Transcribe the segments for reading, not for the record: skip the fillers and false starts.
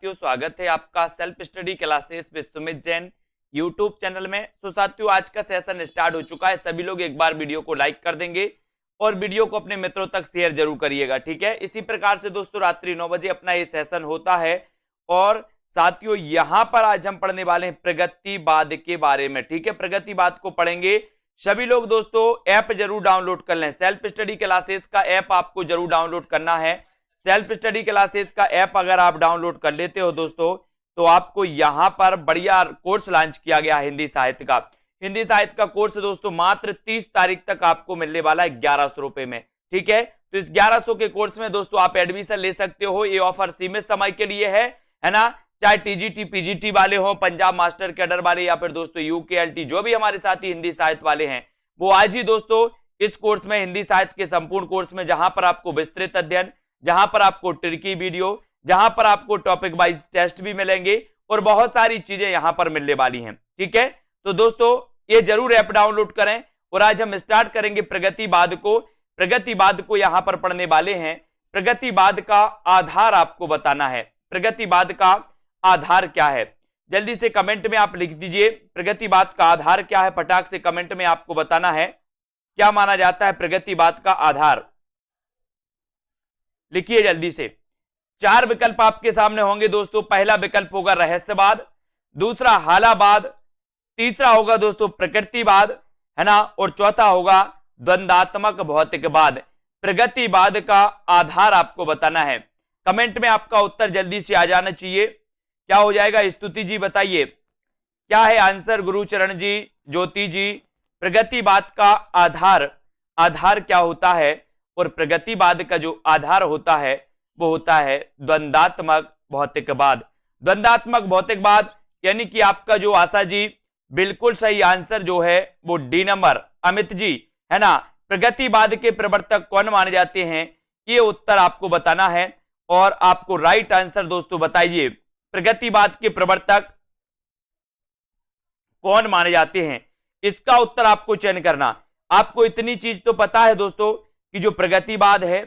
साथियों, स्वागत है आपका self study classes with Sumit Jain YouTube channel में। तो साथियों, आज का सेशन स्टार्ट हो चुका है। सभी लोग एक बार वीडियो को लाइक कर देंगे और वीडियो को अपने मित्रों तक शेयर जरूर करिएगा, ठीक है। इसी प्रकार से दोस्तों रात्रि 9 बजे अपना ये सेशन होता है। और साथियों, यहां पर आज हम पढ़ने वाले हैं प्रगतिवाद के बारे में, ठीक है। प्रगतिवाद को पढ़ेंगे सभी लोग। दोस्तों ऐप जरूर डाउनलोड कर लें, सेल्फ स्टडी क्लासेस का ऐप आपको जरूर डाउनलोड करना है। सेल्फ स्टडी क्लासेस का ऐप अगर आप डाउनलोड कर लेते हो दोस्तों, तो आपको यहां पर बढ़िया कोर्स लॉन्च किया गया है हिंदी साहित्य का। हिंदी साहित्य का कोर्स दोस्तों मात्र 30 तारीख तक आपको मिलने वाला है 1100 रुपए में, ठीक है। तो इस 1100 के कोर्स में दोस्तों आप एडमिशन ले सकते हो। ये ऑफर सीमित समय के लिए है ना। चाहे टीजीटी पीजीटी वाले हो, पंजाब मास्टर कैडर वाले, या फिर दोस्तों यूकेएलटी, जो भी हमारे साथी हिंदी साहित्य वाले हैं, वो आज ही दोस्तों इस कोर्स में, हिंदी साहित्य के संपूर्ण कोर्स में, जहां पर आपको विस्तृत अध्ययन, जहां पर आपको ट्रिकी वीडियो, जहां पर आपको टॉपिक वाइज टेस्ट भी मिलेंगे और बहुत सारी चीजें यहां पर मिलने वाली हैं, ठीक है। तो दोस्तों ये जरूर ऐप डाउनलोड करें। और आज हम स्टार्ट करेंगे प्रगतिवाद को। प्रगतिवाद को यहां पर पढ़ने वाले हैं। प्रगतिवाद का आधार आपको बताना है। प्रगतिवाद का आधार क्या है, जल्दी से कमेंट में आप लिख दीजिए। प्रगतिवाद का आधार क्या है, फटाक से कमेंट में आपको बताना है। क्या माना जाता है प्रगतिवाद का आधार, लिखिए जल्दी से। 4 विकल्प आपके सामने होंगे दोस्तों। पहला विकल्प होगा रहस्यवाद, दूसरा हालावाद, तीसरा होगा दोस्तों प्रकृतिवाद, है ना, और चौथा होगा द्वंद्वात्मक भौतिकवाद। प्रगतिवाद का आधार आपको बताना है। कमेंट में आपका उत्तर जल्दी से आ जाना चाहिए। क्या हो जाएगा, स्तुति जी बताइए क्या है आंसर, गुरुचरण जी, ज्योति जी। प्रगतिवाद का आधार क्या होता है, और प्रगतिवाद का जो आधार होता है वो होता है द्वंद्वात्मक भौतिकवाद। द्वंद्वात्मक भौतिकवाद, यानी कि आपका जो आशा जी बिल्कुल सही आंसर जो है वो डी नंबर, अमित जी, है ना। प्रगतिवाद के प्रवर्तक कौन माने जाते हैं, ये उत्तर आपको बताना है। और आपको राइट आंसर दोस्तों बताइए, प्रगतिवाद के प्रवर्तक कौन माने जाते हैं, इसका उत्तर आपको चयन करना। आपको इतनी चीज तो पता है दोस्तों कि जो प्रगतिवाद है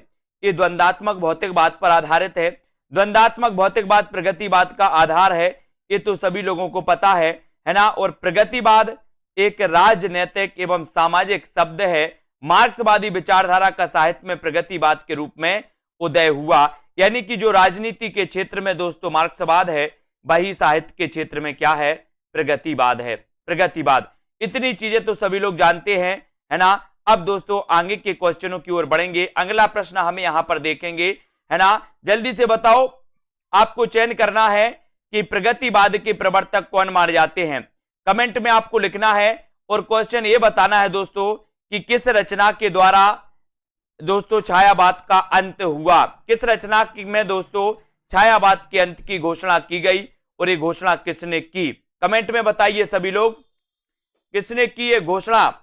ये द्वंद्वात्मक भौतिकवाद पर आधारित है। द्वंद्वात्मक भौतिकवाद प्रगतिवाद का आधार है, ये तो सभी लोगों को पता है ना। और प्रगतिवाद एक राजनैतिक एवं सामाजिक शब्द है। मार्क्सवादी विचारधारा का साहित्य में प्रगतिवाद के रूप में उदय हुआ, यानी कि जो राजनीति के क्षेत्र में दोस्तों मार्क्सवाद है, वही साहित्य के क्षेत्र में क्या है, प्रगतिवाद है। प्रगतिवाद, इतनी चीजें तो सभी लोग जानते हैं, है ना। अब दोस्तों आगे के क्वेश्चनों की ओर बढ़ेंगे। अगला प्रश्न हमें यहां पर देखेंगे, है ना। जल्दी से बताओ, आपको चयन करना है कि प्रगतिवाद के प्रवर्तक कौन माने जाते हैं। कमेंट में आपको लिखना है और क्वेश्चन ये बताना है दोस्तों कि किस रचना के द्वारा दोस्तों छायावाद का अंत हुआ। किस रचना में दोस्तों छायावाद के अंत की घोषणा की गई, और ये घोषणा किसने की। कमेंट में बताइए सभी लोग, किसने की ये घोषणा,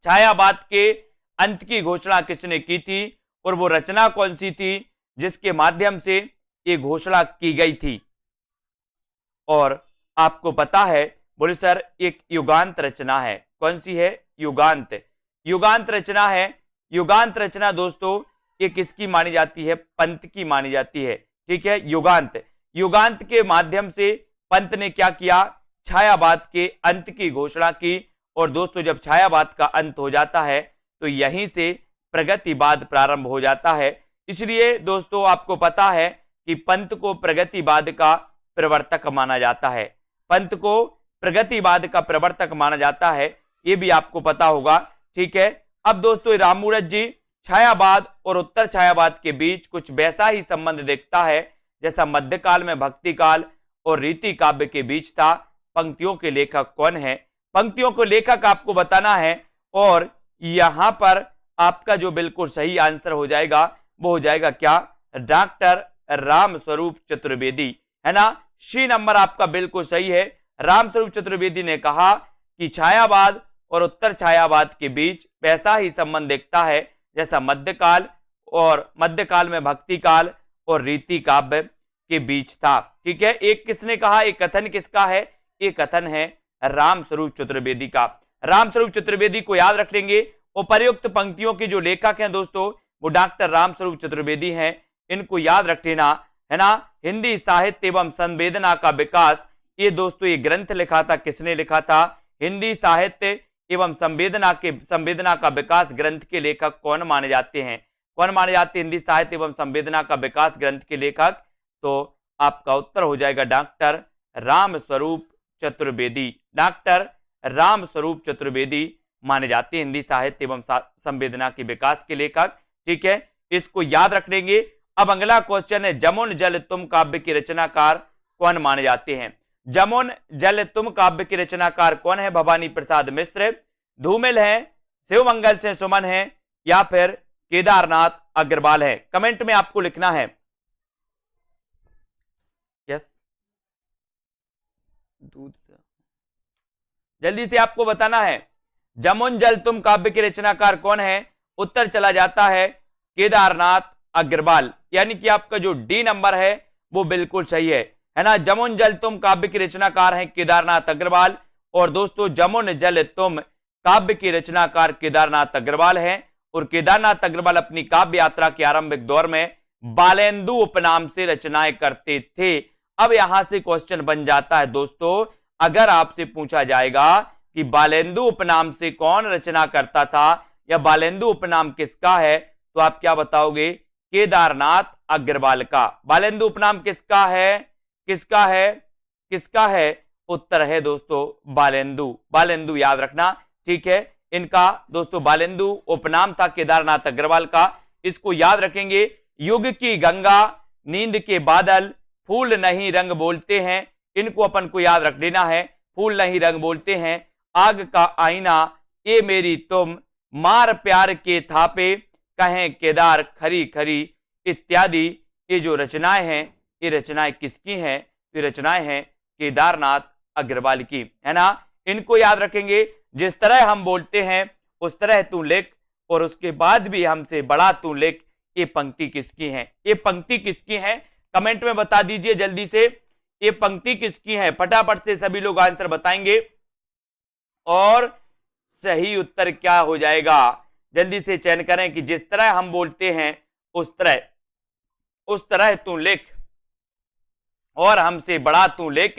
छायावाद के अंत की घोषणा किसने की थी, और वो रचना कौन सी थी जिसके माध्यम से ये घोषणा की गई थी। और आपको पता है, बोले सर एक युगांत रचना है। कौन सी है, युगांत। युगांत रचना है। युगांत रचना दोस्तों ये किसकी मानी जाती है, पंत की मानी जाती है, ठीक है। युगांत, युगांत के माध्यम से पंत ने क्या किया, छायावाद के अंत की घोषणा की। और दोस्तों जब छायावाद का अंत हो जाता है तो यहीं से प्रगतिवाद प्रारंभ हो जाता है। इसलिए दोस्तों आपको पता है कि पंत को प्रगतिवाद का प्रवर्तक माना जाता है। पंत को प्रगतिवाद का प्रवर्तक माना जाता है, ये भी आपको पता होगा, ठीक है। अब दोस्तों राममूरत जी, छायावाद और उत्तर छायावाद के बीच कुछ वैसा ही संबंध देखता है जैसा मध्यकाल में भक्ति काल और रीति काव्य के बीच था। पंक्तियों के लेखक कौन है, पंक्तियों को लेखक आपको बताना है। और यहां पर आपका जो बिल्कुल सही आंसर हो जाएगा वो हो जाएगा क्या, डॉक्टर रामस्वरूप चतुर्वेदी, है ना। सी नंबर आपका बिल्कुल सही है। रामस्वरूप चतुर्वेदी ने कहा कि छायावाद और उत्तर छायावाद के बीच वैसा ही संबंध दिखता है जैसा मध्यकाल में भक्ति काल और रीति काव्य के बीच था, ठीक है। एक किसने कहा, एक कथन किसका है, एक कथन है रामस्वरूप चतुर्वेदी का। रामस्वरूप चतुर्वेदी को याद रख लेंगे। उपर्युक्त पंक्तियों के जो लेखक हैं दोस्तों वो डॉक्टर रामस्वरूप चतुर्वेदी हैं, इनको याद रख लेना, है ना। हिंदी साहित्य एवं संवेदना का विकास, ये दोस्तों ये ग्रंथ लिखा था, किसने लिखा था? हिंदी साहित्य एवं संवेदना का विकास ग्रंथ के लेखक कौन माने जाते हैं? कौन माने जाते हैं हिंदी साहित्य एवं संवेदना का विकास ग्रंथ के लेखक? तो आपका उत्तर हो जाएगा डॉक्टर रामस्वरूप चतुर्वेदी। डॉक्टर रामस्वरूप चतुर्वेदी माने जाते हैं हिंदी साहित्य एवं संवेदना के विकास के लेखक। ठीक है, इसको याद रख लेंगे। अब अगला क्वेश्चन है, जमुन जल तुम काव्य के रचनाकार कौन माने जाते हैं? जमुन जल तुम काव्य के रचनाकार कौन है? भवानी प्रसाद मिश्र, धूमिल है, शिवमंगल से सुमन है, या फिर केदारनाथ अग्रवाल है? कमेंट में आपको लिखना है। यस, दूध जल्दी से आपको बताना है। जमुन जल तुम काव्य के रचनाकार कौन है? उत्तर चला जाता है केदारनाथ अग्रवाल, यानी कि आपका जो डी नंबर है वो बिल्कुल सही है ना। जमुन जल तुम काव्य के रचनाकार हैं केदारनाथ अग्रवाल। और दोस्तों जमुन जल तुम काव्य के रचनाकार केदारनाथ अग्रवाल हैं। और केदारनाथ अग्रवाल अपनी काव्य यात्रा के आरंभिक दौर में बालेंदु उपनाम से रचनाएं करते थे। अब यहां से क्वेश्चन बन जाता है दोस्तों, अगर आपसे पूछा जाएगा कि बालेंदु उपनाम से कौन रचना करता था या बालेंदु उपनाम किसका है, तो आप क्या बताओगे? केदारनाथ अग्रवाल का। बालेंदु उपनाम किसका है? किसका है? किसका है? उत्तर है दोस्तों बालेंदु। बालेंदु याद रखना। ठीक है, इनका दोस्तों बालेंदु उपनाम था केदारनाथ अग्रवाल का। इसको याद रखेंगे। युग की गंगा, नींद के बादल, फूल नहीं रंग बोलते हैं, इनको अपन को याद रख लेना है। फूल नहीं रंग बोलते हैं, आग का आईना, ये मेरी तुम, मार प्यार के थापे, कहें केदार खरी खरी इत्यादि, ये जो रचनाएं हैं ये रचनाएं किसकी हैं? ये रचनाएं हैं केदारनाथ अग्रवाल की, है ना। इनको याद रखेंगे। जिस तरह हम बोलते हैं उस तरह तू लिख, और उसके बाद भी हमसे बड़ा तू लिख, ये पंक्ति किसकी है? ये पंक्ति किसकी है? कमेंट में बता दीजिए जल्दी से, ये पंक्ति किसकी है? फटाफट से सभी लोग आंसर बताएंगे। और सही उत्तर क्या हो जाएगा? जल्दी से चयन करें कि जिस तरह हम बोलते हैं उस तरह तू लिख, और हमसे बड़ा तू लिख,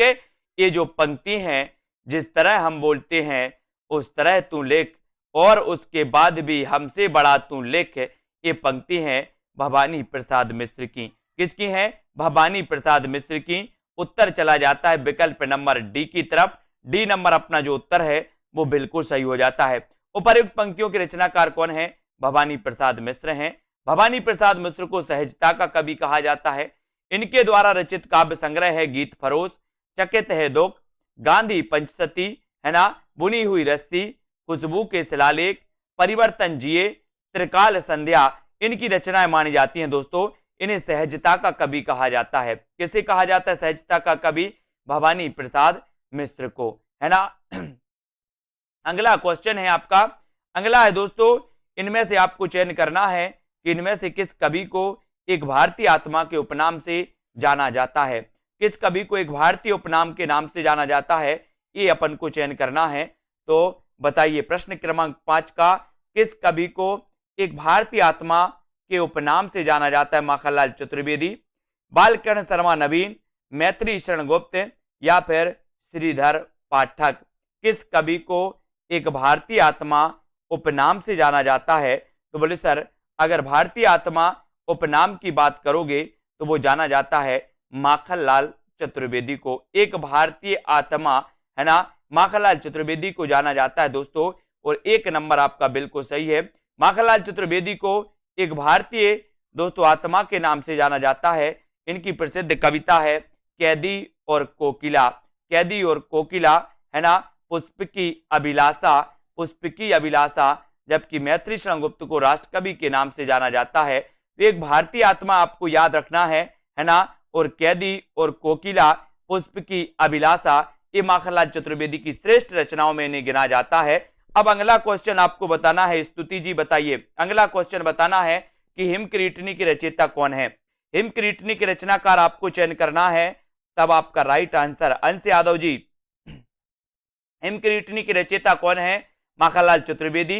ये जो पंक्ति है, जिस तरह हम बोलते हैं उस तरह तू लिख, और उसके बाद भी हमसे बड़ा तू लिख, ये पंक्ति है भवानी प्रसाद मिश्र की। किसकी है? भवानी प्रसाद मिश्र की। उत्तर चला जाता है विकल्प नंबर डी की तरफ। डी नंबर अपना जो उत्तर है वो बिल्कुल सही हो जाता है। उपर्युक्त पंक्तियों के रचनाकार कौन है? भवानी प्रसाद मिश्र हैं। भवानी प्रसाद मिश्र को सहजता का कवि कहा जाता है। इनके द्वारा रचित काव्य संग्रह है गीत फरोश, चकित है दुख, गांधी पंचसती, है ना, बुनी हुई रस्सी, खुशबू के शिलालेख, परिवर्तन जिए, त्रिकाल संध्या, इनकी रचनाएं मानी जाती हैं दोस्तों। इन्हें सहजता का कवि कहा जाता है। किसे कहा जाता है सहजता का कवि? भवानी प्रसाद मिश्र को, है ना। अगला क्वेश्चन है आपका, अगला है दोस्तों, इनमें से आपको चयन करना है कि इनमें से किस कवि को एक भारतीय आत्मा के उपनाम से जाना जाता है। किस कवि को एक भारतीय उपनाम के नाम से जाना जाता है, ये अपन को चयन करना है। तो बताइए, प्रश्न क्रमांक 5 का, किस कवि को एक भारतीय आत्मा के उपनाम से जाना जाता है? माखनलाल चतुर्वेदी, बालकर्ण शर्मा नवीन, मैत्री शरण गुप्त, या फिर श्रीधर पाठक? किस कवि को एक भारतीय आत्मा उपनाम से जाना जाता है? तो बोले सर, अगर भारतीय आत्मा उपनाम की बात करोगे तो वो जाना जाता है माखनलाल चतुर्वेदी को। एक भारतीय आत्मा, है ना, माखनलाल चतुर्वेदी को जाना जाता है दोस्तों। और एक नंबर आपका बिल्कुल सही है। माखनलाल चतुर्वेदी को एक भारतीय दोस्तों आत्मा के नाम से जाना जाता है। इनकी प्रसिद्ध कविता है कैदी और कोकिला। कैदी और कोकिला, है ना, पुष्पकी अभिलाषा, पुष्पकी अभिलाषा, जबकि मैत्री शरण गुप्त को राष्ट्रकवि के नाम से जाना जाता है। तो एक भारतीय आत्मा आपको याद रखना है ना, और कैदी और कोकिला, पुष्पकी अभिलाषा, ये माखनलाल चतुर्वेदी की श्रेष्ठ रचनाओं में इन्हें गिना जाता है। अब अगला क्वेश्चन आपको बताना है, स्तुति जी बताइए, अगला क्वेश्चन बताना है कि हिमक्रीटनी की रचयिता कौन है? हिमक्रीटनी के रचनाकार आपको चयन करना है, तब आपका राइट आंसर। अंश यादव जी, हिमक्रीटनी की रचयिता कौन है? माखनलाल चतुर्वेदी,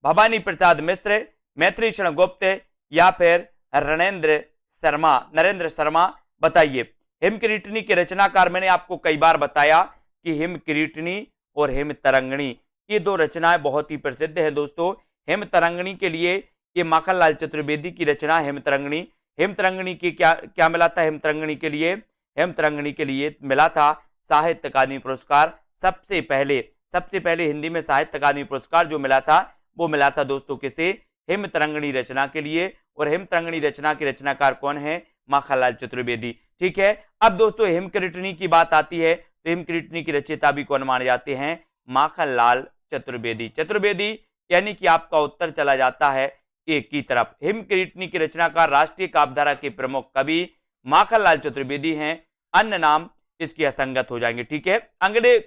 भवानी प्रसाद मिश्र, मैत्री शरण गुप्त, या फिर नरेंद्र शर्मा? बताइए। हिमकिरीटनी के रचनाकार मैंने आपको कई बार बताया कि हिमकिरीटनी और हिमतरंगिणी ये दो रचनाएं बहुत ही प्रसिद्ध हैं दोस्तों। हिमतरंगिणी के लिए ये माखनलाल चतुर्वेदी की रचना हिमतरंगिणी। हिमतरंगिणी की क्या क्या मिला था? हिमतरंगिणी के लिए मिला था साहित्य अकादमी पुरस्कार। सबसे पहले हिंदी में साहित्य अकादमी पुरस्कार जो मिला था वो मिला था दोस्तों किसे? हिमतरंगिणी रचना के लिए। और हिमतरंगिणी रचना के रचनाकार कौन है? माखनलाल चतुर्वेदी। ठीक है, अब दोस्तों हिमकिरीटनी की बात आती है तो हिमकिरीटनी की रचयिता भी कौन माने जाते हैं? माखनलाल चतुर्वेदी यानी कि आपका उत्तर चला जाता है एक की तरफ। हिमकिरीटनी की रचनाकार राष्ट्रीय काव्यधारा के प्रमुख कवि माखनलाल चतुर्वेदी हैं, अन्य नाम इसके असंगत हो जाएंगे। ठीक है, अगले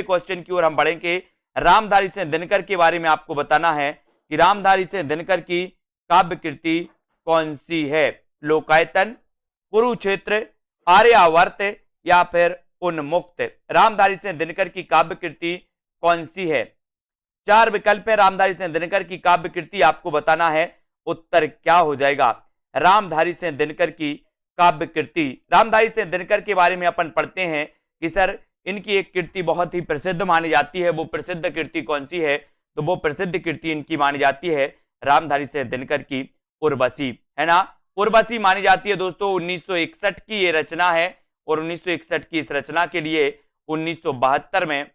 क्वेश्चन की ओर हम बढ़ेंगे। रामधारी सिंह दिनकर के बारे में आपको बताना है कि रामधारी सिंह दिनकर की काव्य कृति कौन सी है? लोकायतन, कुरुक्षेत्र, आर्यावर्त या फिर उन्मुक्त। रामधारी सिंह दिनकर की काव्य कृति कौन सी है? 4 विकल्प है रामधारी सिंह दिनकर की काव्य कृति, आपको बताना है उत्तर क्या हो जाएगा। रामधारी सिंह दिनकर की काव्य कृति, रामधारी सिंह दिनकर के बारे में अपन पढ़ते हैं कि सर इनकी एक कृति बहुत ही प्रसिद्ध मानी जाती है। वो प्रसिद्ध कृति कौन सी है? तो वो प्रसिद्ध कृति इनकी मानी जाती है रामधारी सिंह दिनकर की उर्वशी, है ना। उर्वशी मानी जाती है दोस्तों। 1961 की ये रचना है और 1961 की इस रचना के लिए 1972 में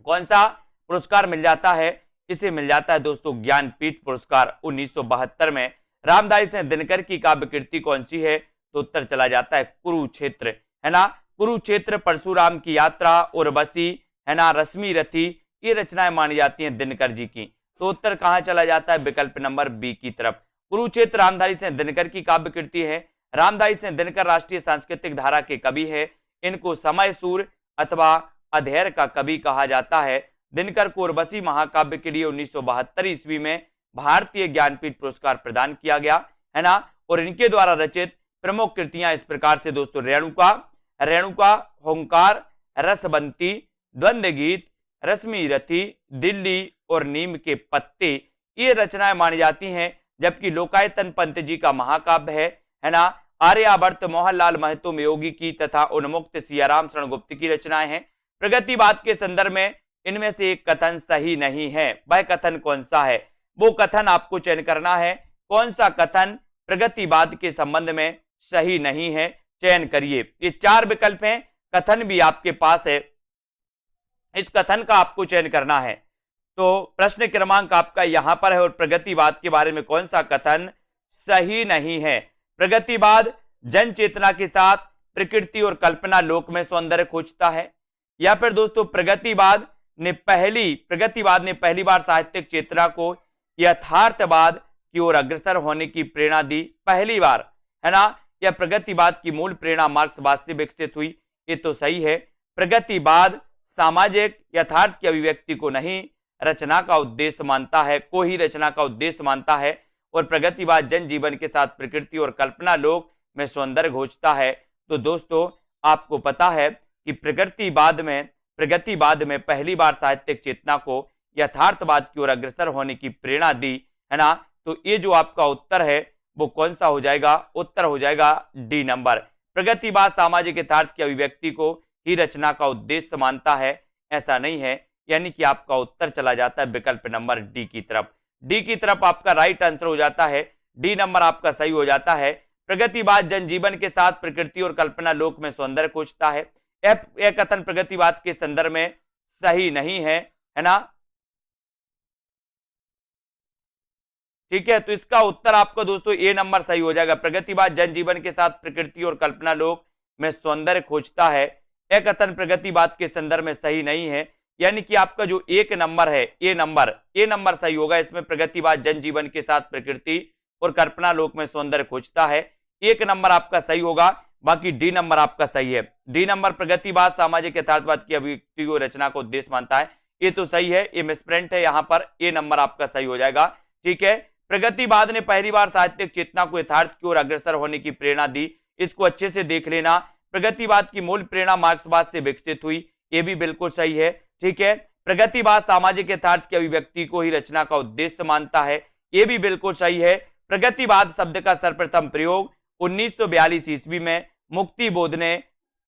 कौन सा पुरस्कार मिल जाता है? इसे मिल जाता है दोस्तों ज्ञानपीठ पुरस्कार 1972 में। रामधारी सिंह दिनकर की काव्य कृति कौन सी है? तो उत्तर चला जाता है कुरुक्षेत्र, है ना। कुरुक्षेत्र, परशुराम की यात्रा, उर्वशी, है ना, रश्मि रथी, ये रचनाएं मानी जाती हैं दिनकर जी की। तो उत्तर कहां चला जाता है? विकल्प नंबर बी की तरफ। कुरुक्षेत्र रामधारी सिंह दिनकर की काव्य कृति है। रामधारी सिंह दिनकर राष्ट्रीय सांस्कृतिक धारा के कवि है। इनको समय सूर अथवा अधेर का कवि कहा जाता है। दिनकर को उर्वशी महाकाव्य के लिए 1972 ईस्वी में भारतीय ज्ञानपीठ पुरस्कार प्रदान किया गया, है ना। और इनके द्वारा रचित प्रमुख कृतियां इस प्रकार से दोस्तों रेणुका, होंकार, रसबंती, द्वंद्व गीत, रश्मि रथी, दिल्ली और नीम के पत्ते, ये रचनाएं मानी जाती हैं। जबकि लोकायतन पंत जी का महाकाव्य है ना। आर्यावर्त मोहनलाल महतो योगी की तथा उन्मुक्त सियाराम शरण गुप्त की रचनाएं हैं। प्रगतिवाद के संदर्भ में इनमें से एक कथन सही नहीं है। वह कथन कौन सा है? वो कथन आपको चयन करना है। कौन सा कथन प्रगतिवाद के संबंध में सही नहीं है? चयन करिए। ये 4 विकल्प हैं, कथन भी आपके पास है, इस कथन का आपको चयन करना है। तो प्रश्न क्रमांक आपका यहां पर है और प्रगतिवाद के बारे में कौन सा कथन सही नहीं है? प्रगतिवाद जन चेतना के साथ प्रकृति और कल्पना लोक में सौंदर्य खोजता है, या फिर दोस्तों प्रगतिवाद ने पहली बार साहित्यिक चेतना को यथार्थवाद की ओर अग्रसर होने की प्रेरणा दी पहली बार, है ना। या प्रगतिवाद की मूल प्रेरणा मार्क्सवाद से विकसित हुई? ये तो सही है। प्रगतिवाद सामाजिक यथार्थ की अभिव्यक्ति को नहीं रचना का उद्देश्य मानता है, को ही रचना का उद्देश्य मानता है। और प्रगतिवाद जन जीवन के साथ प्रकृति और कल्पना लोक में सौंदर्य खोजता है। तो दोस्तों आपको पता है कि प्रगतिवाद में पहली बार साहित्यिक चेतना को यथार्थवाद की ओर अग्रसर होने की प्रेरणा दी, है ना। तो ये जो आपका उत्तर है वो कौन सा हो जाएगा? उत्तर हो जाएगा डी नंबर। प्रगतिवाद सामाजिक यथार्थ की अभिव्यक्ति को ही रचना का उद्देश्य मानता है, ऐसा नहीं है। यानी कि आपका उत्तर चला जाता है विकल्प नंबर डी की तरफ। डी की तरफ आपका राइट आंसर हो जाता है। डी नंबर आपका सही हो जाता है। प्रगतिवाद जनजीवन के साथ प्रकृति और कल्पना लोक में सौंदर्य खोजता है। यह कथन प्रगतिवाद के संदर्भ में सही नहीं है, है ना। ठीक है, तो इसका उत्तर आपका दोस्तों ए नंबर सही हो जाएगा। प्रगतिवाद जनजीवन के साथ प्रकृति और कल्पना लोक में सौंदर्य खोजता है, यह कथन प्रगतिवाद के संदर्भ में सही नहीं है। यानी कि आपका जो एक नंबर है ए नंबर सही होगा। इसमें प्रगतिवाद जनजीवन के साथ प्रकृति और कल्पना लोक में सौंदर्य खोजता है, एक नंबर आपका सही होगा। बाकी डी नंबर आपका सही है। डी नंबर प्रगतिवाद सामाजिक यथार्थवाद की अभिव्यक्ति को रचना को उद्देश्य मानता है, ये तो सही है। ये मिसप्रिंट है यहाँ पर, ए नंबर आपका सही हो जाएगा। ठीक है, प्रगतिवाद ने पहली बार साहित्यिक चेतना को यथार्थ की ओर अग्रसर होने की प्रेरणा दी, इसको अच्छे से देख लेना। प्रगतिवाद की मूल प्रेरणा मार्क्सवाद से विकसित हुई, ये भी बिल्कुल सही है। ठीक है, प्रगतिवाद सामाजिक यथार्थ की अभिव्यक्ति को ही रचना का उद्देश्य मानता है, ये भी बिल्कुल सही है। प्रगतिवाद शब्द का सर्वप्रथम प्रयोग 1942 ईस्वी में मुक्तिबोध ने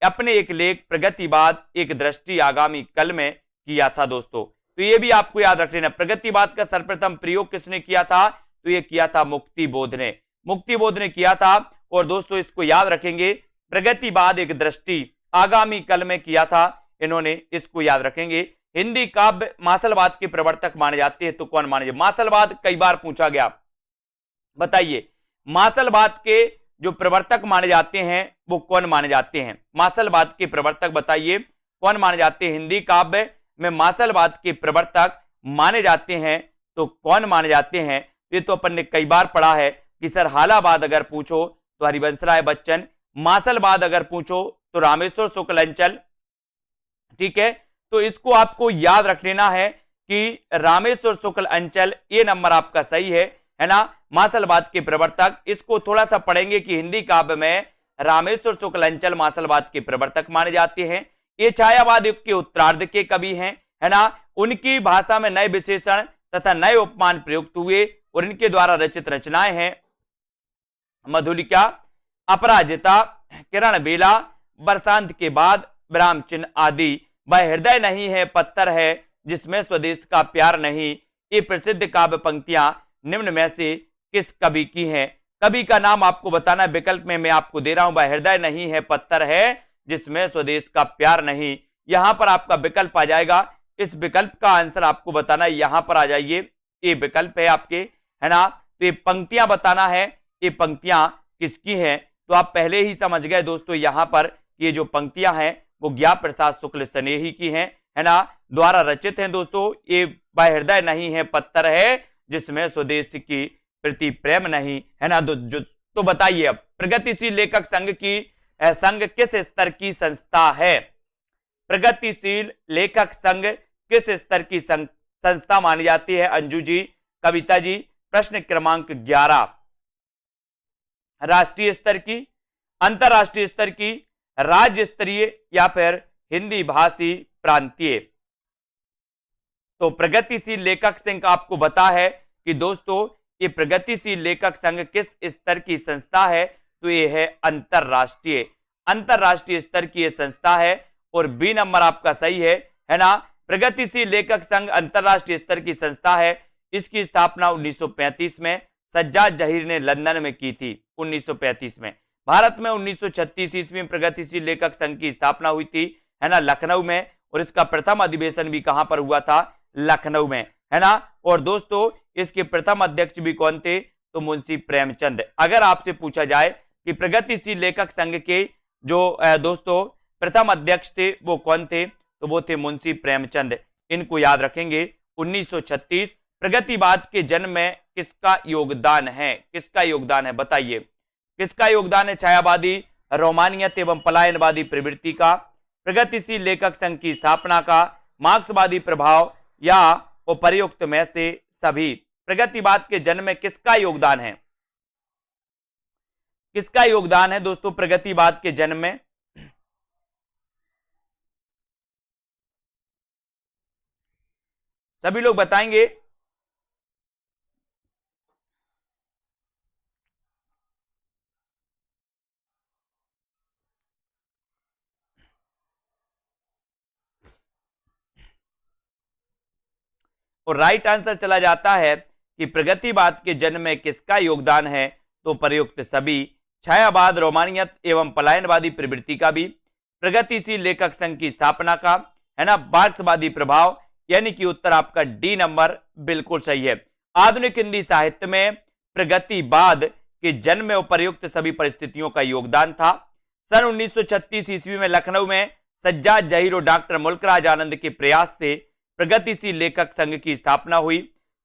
अपने एक लेख प्रगतिवाद एक दृष्टि आगामी कल में किया था दोस्तों। तो ये भी आपको याद रख लेना, प्रगतिवाद का सर्वप्रथम प्रयोग किसने किया था? तो ये किया था मुक्तिबोध ने, मुक्तिबोध ने किया था। और दोस्तों इसको याद रखेंगे, प्रगतिवाद एक दृष्टि आगामी कल में किया था इन्होंने, इसको याद रखेंगे। हिंदी काव्य मासलवाद के प्रवर्तक माने जाते हैं, तो कौन माने जाते? मासलवाद कई बार पूछा गया, बताइए मासलवाद के जो प्रवर्तक माने जाते हैं वो कौन माने जाते हैं? मासलवाद के प्रवर्तक बताइए कौन माने जाते हैं? हिंदी काव्य में मासलवाद के प्रवर्तक माने जाते हैं तो कौन माने जाते हैं? ये तो अपन ने कई बार पढ़ा है कि सर हालाबाद अगर पूछो तो हरिवंश राय बच्चन, मासलवाद अगर पूछो तो रामेश्वर शुक्ल अंचल। ठीक है, तो इसको आपको याद रख लेना है कि रामेश्वर शुक्ल अंचल, ये नंबर आपका सही है ना। मासलवाद के प्रवर्तक, इसको थोड़ा सा पढ़ेंगे कि हिंदी काव्य में रामेश्वर शुक्ल अंचल मासलवाद के प्रवर्तक माने जाते हैं। ये छायावाद युग के उत्तरार्ध के कवि हैं, है ना। उनकी भाषा में नए विशेषण तथा नए उपमान प्रयुक्त हुए और इनके द्वारा रचित रचनाएं हैं मधुलिका, अपराजिता, किरण बेला, बरसांत के बाद, विराम चिन्ह आदि। वह हृदय नहीं है पत्थर है जिसमें स्वदेश का प्यार नहीं। ये प्रसिद्ध काव्य पंक्तियां निम्न में से किस कवि की हैं? कवि का नाम आपको बताना है, विकल्प में मैं आपको दे रहा हूं। वह हृदय नहीं है पत्थर है जिसमें स्वदेश का प्यार नहीं। यहां पर आपका विकल्प आ जाएगा, इस विकल्प का आंसर आपको बताना है, यहां पर आ जाइए, ये विकल्प है आपके, है ना। तो ये पंक्तियां बताना है, ये पंक्तियां किसकी हैं? तो आप पहले ही समझ गए दोस्तों, यहां पर ये जो पंक्तियां हैं वो ज्ञा प्रसाद शुक्ल स्नेही की हैं, है ना, द्वारा रचित हैं दोस्तों। ये वह हृदय नहीं है पत्थर है जिसमें स्वदेश की प्रति प्रेम नहीं, है ना। तो बताइए अब प्रगतिशील लेखक संघ किस स्तर की संस्था है? प्रगतिशील लेखक संघ किस स्तर की संस्था मानी जाती है? अंजू जी, कविता जी। प्रश्न क्रमांक 11, राष्ट्रीय स्तर की, अंतरराष्ट्रीय स्तर की, राज्य स्तरीय या फिर हिंदी भाषी प्रांतीय? तो प्रगतिशील लेखक संघ आपको बता है कि दोस्तों ये प्रगतिशील लेखक संघ किस स्तर की संस्था है? तो ये है अंतरराष्ट्रीय, अंतरराष्ट्रीय स्तर की ये संस्था है। और बी नंबर आपका सही है ना। प्रगतिशील लेखक संघ अंतरराष्ट्रीय स्तर की संस्था है। इसकी स्थापना 1935 में सज्जाद जहीर ने लंदन में की थी, 1935 में। भारत में 1936 ईस्वी में प्रगतिशील लेखक संघ की स्थापना हुई थी, है ना, लखनऊ में। और इसका प्रथम अधिवेशन भी कहां पर हुआ था? लखनऊ में, है ना। और दोस्तों इसके प्रथम अध्यक्ष भी कौन थे? तो मुंशी प्रेमचंद। अगर आपसे पूछा जाए कि प्रगतिशील लेखक संघ के जो दोस्तों प्रथम अध्यक्ष थे वो कौन थे? तो वो थे मुंशी प्रेमचंद। इनको याद रखेंगे। 1936 प्रगतिवाद के जन्म में किसका योगदान है? किसका योगदान है बताइए, किसका योगदान है? छायावादी, रोमानियत एवं पलायनवादी प्रवृत्ति का, प्रगतिशील लेखक संघ की स्थापना का, मार्क्सवादी प्रभाव या उपर्युक्त में से सभी? प्रगतिवाद के जन्म में किसका योगदान है? किसका योगदान है दोस्तों प्रगतिवाद के जन्म में? सभी लोग बताएंगे। और राइट आंसर चला जाता है कि प्रगतिवाद के जन्म में किसका योगदान है? तो प्रयुक्त सभी। छायावाद, रोमानियत एवं पलायनवादी प्रवृत्ति का भी, प्रगतिशील लेखक संघ की स्थापना का, है ना, मार्क्सवादी प्रभाव, यानी कि उत्तर आपका डी नंबर बिल्कुल सही है। आधुनिक हिंदी साहित्य में प्रगतिवाद के जन्म में उपर्युक्त सभी परिस्थितियों का योगदान था। सन 1936 ईस्वी में लखनऊ में सज्जाद जहीर और डॉक्टर मुल्कराज आनंद के प्रयास से प्रगतिशील लेखक संघ की स्थापना हुई।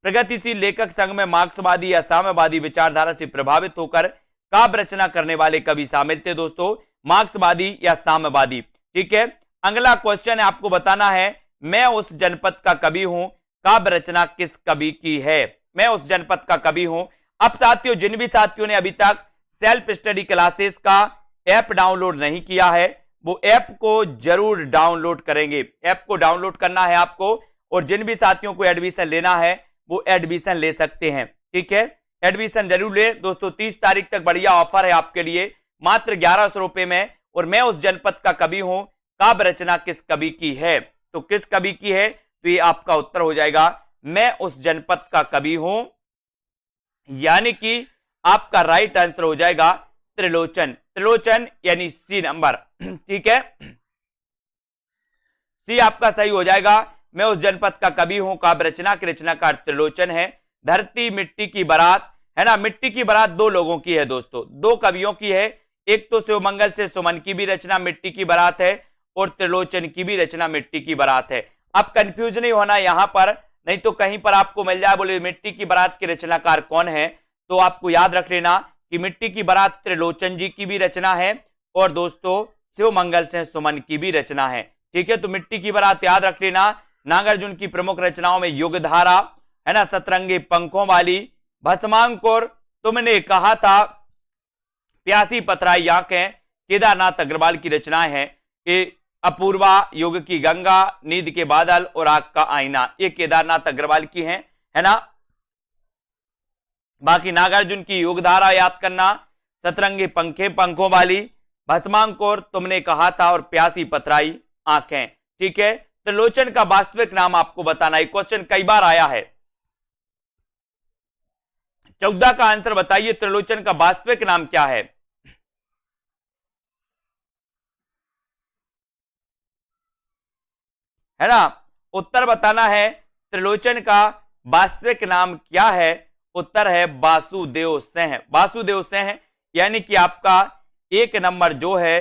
प्रगतिशील लेखक संघ में मार्क्सवादी या साम्यवादी विचारधारा से प्रभावित होकर काव्य रचना करने वाले कवि शामिल थे दोस्तों, मार्क्सवादी या साम्यवादी। ठीक है, अगला क्वेश्चन है, आपको बताना है मैं उस जनपद का कवि हूं, काव्य रचना किस कवि की है? मैं उस जनपद का कवि हूं। अब साथियों, जिन भी साथियों ने अभी तक सेल्फ स्टडी क्लासेस का ऐप डाउनलोड नहीं किया है वो ऐप को जरूर डाउनलोड करेंगे। ऐप को डाउनलोड करना है आपको, और जिन भी साथियों को एडमिशन लेना है वो एडमिशन ले सकते हैं। ठीक है, एडमिशन जरूर ले दोस्तों। 30 तारीख तक बढ़िया ऑफर है आपके लिए, मात्र 1100 रुपए में। और मैं उस जनपद का कवि हूं, काव्य रचना किस कवि की है? तो किस कवि की है? तो ये आपका उत्तर हो जाएगा, मैं उस जनपद का कवि हूं, यानी कि आपका राइट आंसर हो जाएगा त्रिलोचन। त्रिलोचन यानी सी नंबर, ठीक है, सी आपका सही हो जाएगा। मैं उस जनपद का कवि हूं, काव्य रचना के रचनाकार त्रिलोचन है। धरती मिट्टी की बारात, है ना, मिट्टी की बारात दो लोगों की है दोस्तों, दो कवियों की है। एक तो शिवमंगल से सुमन की भी रचना मिट्टी की बारात है, और त्रिलोचन की भी रचना मिट्टी की बारात है। अब कंफ्यूज नहीं होना यहां पर, नहीं तो कहीं पर आपको मिल जाए बोले मिट्टी की बारात के रचनाकार कौन है, तो आपको याद रख लेना कि मिट्टी की बारात त्रिलोचन जी की भी रचना है, और दोस्तों शिवमंगल से सुमन की भी रचना है, ठीक है। तो मिट्टी की बारात याद रख लेना। नागार्जुन की प्रमुख रचनाओं में युगधारा, है ना, सतरंगी पंखों वाली, भस्मांकुर, तुमने कहा था, प्यासी पथराई आंखें, केदारनाथ अग्रवाल की रचनाएं हैं। ये अपूर्वा, युग की गंगा, नींद के बादल और आग का आईना, ये केदारनाथ अग्रवाल की हैं, है ना। बाकी नागार्जुन की युगधारा याद करना, सतरंगी पंखों वाली, भस्मांकुर, तुमने कहा था, और प्यासी पथराई आंखें, ठीक है। त्रिलोचन का वास्तविक नाम आपको बताना है, क्वेश्चन कई बार आया है। 14 का आंसर बताइए, त्रिलोचन का वास्तविक नाम क्या है? है ना, उत्तर बताना है, त्रिलोचन का वास्तविक नाम क्या है? उत्तर है वासुदेव सिंह। वासुदेव सिंह, यानी कि आपका एक नंबर जो है,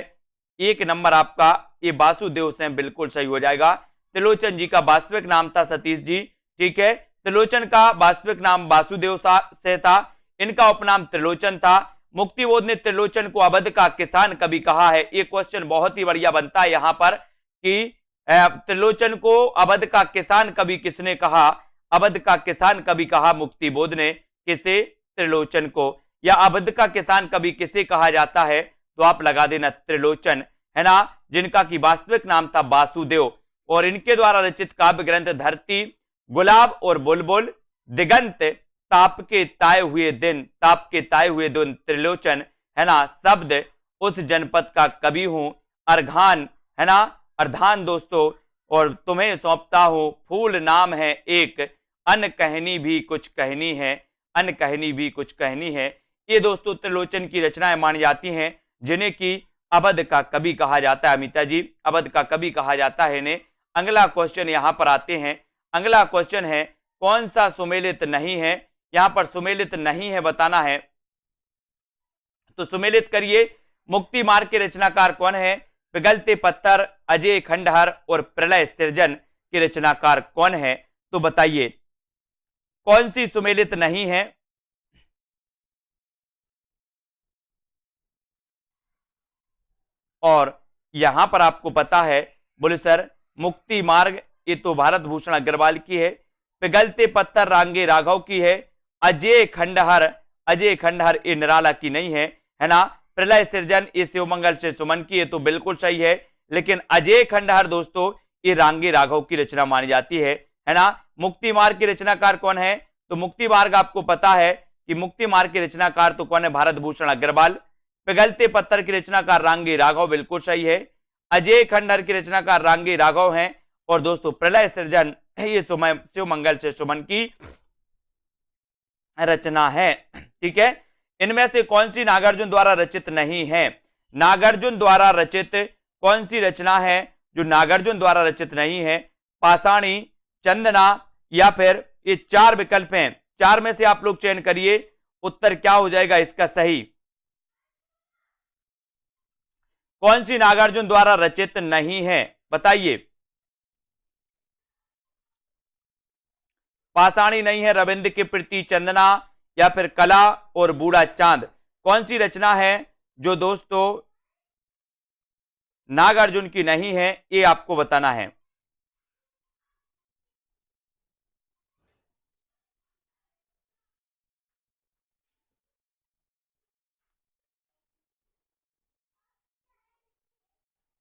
एक नंबर आपका ये वासुदेव सिंह बिल्कुल सही हो जाएगा। त्रिलोचन जी का वास्तविक नाम था सतीश जी, ठीक है। त्रिलोचन का वास्तविक नाम वासुदेव से था, इनका उपनाम त्रिलोचन था। मुक्तिबोध ने त्रिलोचन को अवध का किसान कवि कहा है। ये क्वेश्चन बहुत ही बढ़िया बनता है यहां पर कि त्रिलोचन को अवध का किसान कवि किसने कहा? अवध का किसान कवि कहा मुक्तिबोध ने, किसे? त्रिलोचन को। या अवध का किसान कवि किसे कहा जाता है? तो आप लगा देना त्रिलोचन, है ना, जिनका की वास्तविक नाम था वासुदेव। और इनके द्वारा रचित काव्य ग्रंथ धरती, गुलाब और बुलबुल, दिगंत, ताप के ताए हुए दिन, ताप के ताए हुए दिन, त्रिलोचन, है ना, शब्द, उस जनपद का कवि हूं, अर्घान, है ना, अर्धान दोस्तों, और तुम्हें सौंपता हूं, फूल नाम है एक, अन कहनी भी कुछ कहनी है, अन कहनी भी कुछ कहनी है। ये दोस्तों त्रिलोचन की रचनाएं मानी जाती हैं, जिन्हें की अवध का कवि कहा जाता है। अमिता जी, अवध का कवि कहा जाता है इन्हें। अगला क्वेश्चन यहां पर आते हैं। अगला क्वेश्चन है, कौन सा सुमेलित नहीं है? यहां पर सुमेलित नहीं है बताना है, तो सुमेलित करिए। मुक्ति मार्ग के रचनाकार कौन है? पिघलते पत्थर, अजय खंडहर और प्रलय सृजन के रचनाकार कौन है? तो बताइए कौन सी सुमेलित नहीं है? और यहां पर आपको पता है, बोले सर मुक्ति मार्ग ये तो भारत भूषण अग्रवाल की है, पिघलते पत्थर रांगे राघव की है, अजय खंडहर, अजय खंडहर ये निराला की नहीं है, है ना। प्रलय सृजन ये शिवमंगल से सुमन की है, तो बिल्कुल सही है। लेकिन अजय खंडहर दोस्तों ये रांगे राघव की रचना मानी जाती है ना। मुक्ति मार्ग के रचनाकार कौन है? तो मुक्ति मार्ग आपको पता है कि मुक्ति मार्ग के रचनाकार तो कौन है? भारत भूषण अग्रवाल। पिघलते पत्थर की रचनाकार रांगे राघव, बिल्कुल सही है। अजय खंडहर की रचनाकार रांगे राघव हैं। और दोस्तों प्रलय सृजन ये शिवमंगल से सुमन की रचना है, ठीक है। इनमें से कौन सी नागार्जुन द्वारा रचित नहीं है? नागार्जुन द्वारा रचित कौन सी रचना है जो नागार्जुन द्वारा रचित नहीं है? पाषाणी, चंदना, या फिर ये चार विकल्प हैं, चार में से आप लोग चयन करिए, उत्तर क्या हो जाएगा इसका सही? कौन सी नागार्जुन द्वारा रचित नहीं है बताइए। पाषाणी नहीं है, रविंद्र के प्रति, चंदना, या फिर कला और बूढ़ा चांद। कौन सी रचना है जो दोस्तों नागार्जुन की नहीं है? ये आपको बताना है।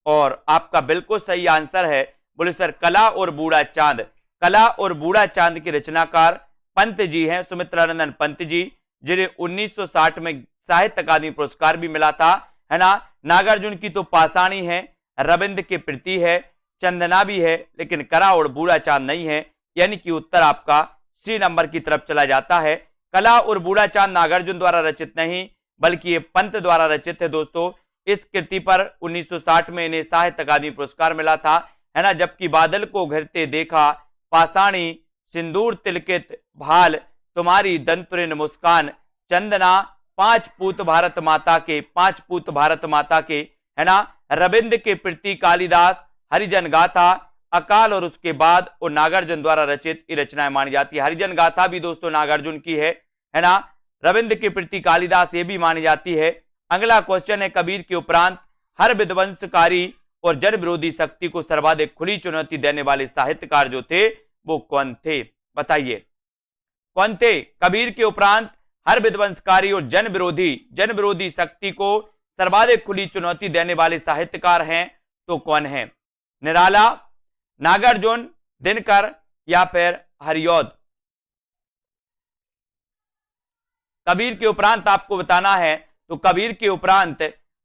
और आपका बिल्कुल सही आंसर है, बोले सर कला और बूढ़ा चांद। कला और बूढ़ा चांद के रचनाकार पंत जी हैं, सुमित्रानंदन पंत जी, जिन्हें 1960 में साहित्य अकादमी पुरस्कार भी मिला था, है ना। नागार्जुन की तो पाषाणी है, रविंद्र के प्रति है, चंदना भी है, लेकिन कला और बूढ़ा चांद नहीं है, यानी कि उत्तर आपका सी नंबर की तरफ चला जाता है। कला और बूढ़ा चांद नागार्जुन द्वारा रचित नहीं बल्कि ये पंत द्वारा रचित है दोस्तों। इस कृति पर 1960 में इन्हें साहित्य अकादमी पुरस्कार मिला था, है ना। जबकि बादल को घिरते देखा, पाषाणी, सिंदूर तिलकित, भाल, तुम्हारी दंतुरिन मुस्कान, चंदना, पांच पूत भारत माता के, है ना, रविंद्र के प्रति, कालिदास, हरिजन गाथा, अकाल और उसके बाद और नागार्जुन द्वारा रचित ये रचनाएं मानी जाती है। हरिजन गाथा भी दोस्तों नागार्जुन की है ना। रविंद्र के प्रति, कालिदास ये भी मानी जाती है। अगला क्वेश्चन है, कबीर के उपरांत हर विध्वंसकारी और जन विरोधी शक्ति को सर्वाधिक खुली चुनौती देने वाले साहित्यकार जो थे वो कौन थे? बताइए कौन थे? कबीर के उपरांत हर विध्वंसकारी और जन विरोधी शक्ति को सर्वाधिक खुली चुनौती देने वाले साहित्यकार हैं तो कौन है? निराला, नागार्जुन, दिनकर या फिर हरिऔध? कबीर के उपरांत आपको बताना है तो कबीर के उपरांत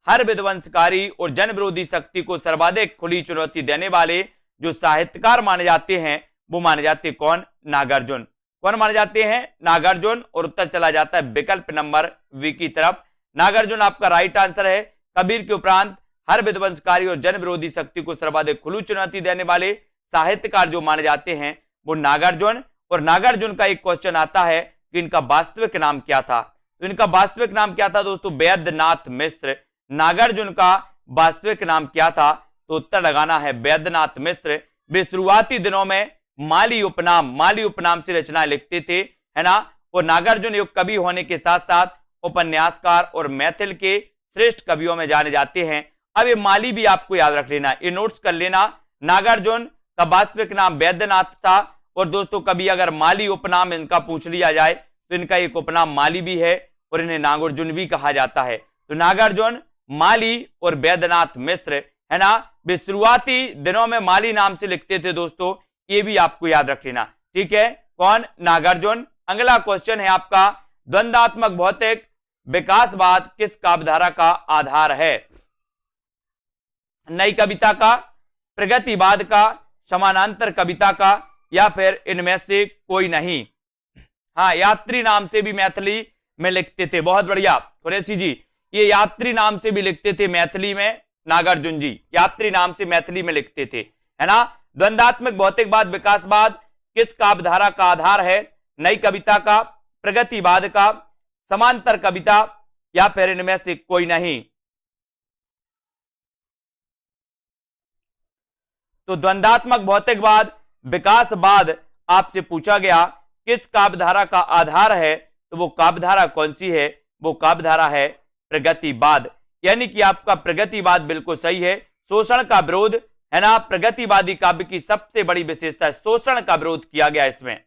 हर विध्वंसकारी और जन विरोधी शक्ति को सर्वाधिक खुली चुनौती देने वाले जो साहित्यकार माने जाते हैं वो माने जाते हैं कौन? नागार्जुन। कौन माने जाते हैं? नागार्जुन। और उत्तर चला जाता है विकल्प नंबर वी की तरफ। नागार्जुन आपका राइट आंसर है। कबीर के उपरांत हर विध्वंसकारी और जन विरोधी शक्ति को सर्वाधिक खुली चुनौती देने वाले साहित्यकार जो माने जाते हैं वो नागार्जुन। और नागार्जुन का एक क्वेश्चन आता है कि इनका वास्तविक नाम क्या था? तो इनका वास्तविक नाम क्या था दोस्तों? वैद्यनाथ मिश्र। नागार्जुन का वास्तविक नाम क्या था? तो उत्तर लगाना है वैद्यनाथ मिश्र। वे शुरुआती दिनों में माली उपनाम से रचनाएं लिखते थे, है ना। और नागार्जुन एक कवि होने के साथ साथ उपन्यासकार और मैथिल के श्रेष्ठ कवियों में जाने जाते हैं। अब ये माली भी आपको याद रख लेना, ये नोट्स कर लेना। नागार्जुन का वास्तविक नाम वैद्यनाथ था। और दोस्तों कभी अगर माली उपनाम इनका पूछ लिया जाए तो इनका एक उपनाम माली भी है और इन्हें नागार्जुन भी कहा जाता है। तो नागार्जुन, माली और वैद्यनाथ मिश्र, है ना, वे शुरुआती दिनों में माली नाम से लिखते थे दोस्तों, ये भी आपको याद रख लेना। ठीक है, कौन? नागार्जुन। अगला क्वेश्चन है आपका, द्वंद्वात्मक भौतिक विकासवाद किस काव्यधारा का आधार है? नई कविता का, प्रगतिवाद का, समानांतर कविता का या फिर इनमें से कोई नहीं? हाँ, यात्री नाम से भी मैथिली में लिखते थे। बहुत बढ़िया कुरैशी जी, ये यात्री नाम से भी लिखते थे मैथिली में। नागार्जुन जी यात्री नाम से मैथिली में लिखते थे, है ना। द्वंद्वात्मक भौतिकवाद विकासवाद किस काव्यधारा का आधार है? नई कविता का, प्रगतिवाद का, समांतर कविता या फिर इनमें से कोई नहीं? तो द्वंद्वात्मक भौतिकवाद विकासवाद आपसे पूछा गया किस काव्यधारा का आधार है, तो वो काव्यधारा कौन सी है? वो काव्यधारा है प्रगतिवाद। यानी कि आपका प्रगतिवाद बिल्कुल सही है। शोषण का विरोध, है ना, प्रगतिवादी काव्य की सबसे बड़ी विशेषता है, शोषण का विरोध किया गया इसमें।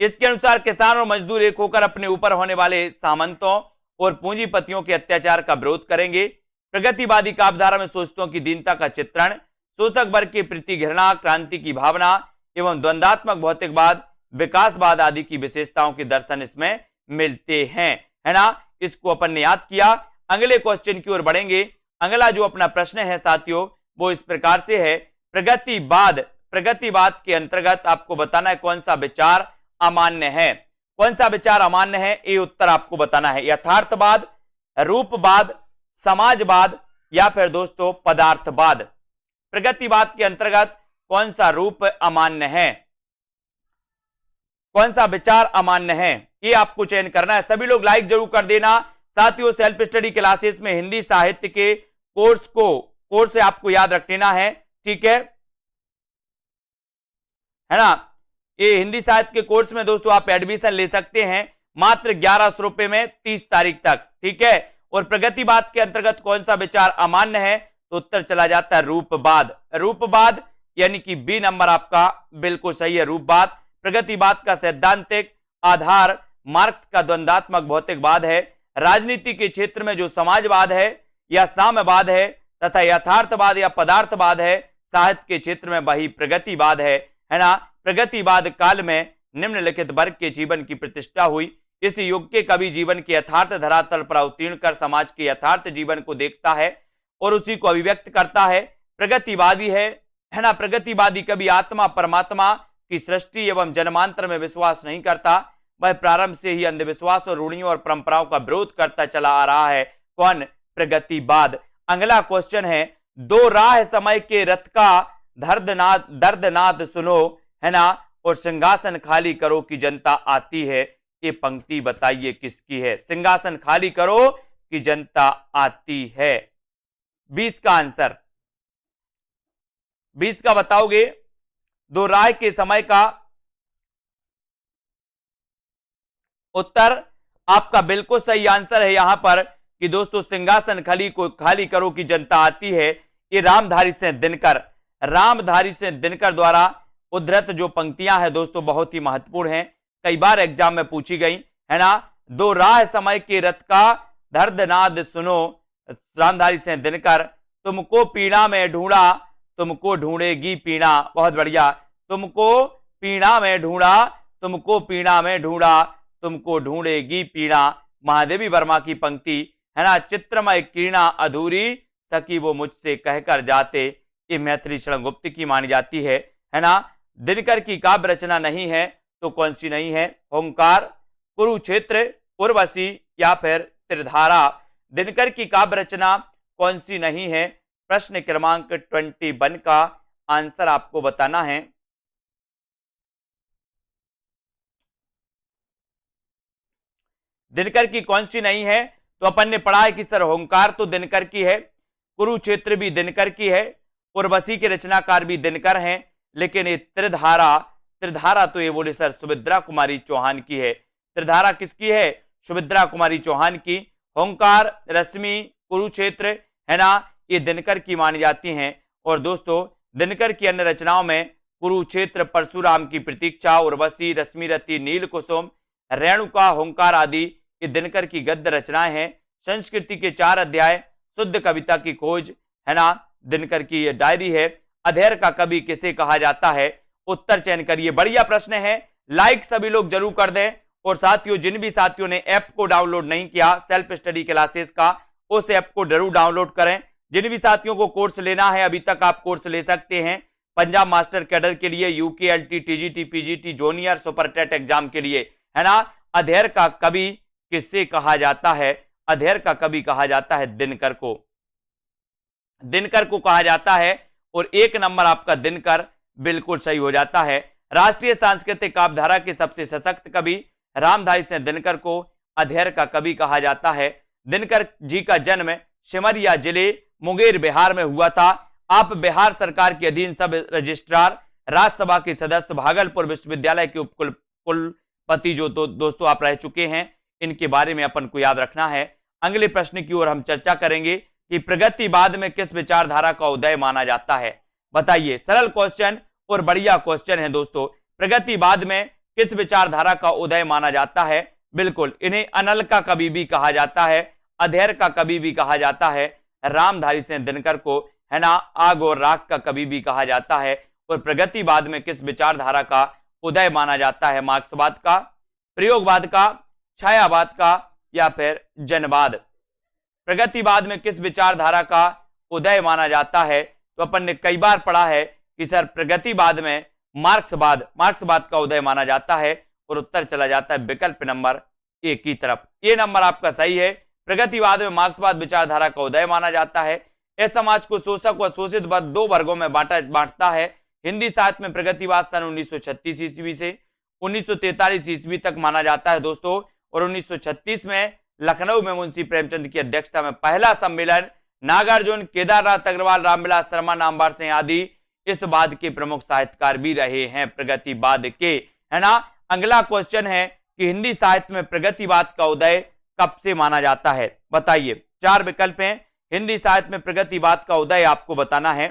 इसके अनुसार किसान और मजदूर एक होकर अपने ऊपर होने वाले सामंतों और पूंजीपतियों के अत्याचार का विरोध करेंगे। प्रगतिवादी काव्यधारा में शोषितों की दीनता का चित्रण, शोषक वर्ग के प्रति घृणा, क्रांति की भावना एवं द्वंद्वात्मक भौतिकवाद, विकासवाद आदि की विशेषताओं के दर्शन इसमें मिलते हैं, है ना। इसको अपन ने याद किया। अगले क्वेश्चन की ओर बढ़ेंगे। अगला जो अपना प्रश्न है साथियों वो इस प्रकार से है, प्रगतिवाद के अंतर्गत आपको बताना है कौन सा विचार अमान्य है? कौन सा विचार अमान्य है? ये उत्तर आपको बताना है। यथार्थवाद, रूपवाद, समाजवाद या फिर दोस्तों पदार्थवाद? प्रगतिवाद के अंतर्गत कौन सा रूप अमान्य है? कौन सा विचार अमान्य है? ये आपको चयन करना है। सभी लोग लाइक जरूर कर देना। साथियों सेल्फ स्टडी क्लासेस में हिंदी साहित्य के कोर्स से आपको याद रख लेना है, ठीक है ना। ये हिंदी साहित्य के कोर्स में दोस्तों आप एडमिशन ले सकते हैं मात्र 1100 रुपए में 30 तारीख तक, ठीक है। और प्रगतिवाद के अंतर्गत कौन सा विचार अमान्य है? तो उत्तर चला जाता है रूपवाद, यानी कि बी नंबर आपका बिल्कुल सही है, रूपवाद। प्रगतिवाद का सैद्धांतिक आधार मार्क्स का द्वंद्वात्मक भौतिकवाद है। राजनीति के क्षेत्र में जो समाजवाद है या साम्यवाद है तथा यथार्थवाद या पदार्थवाद है, साहित्य के क्षेत्र में वही प्रगतिवाद है ना। प्रगतिवाद काल में निम्नलिखित वर्ग के जीवन की प्रतिष्ठा हुई। इस युग के कवि जीवन के यथार्थ धरातल पर अवतीर्ण कर समाज के यथार्थ जीवन को देखता है और उसी को अभिव्यक्त करता है। प्रगतिवादी है ना। प्रगतिवादी कवि आत्मा परमात्मा की सृष्टि एवं जन्मांतर में विश्वास नहीं करता। वह प्रारंभ से ही अंधविश्वास और रूढ़ियों और परंपराओं का विरोध करता चला आ रहा है। कौन? प्रगतिवाद। अगला क्वेश्चन है, दो राह समय के रथ का दर्दनाद सुनो, है ना, और सिंहासन खाली करो कि जनता आती है। ये पंक्ति बताइए किसकी है? सिंहासन खाली करो कि जनता आती है। 20 का आंसर, 20 का बताओगे? दो राय के समय का उत्तर आपका बिल्कुल सही आंसर है यहां पर कि दोस्तों सिंहासन खाली करो कि जनता आती है। ये रामधारी सिंह दिनकर द्वारा उद्धृत जो पंक्तियां हैं दोस्तों बहुत ही महत्वपूर्ण हैं, कई बार एग्जाम में पूछी गई, है ना। दो राह समय के रथ का दर्दनाद सुनो, रामधारी सिंह दिनकर। तुमको पीड़ा में ढूंढा, तुमको ढूंढेगी पीड़ा। बहुत बढ़िया। तुमको पीड़ा में ढूंढा, तुमको पीड़ा में ढूंढा, तुमको ढूंढेगी पीड़ा। महादेवी वर्मा की पंक्ति, है ना। चित्रमय किरणा अधूरी सकी वो मुझसे कहकर जाते। ये मैथिली शरण गुप्त की मानी जाती है ना। दिनकर की काव्य रचना नहीं है तो कौन सी नहीं है? ओंकार, कुरुक्षेत्र, उर्वशी या फिर त्रिधारा। दिनकर की काव्य रचना कौन सी नहीं है? प्रश्न क्रमांक 21 का आंसर आपको बताना है। दिनकर की कौन सी नहीं है? तो अपन ने पढ़ा है कि सर ओंकार तो दिनकर की है, कुरुक्षेत्र भी दिनकर की है, उर्वशी के रचनाकार भी दिनकर हैं, लेकिन ये त्रिधारा तो ये बोले सर सुभद्रा कुमारी चौहान की है। त्रिधारा किसकी है? सुभद्रा कुमारी चौहान की। ओंकार, रश्मि, कुरुक्षेत्र, है ना, ये दिनकर की मानी जाती हैं। और दोस्तों दिनकर की अन्य रचनाओं में कुरुक्षेत्र, परशुराम की प्रतीक्षा, उर्वशी, रश्मिरति, नील कुसुम, रेणुका, ओंकार आदि ये दिनकर की गद्य रचनाएं हैं। संस्कृति के 4 अध्याय, शुद्ध कविता की खोज, है ना, दिनकर की ये डायरी है। अधेर का कवि किसे कहा जाता है? उत्तर चयन करिए। बढ़िया प्रश्न है, लाइक सभी लोग जरूर कर दें। और साथियों जिन भी साथियों ने ऐप को डाउनलोड नहीं किया सेल्फ स्टडी क्लासेस का, उस ऐप को जरूर डाउनलोड करें। जिन भी साथियों को कोर्स लेना है अभी तक आप कोर्स ले सकते हैं पंजाब मास्टर कैडर के लिए, UKLT, TGT, PGT, junior, super TET exam के लिए, है ना। अधेर का कवि किससे कहा जाता है? अधेर का कवि कहा जाता है दिनकर को, दिनकर को कहा जाता है। और 1 नंबर आपका दिनकर बिल्कुल सही हो जाता है। राष्ट्रीय सांस्कृतिक काव्यधारा के सबसे सशक्त कवि रामधारी सिंह दिनकर को अधेर का कवि कहा जाता है। दिनकर जी का जन्म सिमरिया जिले मुंगेर बिहार में हुआ था। आप बिहार सरकार के अधीन सब रजिस्ट्रार, राज्यसभा के सदस्य, भागलपुर विश्वविद्यालय के उपकुलपति जो दोस्तों आप रह चुके हैं, इनके बारे में अपन को याद रखना है। अगले प्रश्न की ओर हम चर्चा करेंगे कि प्रगतिवाद में किस विचारधारा का उदय माना जाता है? बताइए। सरल क्वेश्चन और बढ़िया क्वेश्चन है दोस्तों। प्रगतिवाद में किस विचारधारा का उदय माना जाता है? बिल्कुल, इन्हें अनल का कवि भी कहा जाता है, अधेर का कवि भी कहा जाता है। रामधारी सिंह दिनकर को, है ना, आग और राख का कवि भी कहा जाता है। और प्रगतिवाद में किस विचारधारा का उदय माना जाता है? मार्क्सवाद का, प्रयोगवाद का, छायावाद का या फिर जनवाद? प्रगतिवाद में किस विचारधारा का उदय माना जाता है? तो अपन ने कई बार पढ़ा है कि सर प्रगतिवाद में मार्क्सवाद का उदय माना जाता है। और उत्तर चला जाता है विकल्प नंबर 1 की तरफ। ये नंबर आपका सही है। प्रगतिवाद में मार्क्सवाद विचारधारा का उदय माना जाता है। इस समाज को शोषक व शोषित 2 वर्गों में बांटता है। हिंदी साहित्य में प्रगतिवाद सन 1936 ईस्वी से 1943 ईस्वी तक माना जाता है दोस्तों। और 1936 में लखनऊ में मुंशी प्रेमचंद की अध्यक्षता में पहला सम्मेलन, नागार्जुन, केदारनाथ अग्रवाल, रामविलास शर्मा, नामवर सिंह आदि इस वाद के प्रमुख साहित्यकार भी रहे हैं प्रगतिवाद के, है ना। अगला क्वेश्चन है कि हिंदी साहित्य में प्रगतिवाद का उदय कब से माना जाता है? बताइए। 4 विकल्प हैं। हिंदी साहित्य में प्रगतिवाद का उदय आपको बताना है,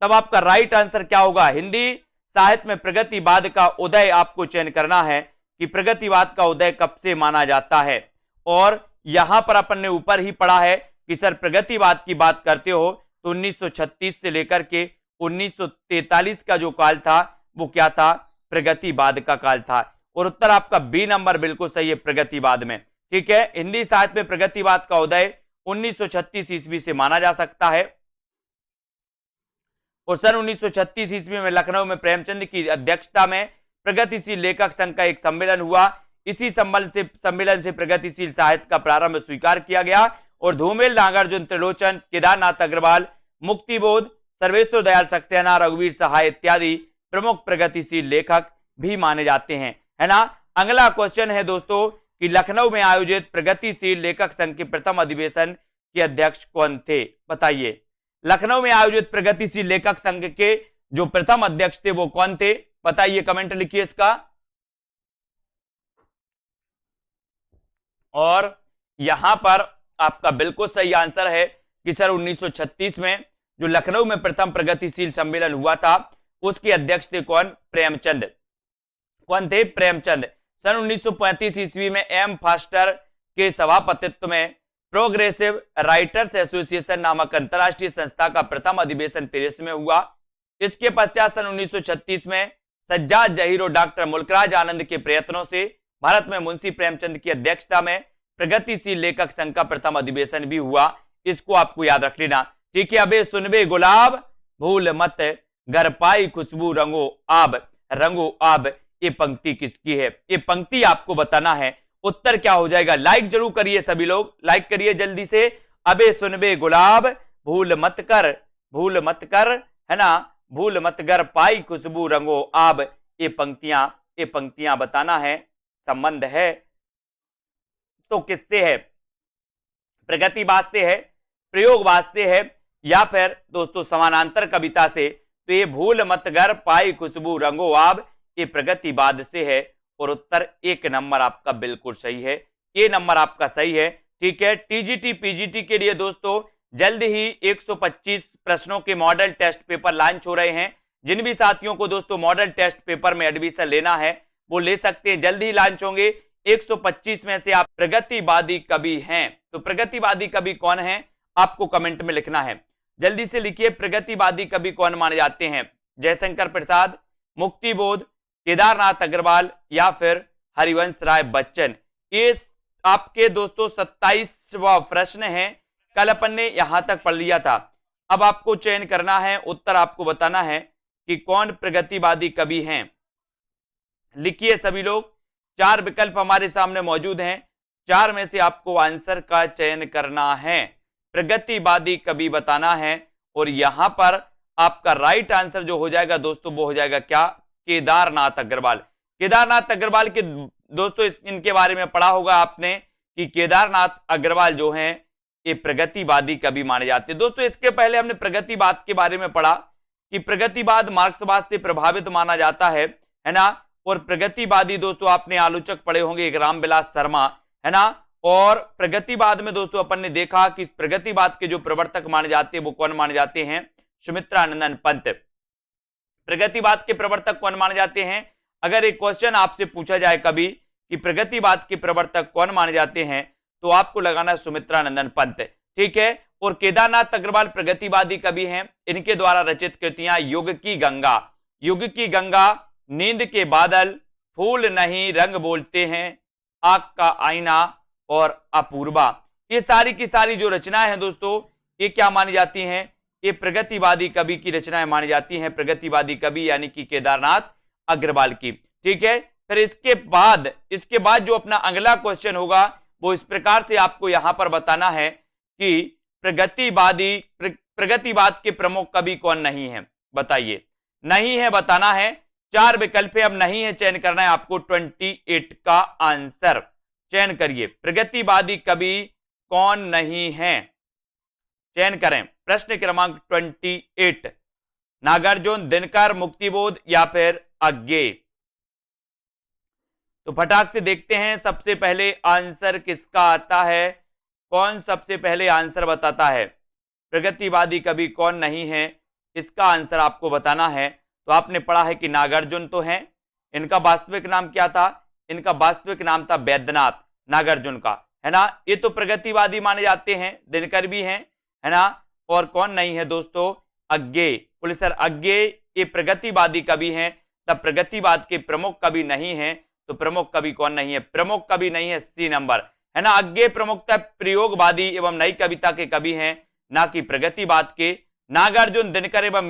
तब आपका राइट आंसर क्या होगा? हिंदी साहित्य में प्रगतिवाद का उदय आपको चयन करना है कि प्रगतिवाद का उदय कब से माना जाता है। और यहां पर अपन ने ऊपर ही पढ़ा है कि सर प्रगतिवाद की बात करते हो तो 1936 से लेकर के 1943 का जो काल था वो क्या था, प्रगतिवाद का काल था। और उत्तर आपका बी नंबर बिल्कुल सही है, प्रगतिवाद में। ठीक है, हिंदी साहित्य में प्रगतिवाद का उदय 1936 ईस्वी से माना जा सकता है। और सन 1936 ईस्वी में लखनऊ में प्रेमचंद की अध्यक्षता में प्रगतिशील लेखक संघ का एक सम्मेलन हुआ। इसी सम्मेलन से प्रगतिशील साहित्य का प्रारंभ स्वीकार किया गया और धूमेल, नागार्जुन, त्रिलोचन, केदारनाथ अग्रवाल, मुक्तिबोध, सर्वेश्वर दयाल सक्सेना, रघुवीर सहाय इत्यादि प्रमुख प्रगतिशील लेखक भी माने जाते हैं, है ना। अगला क्वेश्चन है दोस्तों कि लखनऊ में आयोजित प्रगतिशील लेखक संघ के प्रथम अधिवेशन के अध्यक्ष कौन थे, बताइए। लखनऊ में आयोजित प्रगतिशील लेखक संघ के जो प्रथम अध्यक्ष थे वो कौन थे, बताइए, कमेंट लिखिए इसका। और यहां पर आपका बिल्कुल सही आंसर है कि सर 1936 में जो लखनऊ में प्रथम प्रगतिशील सम्मेलन हुआ था उसके अध्यक्ष थे कौन, प्रेमचंद। कौन थे, प्रेमचंद। सन 1935 ईस्वी में एम फास्टर के सभापतित्व में प्रोग्रेसिव राइटर्स एसोसिएशन नामक अंतरराष्ट्रीय संस्था का प्रथम अधिवेशन पेरिस में हुआ। इसके पश्चात सन 1936 में सज्जाद जहीर और डॉक्टर मुल्कराज आनंद के प्रयत्नों से भारत में मुंशी प्रेमचंद की अध्यक्षता में प्रगतिशील लेखक संघ का प्रथम अधिवेशन भी हुआ। इसको आपको याद रख लेना। ठीक है, अबे सुनबे गुलाब भूल मत घर पाई खुशबू रंगो आब, ये पंक्ति किसकी है, ये पंक्ति आपको बताना है। उत्तर क्या हो जाएगा, लाइक जरूर करिए सभी लोग, लाइक करिए जल्दी से। अबे सुनबे गुलाब भूल मत कर, है ना, भूल मत घर पाई खुशबू रंगो आब, ये पंक्तियां बताना है। संबंध है तो किससे है, प्रगतिवाद से है, प्रयोगवाद से है, या फिर दोस्तों समानांतर कविता से। तो ये भूल मत घर पाई खुशबू रंगो आब, ये प्रगतिवाद से है। और उत्तर एक नंबर आपका बिल्कुल सही है, ये नंबर आपका सही है। ठीक है, टीजीटी पीजीटी के लिए दोस्तों जल्द ही 125 प्रश्नों के मॉडल टेस्ट पेपर लॉन्च हो रहे हैं। जिन भी साथियों को दोस्तों मॉडल टेस्ट पेपर में एडमिशन लेना है वो ले सकते हैं, जल्द ही लॉन्च होंगे। 125 में से आप प्रगतिवादी कवि हैं, तो प्रगतिवादी कवि कौन है आपको कमेंट में लिखना है, जल्दी से लिखिए। प्रगतिवादी कवि कौन माने जाते हैं, जयशंकर प्रसाद, मुक्तिबोध, केदारनाथ अग्रवाल या फिर हरिवंश राय बच्चन। ये आपके दोस्तों 27वां प्रश्न है, कल अपन ने यहां तक पढ़ लिया था। अब आपको चयन करना है, उत्तर आपको बताना है कि कौन प्रगतिवादी कवि हैं। लिखिए सभी लोग, 4 विकल्प हमारे सामने मौजूद हैं, 4 में से आपको आंसर का चयन करना है, प्रगतिवादी कवि बताना है। और यहां पर आपका राइट आंसर जो हो जाएगा दोस्तों वो हो जाएगा क्या, केदारनाथ अग्रवाल। केदारनाथ अग्रवाल के दोस्तों इनके बारे में पढ़ा होगा आपने कि केदारनाथ अग्रवाल जो हैं ये प्रगतिवादी कवि माने जाते हैं। दोस्तों इसके पहले हमने प्रगतिवाद के बारे में पढ़ा कि प्रगतिवाद मार्क्सवाद से प्रभावित माना जाता है ना। और प्रगतिवादी दोस्तों आपने आलोचक पढ़े होंगे एक रामविलास शर्मा, है ना। और प्रगतिवाद में दोस्तों अपन ने देखा कि प्रगतिवाद के जो प्रवर्तक माने जाते हैं वो कौन माने जाते हैं, सुमित्रानंदन पंत। प्रगतिवाद के प्रवर्तक कौन माने जाते हैं, अगर एक क्वेश्चन आपसे पूछा जाए कभी कि प्रगतिवाद के प्रवर्तक कौन माने जाते हैं तो आपको लगाना सुमित्रानंदन पंत। ठीक है, और केदारनाथ अग्रवाल प्रगतिवादी कवि हैं, इनके द्वारा रचित कृतियां युग की गंगा, नींद के बादल, फूल नहीं रंग बोलते हैं, आग का आईना और अपूर्वा, ये सारी की सारी जो रचनाएं हैं दोस्तों ये क्या मानी जाती हैं, ये प्रगतिवादी कवि की रचनाएं मानी जाती हैं, प्रगतिवादी कवि यानी कि केदारनाथ अग्रवाल की। ठीक है, फिर इसके बाद जो अपना अगला क्वेश्चन होगा वो इस प्रकार से आपको यहां पर बताना है कि प्रगतिवाद के प्रमुख कवि कौन नहीं है, बताइए। नहीं है बताना है, 4 विकल्प है, अब नहीं है चयन करना है आपको। 28 का आंसर चयन करिए, प्रगतिवादी कवि कौन नहीं है, चयन करें। प्रश्न क्रमांक 28, नागार्जुन, दिनकर, मुक्तिबोध या फिर अज्ञेय। तो फटाक से देखते हैं सबसे पहले आंसर किसका आता है, कौन सबसे पहले आंसर बताता है। प्रगतिवादी कवि कौन नहीं है, इसका आंसर आपको बताना है। तो आपने पढ़ा है कि नागार्जुन तो हैं, इनका वास्तविक नाम क्या था, इनका वास्तविक नाम था वैद्यनाथ नागार्जुन का, है ना। ये तो प्रगतिवादी माने जाते हैं, दिनकर भी हैं, है ना। और कौन नहीं है दोस्तों, अज्ञेय, पुलिसर अज्ञेय, ये प्रगतिवादी कवि हैं। तब प्रगतिवाद के प्रमुख कवि नहीं है, तो प्रमुख कवि कौन नहीं है? प्रमुख कवि नहीं है, सी नंबर, है ना। अज्ञेय प्रमुखता प्रयोगवादी एवं नई कविता के कवि हैं, ना कि प्रगतिवाद के। नागार्जुन, दिनकर एवं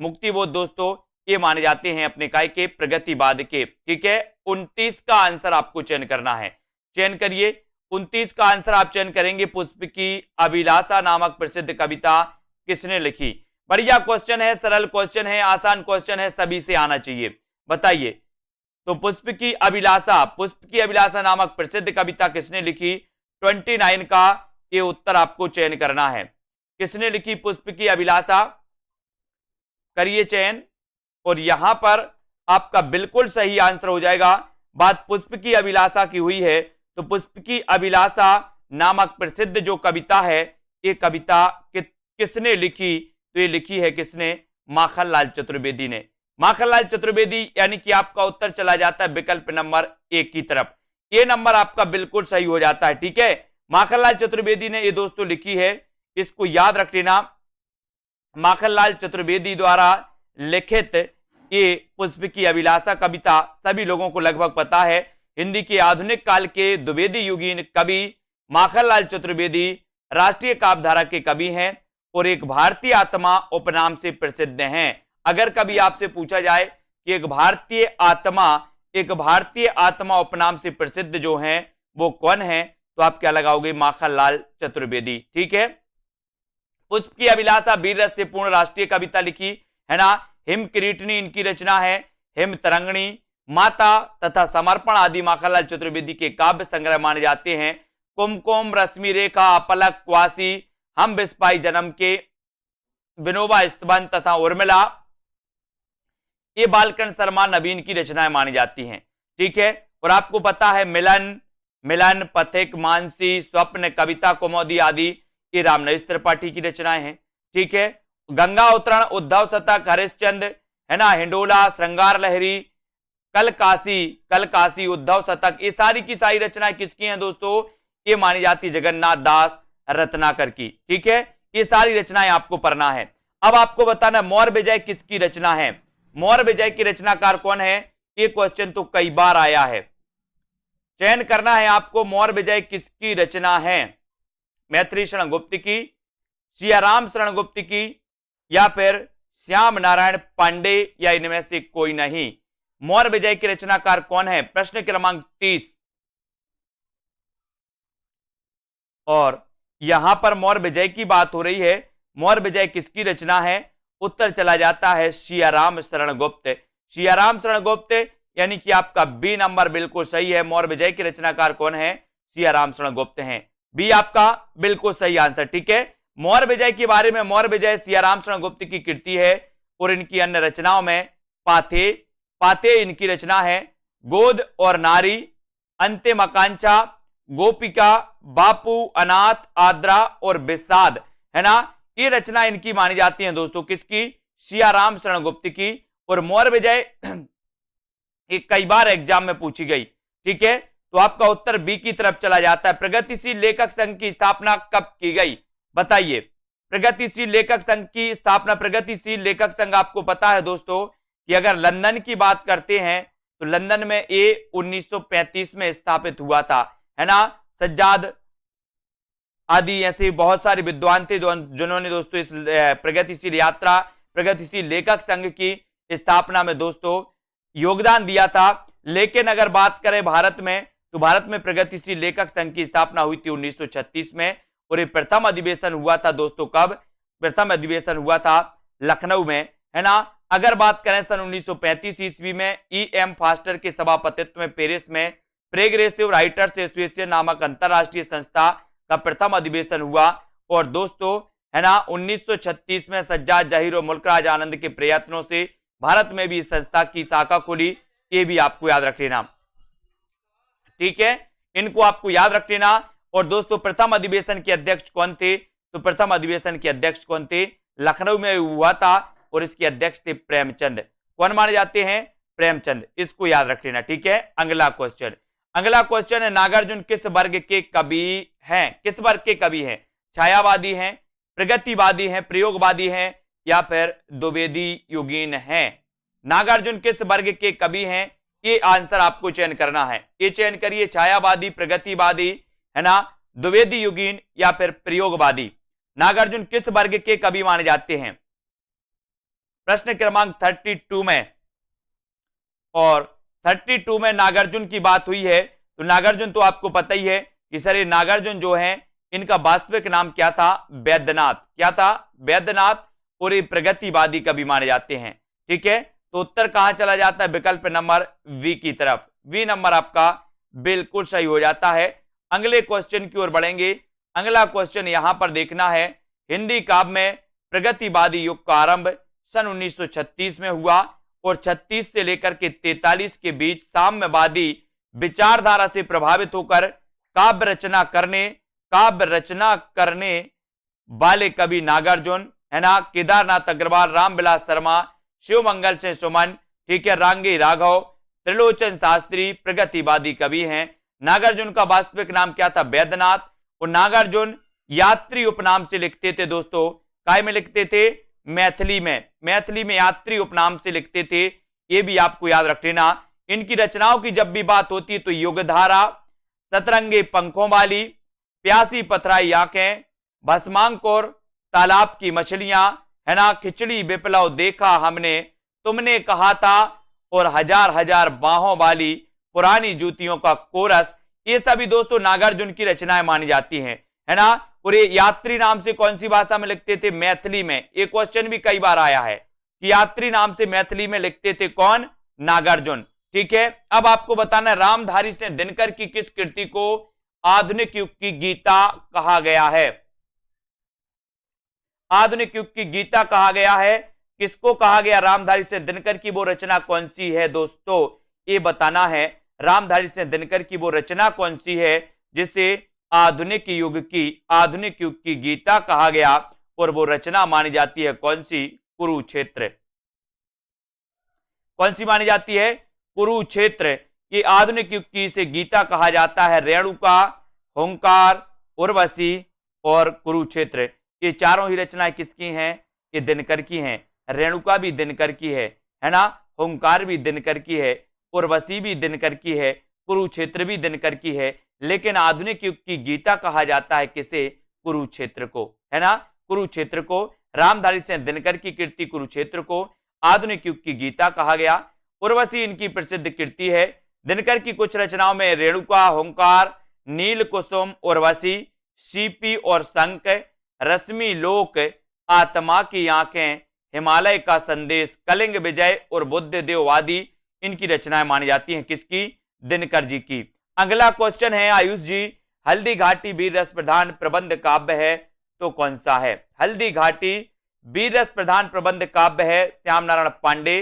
मुक्तिबोध दोस्तों ये माने जाते हैं अपने काय के प्रगतिवाद के। ठीक है, 29 का आंसर आपको चयन करना है, चयन करिए। 29 का आंसर आप चयन करेंगे। पुष्प की अभिलाषा नामक प्रसिद्ध कविता किसने लिखी? बढ़िया क्वेश्चन है, सरल क्वेश्चन है, आसान क्वेश्चन है, सभी से आना चाहिए। बताइए, तो पुष्प की अभिलाषा नामक प्रसिद्ध कविता किसने लिखी? 29 का ये उत्तर आपको चयन करना है। किसने लिखी पुष्प की अभिलाषा? करिए चयन, और यहां पर आपका बिल्कुल सही आंसर हो जाएगा। बात पुष्प की अभिलाषा की हुई है, तो पुष्प की अभिलाषा नामक प्रसिद्ध जो कविता है, ये कविता किसने लिखी? तो ये लिखी है किसने? माखनलाल चतुर्वेदी ने। माखनलाल चतुर्वेदी, यानी कि आपका उत्तर चला जाता है विकल्प नंबर 1 की तरफ। ये नंबर आपका बिल्कुल सही हो जाता है। ठीक है, माखनलाल चतुर्वेदी ने ये दोस्तों लिखी है, इसको याद रख लेना। माखनलाल चतुर्वेदी द्वारा लिखित ये पुष्प की अभिलाषा कविता सभी लोगों को लगभग पता है। हिंदी के आधुनिक काल के द्विवेदी युगीन कवि माखनलाल चतुर्वेदी राष्ट्रीय काव्यधारा के कवि हैं और एक भारतीय आत्मा उपनाम से प्रसिद्ध हैं। अगर कभी आपसे पूछा जाए कि एक भारतीय आत्मा उपनाम से प्रसिद्ध जो हैं वो कौन है, तो आप क्या लगाओगे? माखनलाल चतुर्वेदी। ठीक है, पुष्प की अभिलाषा वीर रस से पूर्ण राष्ट्रीय कविता लिखी, है ना। हिम किरीटनी इनकी रचना है, हिम तरंगणी, माता तथा समर्पण आदि माखनलाल चतुर्वेदी के काव्य संग्रह माने जाते हैं। कुमकुम, रश्मि रेखा, अपलक, क्वासी, हम बिस्पाई जन्म के, विनोबा स्तबंध तथा उर्मिला, ये बालकर्ण शर्मा नवीन की रचनाएं मानी जाती हैं। ठीक है, और आपको पता है मिलन, पथिक, मानसी, स्वप्न, कविता कौमुदी आदि ये रामनरेश त्रिपाठी की रचनाएं हैं। ठीक है, गंगा अवतरण, उद्धव शतक, हरिश्चंद्र, है ना, हिंडोला, श्रृंगार लहरी, कल काशी, उद्धव शतक, ये सारी की सारी रचनाएं किसकी हैं दोस्तों? ये मानी जाती जगन्नाथ दास रत्नाकर की। ठीक है, ये सारी रचनाएं आपको पढ़ना है। अब आपको बताना मौर्य विजय किसकी रचना है? मौर्य विजय की रचनाकार कौन है? ये क्वेश्चन तो कई बार आया है, चयन करना है आपको। मौर्य विजय किसकी रचना है? मैथिली शरण गुप्त की, सियाराम शरण गुप्त की, या फिर श्याम नारायण पांडे, या इनमें से कोई नहीं। मौर्य विजय के रचनाकार कौन है? प्रश्न क्रमांक 30। और यहां पर मौर्य विजय की बात हो रही है, मौर्य विजय किसकी रचना है? उत्तर चला जाता है सियाराम शरण गुप्त। सियाराम शरण गुप्त, यानी कि आपका बी नंबर बिल्कुल सही है। मौर्य विजय के रचनाकार कौन है? सियाराम शरण गुप्त हैं। बी आपका बिल्कुल सही आंसर। ठीक है, मौर्य विजय के बारे में, मौर्य विजय सियाराम शरण गुप्त की कृति है और इनकी अन्य रचनाओं में पाथे इनकी रचना है, गोद और नारी, अंतिम आकांक्षा, गोपिका, बापू, अनाथ, आद्रा और विषाद, है ना, ये रचना इनकी मानी जाती हैं दोस्तों। किसकी? सियाराम शरण गुप्त की। और मौर्य विजय एक कई बार एग्जाम में पूछी गई। ठीक है, तो आपका उत्तर बी की तरफ चला जाता है। प्रगतिशील लेखक संघ की स्थापना कब की गई? बताइए, प्रगतिशील लेखक संघ की स्थापना, प्रगतिशील लेखक संघ आपको पता है दोस्तों कि अगर लंदन की बात करते हैं तो लंदन में ये 1935 में स्थापित हुआ था, है ना। सज्जाद आदि ऐसे बहुत सारे विद्वान थे जिन्होंने दोस्तों इस प्रगतिशील लेखक संघ की स्थापना में दोस्तों योगदान दिया था। लेकिन अगर बात करें भारत में, तो भारत में प्रगतिशील लेखक संघ की स्थापना हुई थी 1936 में, और ये प्रथम अधिवेशन हुआ था दोस्तों कब? प्रथम अधिवेशन हुआ था लखनऊ में, है ना। अगर बात करें सन 1935 ईस्वी में E.M. फास्टर के सभापतित्व में पेरिस में प्रोग्रेसिव राइटर्स एसोसिएशन नामक अंतरराष्ट्रीय संस्था का प्रथम अधिवेशन हुआ। और दोस्तों, है ना, 1936 में सज्जाद जहीर और मुल्कराज आनंद के प्रयत्नों से भारत में भी इस संस्था की शाखा खुली। ये भी आपको याद रख लेना। ठीक है, इनको आपको याद रख लेना। और दोस्तों, प्रथम अधिवेशन के अध्यक्ष कौन थे? तो प्रथम अधिवेशन के अध्यक्ष कौन थे? लखनऊ में हुआ था और इसके अध्यक्ष थे प्रेमचंद। कौन माने जाते हैं? प्रेमचंद। इसको याद रख लेना। ठीक है, अगला क्वेश्चन है, नागार्जुन किस वर्ग के कवि हैं? किस वर्ग के कवि हैं? छायावादी हैं, प्रगतिवादी हैं, प्रयोगवादी हैं, या फिर द्विवेदी युगीन हैं? नागार्जुन किस वर्ग के कवि हैं? ये आंसर आपको चयन करना है। ये चयन करिए, छायावादी, प्रगतिवादी, है ना, द्विवेदी युगीन या फिर प्रयोगवादी। नागार्जुन किस वर्ग के कवि माने जाते हैं? प्रश्न क्रमांक 32 में, और 32 में नागार्जुन की बात हुई है तो नागार्जुन तो आपको पता ही है कि सर ये नागार्जुन जो है इनका वास्तविक नाम क्या था? वैद्यनाथ। क्या था? वैद्यनाथ। और ये प्रगतिवादी कवि माने जाते हैं। ठीक है, तो उत्तर कहां चला जाता है? विकल्प नंबर वी की तरफ। वी नंबर आपका बिल्कुल सही हो जाता है। अगले क्वेश्चन की ओर बढ़ेंगे। अगला क्वेश्चन यहां पर देखना है, हिंदी काव्य में प्रगतिवादी युग का आरंभ सन 1936 में हुआ और 36 से लेकर के 43 के बीच साम्यवादी विचारधारा से प्रभावित होकर काव्य रचना करने वाले कवि नागार्जुन, है ना, केदारनाथ अग्रवाल, रामविलास शर्मा, शिवमंगल से सुमन, ठीक है, रांगी राघव, त्रिलोचन शास्त्री प्रगतिवादी कवि हैं। नागार्जुन का वास्तविक नाम क्या था? वैद्यनाथ। और नागार्जुन यात्री उपनाम से लिखते थे दोस्तों। काय में लिखते थे? मैथिली में। मैथिली में यात्री उपनाम से लिखते थे, ये भी आपको याद रख लेना। इनकी रचनाओं की जब भी बात होती है तो युगधारा, सतरंगे पंखों वाली, प्यासी पथराई आंखें, भस्मांकुर, तालाब की मछलियां, है ना, खिचड़ी विप्लव देखा हमने, तुमने कहा था, और हजार हजार बाहों वाली, पुरानी जूतियों का कोरस, ये सभी दोस्तों नागार्जुन की रचनाएं मानी जाती हैं, है ना। और ये यात्री नाम से कौन सी भाषा में लिखते थे? मैथिली में। ये क्वेश्चन भी कई बार आया है कि यात्री नाम से मैथिली में लिखते थे कौन? नागार्जुन। ठीक है, अब आपको बताना है रामधारी सिंह दिनकर की किस कृति को आधुनिक युग की गीता कहा गया है? आधुनिक युग की गीता कहा गया है। किसको कहा गया? रामधारी सिंह दिनकर की वो रचना कौन सी है दोस्तों? ये बताना है रामधारी सिंह दिनकर की वो रचना कौन सी है जिसे आधुनिक युग की गीता कहा गया, और वो रचना मानी जाती है कौन सी? कुरुक्षेत्र। कौन सी मानी जाती है? कुरुक्षेत्र। ये आधुनिक युग की इसे गीता कहा जाता है। रेणुका, हुंकार, उर्वशी और कुरुक्षेत्र, ये चारों ही रचनाएं किसकी हैं? ये दिनकर की हैं। रेणुका भी दिनकर की है ना, हुंकार भी दिनकर की है, उर्वशी भी दिनकर की है, कुरुक्षेत्र भी दिनकर की है। लेकिन आधुनिक युग की गीता कहा जाता है किसे? कुरुक्षेत्र को, है ना। कुरुक्षेत्र को, रामधारी सिंह दिनकर की कृति कुरुक्षेत्र को आधुनिक युग की गीता कहा गया। उर्वशी इनकी प्रसिद्ध कृति है। दिनकर की कुछ रचनाओं में रेणुका, हुंकार, नील कुसुम, उर्वशी, सीपी और शंख, रश्मि लोक, आत्मा की आंखें, हिमालय का संदेश, कलिंग विजय और बुद्ध देववादी इनकी रचनाएं मानी जाती हैं। किसकी? दिनकर जी की। अगला क्वेश्चन है आयुष जी, हल्दी घाटी वीर रस प्रधान प्रबंध काव्य है तो कौन सा है? हल्दी घाटी वीर रस प्रधान प्रबंध काव्य है श्याम नारायण पांडे,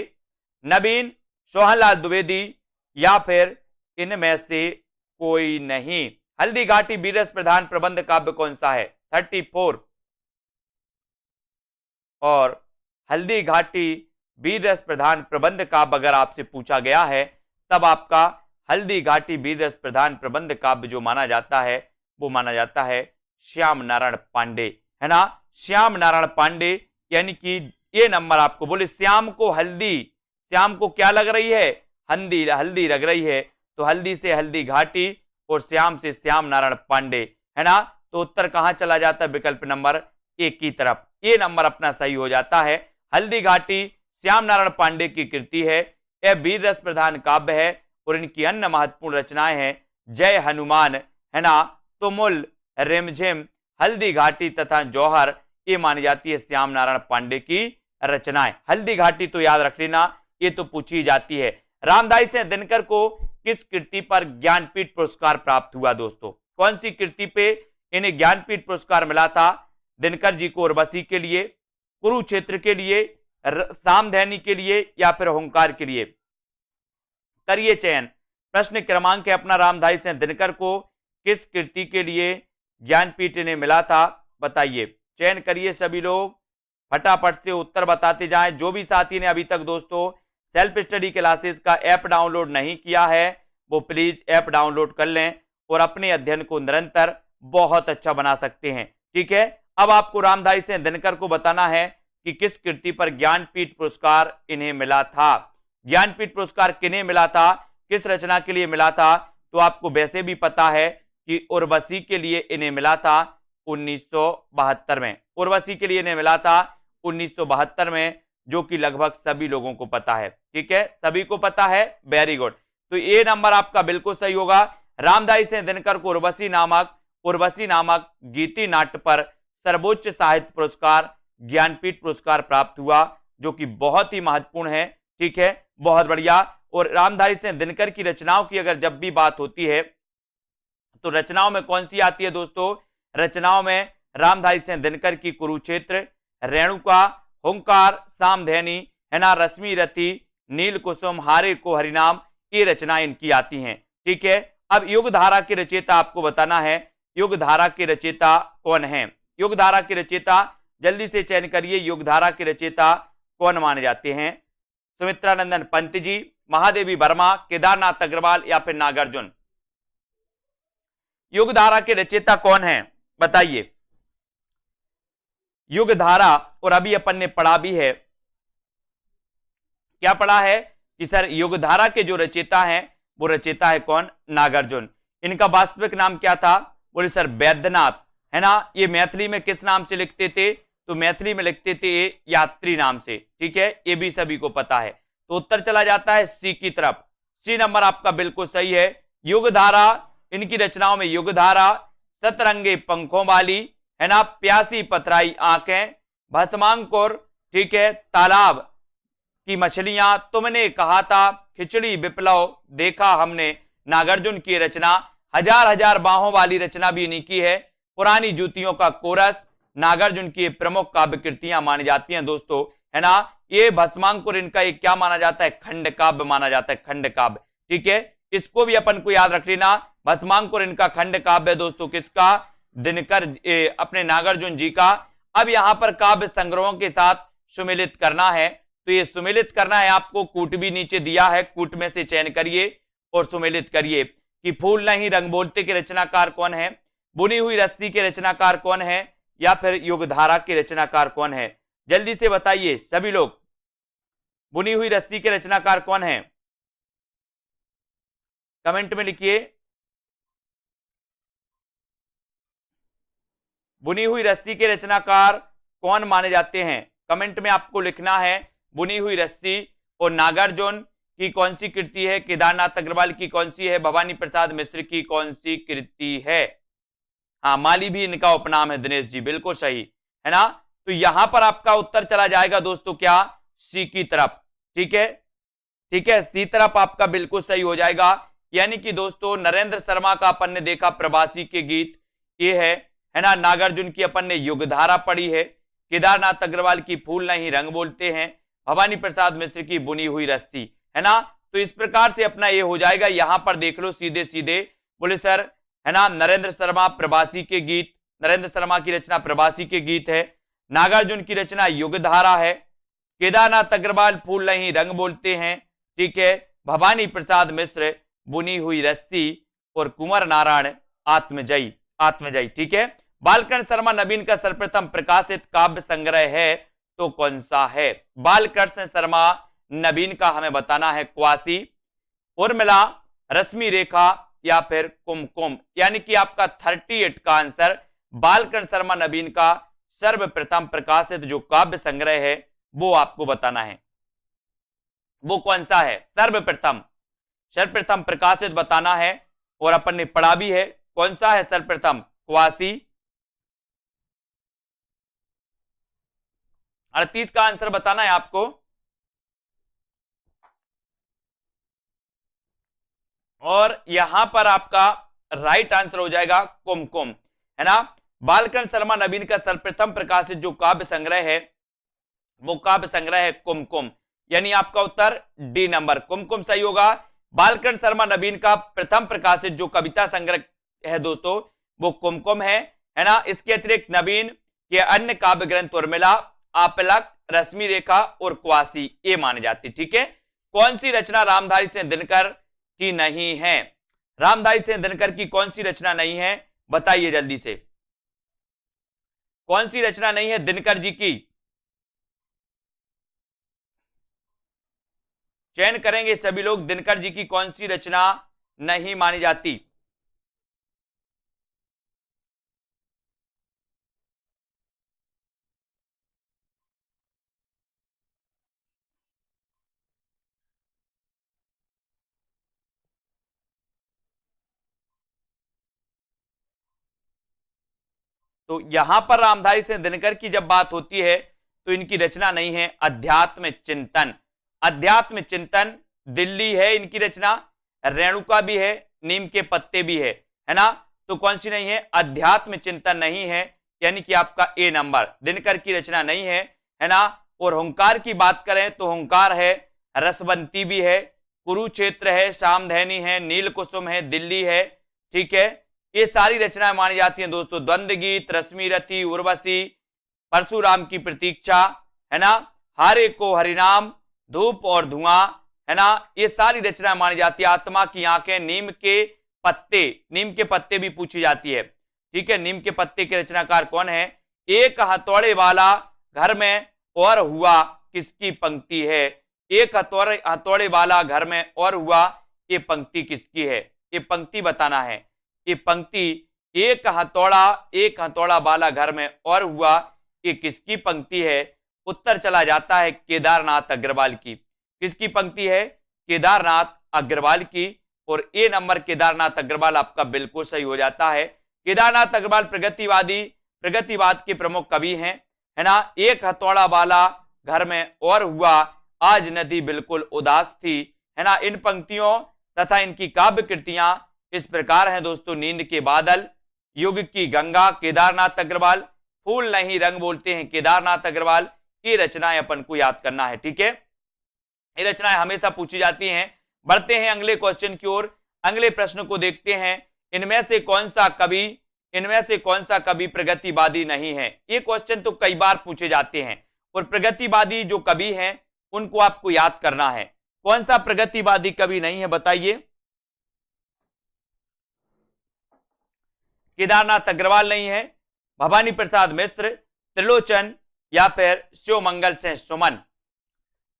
नवीन, सोहनलाल द्विवेदी या फिर इनमें से कोई नहीं। हल्दी घाटी वीर रस प्रधान प्रबंध काव्य कौन सा है? 34। और हल्दी घाटी वीर रस प्रधान प्रबंध काव्य अगर आपसे पूछा गया है तब आपका हल्दी घाटी वीर रस प्रधान प्रबंध काव्य जो माना जाता है वो माना जाता है श्याम नारायण पांडे, है ना। श्याम नारायण पांडे, यानी कि ये नंबर आपको बोले श्याम को हल्दी, श्याम को क्या लग रही है? हल्दी लग रही है, तो हल्दी से हल्दी घाटी और श्याम से श्याम नारायण पांडे, है ना। तो उत्तर कहां चला जाता है? विकल्प नंबर एक की तरफ। ये नंबर अपना सही हो जाता है। हल्दी घाटी श्याम नारायण पांडे की कृति है। यह वीर रस प्रधान काव्य है और इनकी अन्य महत्वपूर्ण रचनाएं हैं जय हनुमान, है ना, तुमुल, रिमझिम, हल्दी घाटी तथा जौहर। ये मानी जाती है श्याम नारायण पांडे की रचनाएं। हल्दी घाटी तो याद रख लेना, ये तो पूछी जाती है। रामधारी सिंह दिनकर को किस कृति पर ज्ञानपीठ पुरस्कार प्राप्त हुआ दोस्तों? कौन सी कृति पे इन्हें ज्ञानपीठ पुरस्कार मिला था? दिनकर जी को उर्वशी के लिए, कुरुक्षेत्र के लिए, सामधैनी के लिए या फिर हुंकार के लिए? करिए चयन। प्रश्न क्रमांक है अपना, रामधारी सिंह दिनकर को किस कृति के लिए ज्ञानपीठ इन्हें मिला था? बताइए, चयन करिए सभी लोग, फटाफट से उत्तर बताते जाएं। जो भी साथी ने अभी तक दोस्तों सेल्फ स्टडी क्लासेस का ऐप डाउनलोड नहीं किया है वो प्लीज ऐप डाउनलोड कर लें और अपने अध्ययन को निरंतर बहुत अच्छा बना सकते हैं। ठीक है, अब आपको रामधारी सिंह दिनकर को बताना है कि किस कृति पर ज्ञानपीठ पुरस्कार इन्हें मिला था। ज्ञानपीठ पुरस्कार किन्हें मिला था, किस रचना के लिए मिला था, तो आपको वैसे भी पता है कि उर्वशी के लिए इन्हें मिला था 1972 में। उर्वशी के लिए इन्हें मिला था 1972 में, जो कि लगभग सभी लोगों को पता है। ठीक है, सभी को पता है, वेरी गुड। तो ये नंबर आपका बिल्कुल सही होगा। रामधारी सिंह दिनकर को उर्वशी नामक गीति नाट्य पर सर्वोच्च साहित्य पुरस्कार ज्ञानपीठ पुरस्कार प्राप्त हुआ, जो कि बहुत ही महत्वपूर्ण है। ठीक है, बहुत बढ़िया। और रामधारी सिंह दिनकर की रचनाओं की अगर जब भी बात होती है तो रचनाओं में कौन सी आती है दोस्तों, रचनाओं में रामधारी सिंह दिनकर की कुरुक्षेत्र, रेणुका, हुंकार, सामधेनी, है ना, रश्मि रति, नील कुसुम, हारे को हरिनाम, ये रचनाएं इनकी आती हैं। ठीक है, अब युगधारा के रचयिता आपको बताना है, युगधारा के रचयिता कौन है। युगधारा के रचयिता जल्दी से चयन करिए, युगधारा के रचयिता कौन माने जाते हैं। सुमित्रानंदन पंत जी, महादेवी वर्मा, केदारनाथ अग्रवाल या फिर नागार्जुन। युगधारा के रचयिता कौन है, बताइए। युगधारा, और अभी अपन ने पढ़ा भी है, क्या पढ़ा है कि सर युगधारा के जो रचयिता हैं वो रचयिता है कौन, नागार्जुन। इनका वास्तविक नाम क्या था, बोले सर वैद्यनाथ, है ना। ये मैथिली में किस नाम से लिखते थे, तो मैथिली में लिखते थे ये यात्री नाम से। ठीक है, ये भी सभी को पता है। तो उत्तर चला जाता है सी की तरफ। सी नंबर आपका बिल्कुल सही है। युगधारा, इनकी रचनाओं में युगधारा, सतरंगे पंखों वाली, है ना, प्यासी पथराई आंखें, भस्मांकुर, ठीक है, तालाब की मछलियां, तुमने कहा था, खिचड़ी विप्लव, देखा हमने, नागार्जुन की रचना, हजार हजार बाहों वाली रचना भी इन्हीं की है, पुरानी जूतियों का कोरस, नागार्जुन की प्रमुख काव्य कृतियां मानी जाती हैं दोस्तों, है ना। ये भस्मांकुर इनका एक क्या माना जाता है, खंड काव्य माना जाता है, खंड काव्य। ठीक है, इसको भी अपन को याद रख लेना, भस्मांकुर इनका खंड काव्य है दोस्तों, किसका, दिनकर अपने नागार्जुन जी का। अब यहां पर काव्य संग्रहों के साथ सुमिलित करना है, तो ये सुमिलित करना है आपको, कूट भी नीचे दिया है, कूट में से चयन करिए और सुमिलित करिए कि फूल नहीं रंग बोलते के रचनाकार कौन है, बुनी हुई रस्सी के रचनाकार कौन है, या फिर युगधारा के रचनाकार कौन है। जल्दी से बताइए सभी लोग, बुनी हुई रस्सी के रचनाकार कौन है, कमेंट में लिखिए। बुनी हुई रस्सी के रचनाकार कौन माने जाते हैं, कमेंट में आपको लिखना है। बुनी हुई रस्सी, और नागार्जुन की कौन सी कृति है, केदारनाथ अग्रवाल की कौन सी है, भवानी प्रसाद मिश्र की कौन सी कृति है। हाँ, माली भी इनका उपनाम है, दिनेश जी बिल्कुल सही, है ना। तो यहां पर आपका उत्तर चला जाएगा दोस्तों क्या, सी की तरफ। ठीक है, ठीक है, सी तरफ आपका बिल्कुल सही हो जाएगा। यानी कि दोस्तों नरेंद्र शर्मा का अपन ने देखा प्रवासी के गीत, ये है ना। नागार्जुन की अपन ने युगधारा पढ़ी है, केदारनाथ अग्रवाल की फूल नहीं रंग बोलते हैं, भवानी प्रसाद मिश्र की बुनी हुई रस्सी, है ना। तो इस प्रकार से अपना ये हो जाएगा। यहां पर देख लो सीधे सीधे, बोले सर, है ना, नरेंद्र शर्मा प्रवासी के गीत, नरेंद्र शर्मा की रचना प्रवासी के गीत है, नागार्जुन की रचना युगधारा है, केदारनाथ अग्रवाल फूल नहीं रंग बोलते हैं, ठीक है, भवानी प्रसाद मिश्र बुनी हुई रस्सी, और कुंवर नारायण आत्मजयी, आत्मजयी। ठीक है, बालकर्ण शर्मा नवीन का सर्वप्रथम प्रकाशित काव्य संग्रह है तो कौन सा है। बालकृष्ण शर्मा नवीन का हमें बताना है क्वासी, उर्मिला, रश्मि रेखा या फिर कुमकुम। यानी कि आपका 38 का आंसर बालकर्ण शर्मा नवीन का सर्वप्रथम प्रकाशित जो काव्य संग्रह है वो आपको बताना है, वो कौन सा है। सर्वप्रथम प्रकाशित बताना है, और अपन ने पढ़ा भी है कौन सा है सर्वप्रथम, क्वासी। 38 का आंसर बताना है आपको। और यहां पर आपका राइट आंसर हो जाएगा कुमकुम, है ना। बालकर्ण शर्मा नवीन का सर्वप्रथम प्रकाशित जो काव्य संग्रह है वो काव्य संग्रह है कुमकुम, यानी आपका उत्तर डी नंबर कुमकुम सही होगा। बालकर्ण शर्मा नवीन का प्रथम प्रकाशित जो कविता संग्रह है दोस्तों वो कुमकुम है ना। इसके अतिरिक्त नवीन के अन्य काव्य ग्रंथ उर्मिला, आपलक, रश्मि रेखा और क्वासी ये माने जाते। ठीक है, कौन सी रचना रामधारी सिंह दिनकर की नहीं है, रामधारी सिंह दिनकर की कौन सी रचना नहीं है, बताइए जल्दी से, कौन सी रचना नहीं है दिनकर जी की। चयन करेंगे सभी लोग, दिनकर जी की कौन सी रचना नहीं मानी जाती। तो यहां पर रामधारी सिंह दिनकर की जब बात होती है तो इनकी रचना नहीं है अध्यात्म चिंतन। अध्यात्म चिंतन दिल्ली है इनकी रचना, रेणुका भी है, नीम के पत्ते भी है ना। तो कौन सी नहीं है, अध्यात्म चिंतन नहीं है, यानी कि आपका ए नंबर दिनकर की रचना नहीं है ना। और हुंकार की बात करें तो हुंकार है, रसवंती भी है, कुरुक्षेत्र है, सामधैनी है, नील कुसुम है, दिल्ली है, ठीक है। ये सारी रचनाएं मानी जाती हैं दोस्तों। द्वंद्व गीत, रश्मि रथी, उर्वशी, परशुराम की प्रतीक्षा, है ना, हारे को हरिनाम, धूप और धुआं, है ना, ये सारी रचनाएं मानी जाती है। आत्मा की आंखें, नीम के पत्ते, नीम के पत्ते भी पूछी जाती है, ठीक है। नीम के पत्ते के रचनाकार कौन है। एक हथौड़े वाला घर में और हुआ किसकी पंक्ति है। एक हथौड़े वाला घर में और हुआ, ये पंक्ति किसकी है, ये पंक्ति बताना है। ये पंक्ति एक हथौड़ा वाला घर में और हुआ, ये किसकी पंक्ति है। उत्तर चला जाता है केदारनाथ अग्रवाल की। किसकी पंक्ति है, केदारनाथ अग्रवाल की। और ए नंबर केदारनाथ अग्रवाल आपका बिल्कुल सही हो जाता है। केदारनाथ अग्रवाल प्रगतिवाद के प्रमुख कवि हैं, है ना। एक हथौड़ा वाला घर में और हुआ, आज नदी बिल्कुल उदास थी, है ना। इन पंक्तियों तथा इनकी काव्य कृतियां इस प्रकार हैं दोस्तों। नींद के बादल, युग की गंगा केदारनाथ अग्रवाल, फूल नहीं रंग बोलते हैं केदारनाथ अग्रवाल। ये रचनाएं अपन को याद करना है, ठीक है। ये रचनाएं हमेशा पूछी जाती हैं। बढ़ते हैं अगले क्वेश्चन की ओर, अगले प्रश्न को देखते हैं। इनमें से कौन सा कवि प्रगतिवादी नहीं है। ये क्वेश्चन तो कई बार पूछे जाते हैं और प्रगतिवादी जो कवि हैं उनको आपको याद करना है। कौन सा प्रगतिवादी कवि नहीं है बताइए। केदारनाथ अग्रवाल नहीं है, भवानी प्रसाद मिश्र, त्रिलोचन या फिर शिवमंगल सिंह सुमन।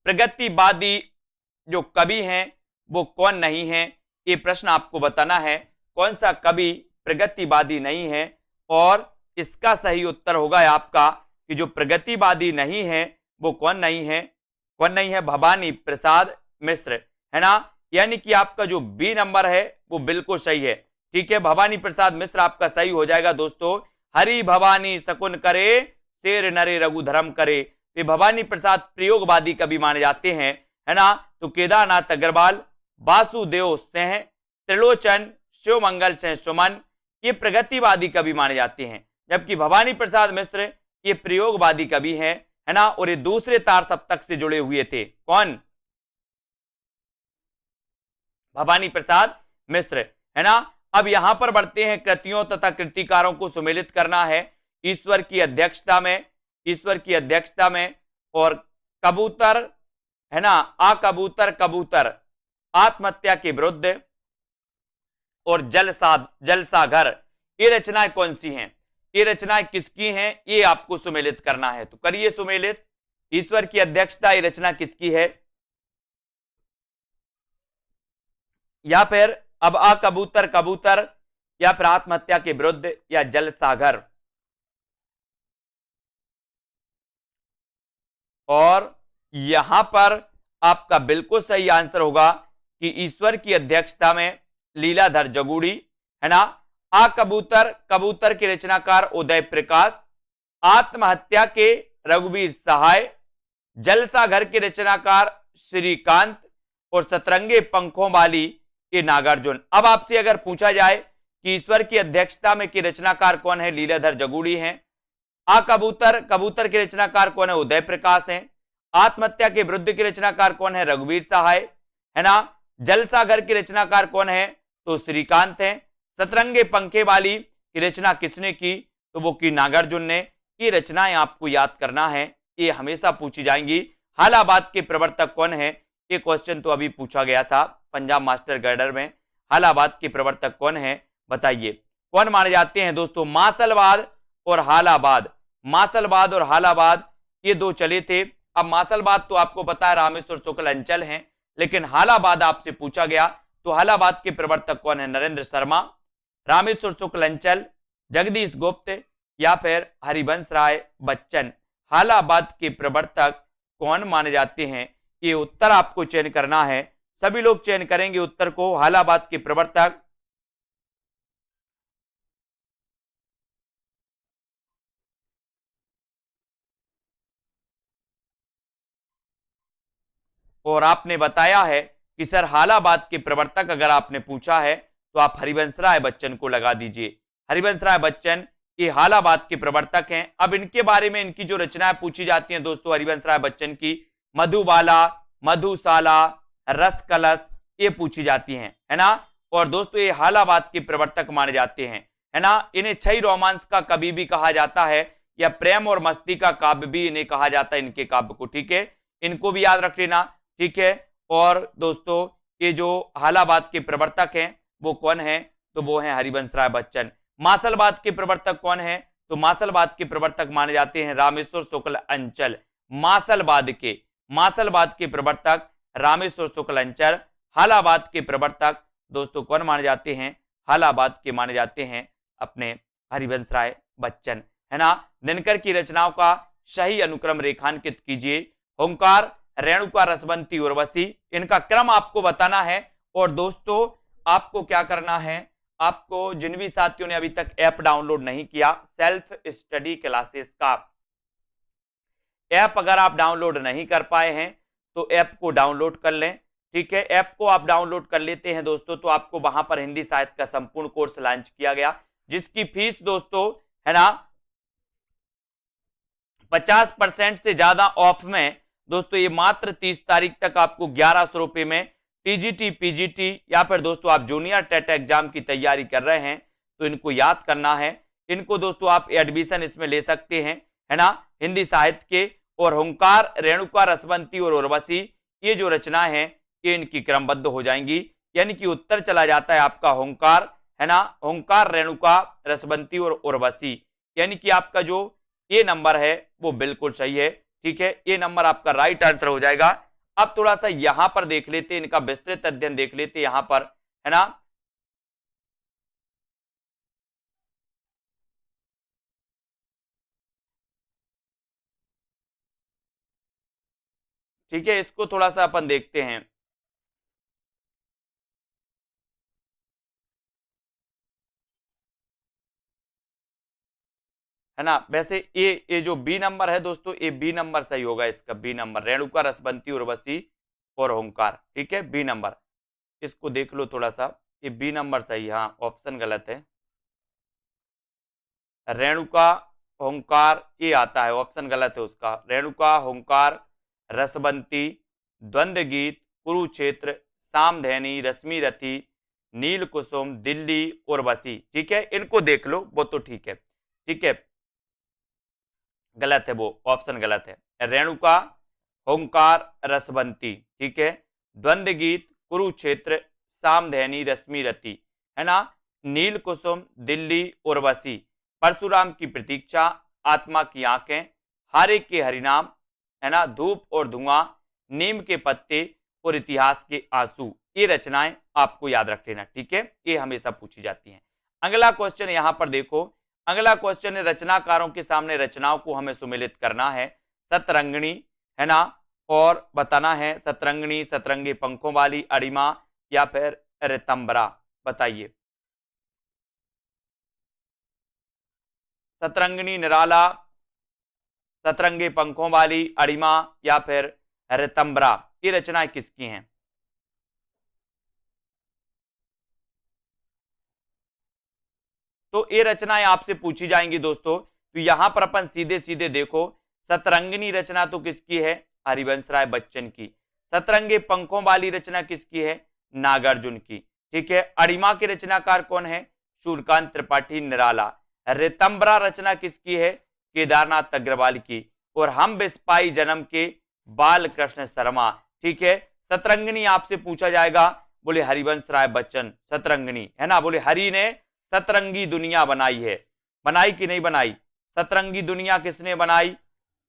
प्रगतिवादी जो कवि हैं वो कौन नहीं है, ये प्रश्न आपको बताना है। कौन सा कवि प्रगतिवादी नहीं है। और इसका सही उत्तर होगा आपका कि जो प्रगतिवादी नहीं है वो कौन नहीं है, भवानी प्रसाद मिश्र, है ना। यानी कि आपका जो बी नंबर है वो बिल्कुल सही है, ठीक है। भवानी प्रसाद मिश्र आपका सही हो जाएगा दोस्तों। हरि भवानी शकुन करे, शेर नरे रघुधर्म करे। ये भवानी प्रसाद प्रयोगवादी कवि माने जाते हैं, है ना। तो केदारनाथ अग्रवाल, वासुदेव सिंह, त्रिलोचन, शिवमंगल सिंह सुमन ये प्रगतिवादी कवि माने जाते हैं, जबकि भवानी प्रसाद मिश्र ये प्रयोगवादी कवि हैं, है ना। और ये दूसरे तार सप्तक से जुड़े हुए थे। कौन, भवानी प्रसाद मिश्र, है ना। अब यहां पर बढ़ते हैं, कृतियों तथा कृतिकारों को सुमेलित करना है ईश्वर की अध्यक्षता में। और कबूतर, है ना, कबूतर आत्महत्या के विरुद्ध और जलसाघर, ये रचनाएं कौन सी हैं, ये रचनाएं किसकी हैं, ये आपको सुमेलित करना है। तो करिए सुमेलित। ईश्वर की अध्यक्षता, ये रचना किसकी है। या फिर अब कबूतर या फिर आत्महत्या के विरुद्ध या जलसाघर। और यहां पर आपका बिल्कुल सही आंसर होगा कि ईश्वर की अध्यक्षता में लीलाधर जगूड़ी, है ना। कबूतर के रचनाकार उदय प्रकाश, आत्महत्या के रघुवीर सहाय, जलसाघर के रचनाकार श्रीकांत और सतरंगे पंखों वाली ये नागार्जुन। अब आपसे अगर पूछा जाए कि ईश्वर की अध्यक्षता में की रचनाकार कौन है, लीलाधर जगूड़ी हैं। कबूतर के रचनाकार कौन है, उदय प्रकाश हैं। आत्महत्या के विरुद्ध के रचनाकार कौन है, रघुवीर सहाय, है ना। जलसाघर के रचनाकार कौन है, तो श्रीकांत हैं। सतरंगे पंखे वाली की रचना किसने की, तो वो की नागार्जुन ने। ये रचनाएं आपको याद करना है, ये हमेशा पूछी जाएंगी। हालाबाद के प्रवर्तक कौन है, ये क्वेश्चन तो अभी पूछा गया था पंजाब मास्टर गाइडर में। हालाबाद के प्रवर्तक कौन है बताइए। कौन माने जाते हैं दोस्तों, मासलवाद और हालाबाद ये दो चले थे। अब मासलवाद तो आपको पता है रामेश्वर शुक्ल अंचल हैं, लेकिन हालाबाद आपसे पूछा गया तो हालाबाद के प्रवर्तक कौन है? नरेंद्र शर्मा, रामेश्वर शुक्ल अंचल, जगदीश गुप्त या फिर हरिवंश राय बच्चन। हालाबाद के प्रवर्तक कौन माने जाते हैं? ये उत्तर आपको चयन करना है, सभी लोग चयन करेंगे उत्तर को। हालाबाद के प्रवर्तक और आपने बताया है कि सर हालाबाद के प्रवर्तक अगर आपने पूछा है तो आप हरिवंश राय बच्चन को लगा दीजिए। हरिवंश राय बच्चन ये हालाबाद के प्रवर्तक हैं। अब इनके बारे में इनकी जो रचनाएं पूछी जाती हैं दोस्तों हरिवंश राय बच्चन की, मधुबाला, मधुशाला, रस कलश, ये पूछी जाती हैं, है ना। और दोस्तों ये हालाबाद के प्रवर्तक माने जाते हैं, है ना। इन्हें छई रोमांस का कवि भी कहा जाता है, या प्रेम और मस्ती का काव्य भी इन्हें कहा जाता है, इनके काव्य को, ठीक है। इनको भी याद रख लेना, ठीक है। और दोस्तों ये जो हालाबाद के प्रवर्तक हैं वो कौन है? तो वो हैं हरिवंश राय बच्चन। मासलबाद के प्रवर्तक कौन है? तो मासलबाद के प्रवर्तक माने जाते हैं रामेश्वर शुक्ल अंचल। मासलबाद के प्रवर्तक रामेश्वर शुक्ल अंचल। हालाबाद के प्रवर्तक दोस्तों कौन माने जाते हैं? हालाबाद के माने जाते हैं अपने हरिवंश राय बच्चन, है ना। दिनकर की रचनाओं का सही अनुक्रम रेखांकित कीजिए। ओंकार, रेणुका, रसवंती, उर्वशी, इनका क्रम आपको बताना है। और दोस्तों आपको क्या करना है, आपको जिन भी साथियों ने अभी तक ऐप डाउनलोड नहीं किया सेल्फ स्टडी क्लासेस का ऐप, अगर आप डाउनलोड नहीं कर पाए हैं तो ऐप को डाउनलोड कर लें, ठीक है। ऐप को आप डाउनलोड कर लेते हैं दोस्तों तो आपको वहां पर हिंदी साहित्य का संपूर्ण कोर्स लॉन्च किया गया, जिसकी फीस दोस्तों, है ना, 50% से ज्यादा ऑफ में दोस्तों ये मात्र 30 तारीख तक आपको 1100 रुपए में टीजीटी, पीजीटी या फिर दोस्तों आप जूनियर टेट एग्जाम की तैयारी कर रहे हैं तो इनको याद करना है। इनको दोस्तों आप एडमिशन इसमें ले सकते हैं, है ना, हिंदी साहित्य के। और होंकार, रेणुका, रसवंती और उर्वशी ये जो रचनाएं हैं ये इनकी क्रमबद्ध हो जाएंगी, यानी कि उत्तर चला जाता है आपका होंकार, है ना। होंकार, रेणुका, रसवंती और उर्वशी, यानी कि आपका जो ये नंबर है वो बिल्कुल सही है, ठीक है। ये नंबर आपका राइट आंसर हो जाएगा। अब थोड़ा सा यहां पर देख लेते हैं, इनका विस्तृत अध्ययन देख लेते हैं यहां पर, है ना। ठीक है, इसको थोड़ा सा अपन देखते हैं, है ना। वैसे ये जो बी नंबर है दोस्तों, ये बी नंबर सही होगा, इसका बी नंबर, रेणुका, रसवंती, उर्वशी और होंकार, ठीक है, बी नंबर। इसको देख लो थोड़ा सा, ये बी नंबर सही, हाँ ऑप्शन गलत है। रेणुका, होंकार ये आता है, ऑप्शन गलत है उसका। रेणुका, होंकार, रसवंती, द्वंद्व गीत, कुरुक्षेत्र, सामधेनी, रश्मि रथी, नील कुसुम, दिल्ली, उर्वशी, ठीक है। इनको देख लो, वो तो ठीक है, ठीक है। गलत है वो, ऑप्शन गलत है। रेणुका, होंकार, रसवंती, ठीक है, द्वंद्व गीत, कुरुक्षेत्र, सामधेनी, रश्मि रति, है ना, नील कुसुम, दिल्ली, उर्वशी, परशुराम की प्रतीक्षा, आत्मा की आंखें, हारे के हरिनाम, है ना, धूप और धुआं, नीम के पत्ते और इतिहास के आंसू, ये रचनाएं आपको याद रख लेना, ठीक है। ये हमेशा पूछी जाती हैं। अगला क्वेश्चन यहां पर देखो, अगला क्वेश्चन है रचनाकारों के सामने रचनाओं को हमें सुमेलित करना है। सतरंगिणी, है ना, और बताना है सतरंगिणी, सतरंगी पंखों वाली, अड़िमा या फिर रितंबरा, बताइए। सतरंगिणी, निराला, सतरंगी पंखों वाली, अड़िमा या फिर रितंबरा, ये रचनाएं किसकी हैं? तो ये रचनाएं आपसे पूछी जाएंगी दोस्तों, तो यहां पर अपन सीधे सीधे देखो, सतरंगिनी रचना तो किसकी है? हरिवंश राय बच्चन की। सतरंगे पंखों वाली रचना किसकी है? नागार्जुन की, ठीक है। अड़िमा के रचनाकार कौन है? सूर्यकांत त्रिपाठी, निराला। रितंबरा रचना किसकी है? केदारनाथ अग्रवाल की। और हम बिस्पाई जन्म के, बाल कृष्ण शर्मा, ठीक है। सतरंगिनी आपसे पूछा जाएगा, बोले हरिवंश राय बच्चन सतरंगिनी, है ना। बोले हरि ने सतरंगी दुनिया बनाई है, बनाई कि नहीं बनाई? सतरंगी दुनिया किसने बनाई?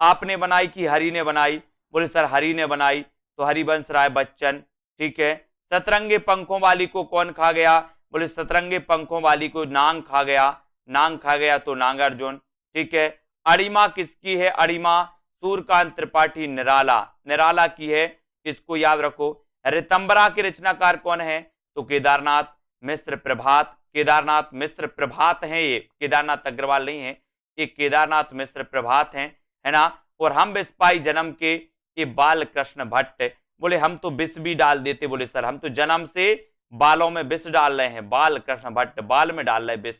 आपने बनाई कि हरि ने बनाई? बोले सर हरि ने बनाई, तो हरिवंश राय बच्चन ठीक है। सतरंगे पंखों वाली को कौन खा गया? बोले सतरंगे पंखों वाली को नांग खा गया। नांग खा गया तो नागार्जुन। ठीक है। अड़िमा किसकी है? अड़िमा सूर्यकांत त्रिपाठी निराला, निराला की है, इसको याद रखो। ऋतंबरा के रचनाकार कौन है? तो केदारनाथ मिश्र प्रभात, केदारनाथ मिश्र प्रभात है, ये केदारनाथ अग्रवाल नहीं है, ये केदारनाथ मिश्र प्रभात है ना। और हम बिस्पाई जन्म के, ये बाल कृष्ण भट्ट। बोले हम तो विष भी डाल देते, बोले सर हम तो जन्म से बालों में विष डाल रहे हैं, बाल कृष्ण भट्ट बाल में डाल रहे विष,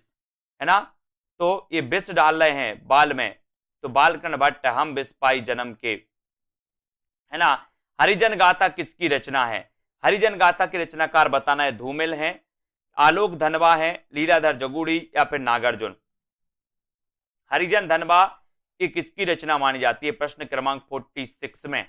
है ना, तो ये विष डाल रहे हैं बाल में, तो बालकृष्ण भट्ट हम बिस्पाई जन्म के, है ना। हरिजन गाथा किसकी रचना है? हरिजन गाथा के रचनाकार बताना है। धूमिल है, आलोक धनवा है, लीलाधर जगुड़ी या फिर नागार्जुन। हरिजन धनवा ये किसकी रचना मानी जाती है? प्रश्न क्रमांक 46 में।